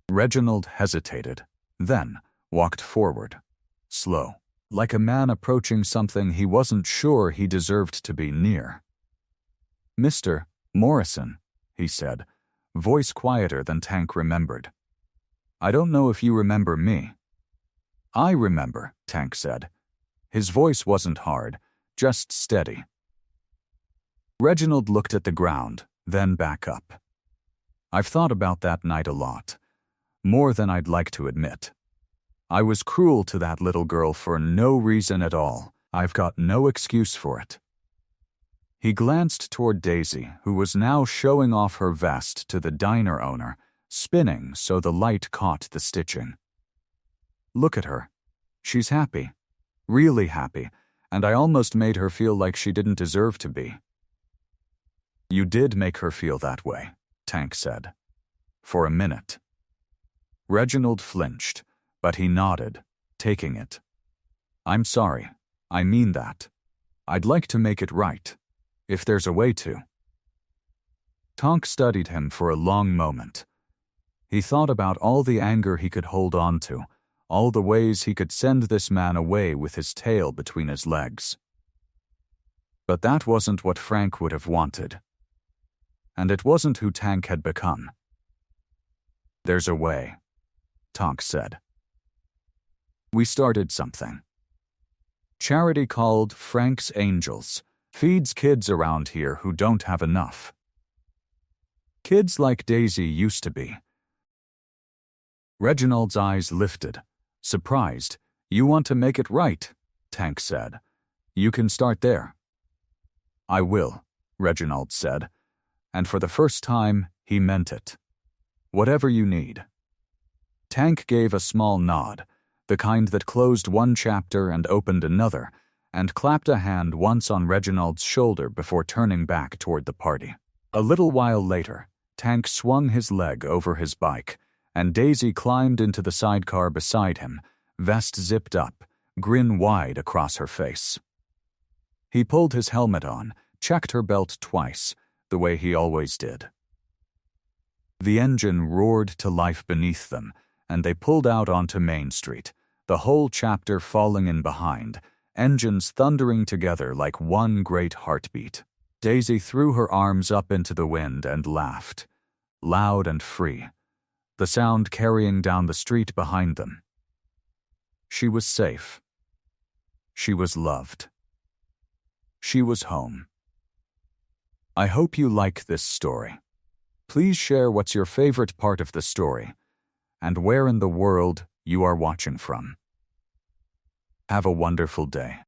Reginald hesitated, then walked forward, slow, like a man approaching something he wasn't sure he deserved to be near. "Mr. Morrison," he said, voice quieter than Tank remembered. "I don't know if you remember me." "I remember," Tank said. His voice wasn't hard, just steady. Reginald looked at the ground, then back up. "I've thought about that night a lot. More than I'd like to admit. I was cruel to that little girl for no reason at all. I've got no excuse for it." He glanced toward Daisy, who was now showing off her vest to the diner owner, spinning so the light caught the stitching. "Look at her. She's happy. Really happy, and I almost made her feel like she didn't deserve to be." "You did make her feel that way," Tank said. "For a minute." Reginald flinched, but he nodded, taking it. "I'm sorry. I mean that. I'd like to make it right, if there's a way to." Tonk studied him for a long moment. He thought about all the anger he could hold on to, all the ways he could send this man away with his tail between his legs. But that wasn't what Frank would have wanted. And it wasn't who Tank had become. "There's a way," Tonk said. "We started something. Charity called Frank's Angels. Feeds kids around here who don't have enough. Kids like Daisy used to be." Reginald's eyes lifted. Surprised. "You want to make it right," Tank said. "You can start there." "I will," Reginald said, and for the first time, he meant it. "Whatever you need." Tank gave a small nod, the kind that closed one chapter and opened another, and clapped a hand once on Reginald's shoulder before turning back toward the party. A little while later, Tank swung his leg over his bike, and Daisy climbed into the sidecar beside him, vest zipped up, grin wide across her face. He pulled his helmet on, checked her belt twice, the way he always did. The engine roared to life beneath them, and they pulled out onto Main Street, the whole chapter falling in behind, engines thundering together like one great heartbeat. Daisy threw her arms up into the wind and laughed, loud and free, the sound carrying down the street behind them. She was safe. She was loved. She was home. I hope you like this story. Please share what's your favorite part of the story and where in the world you are watching from. Have a wonderful day.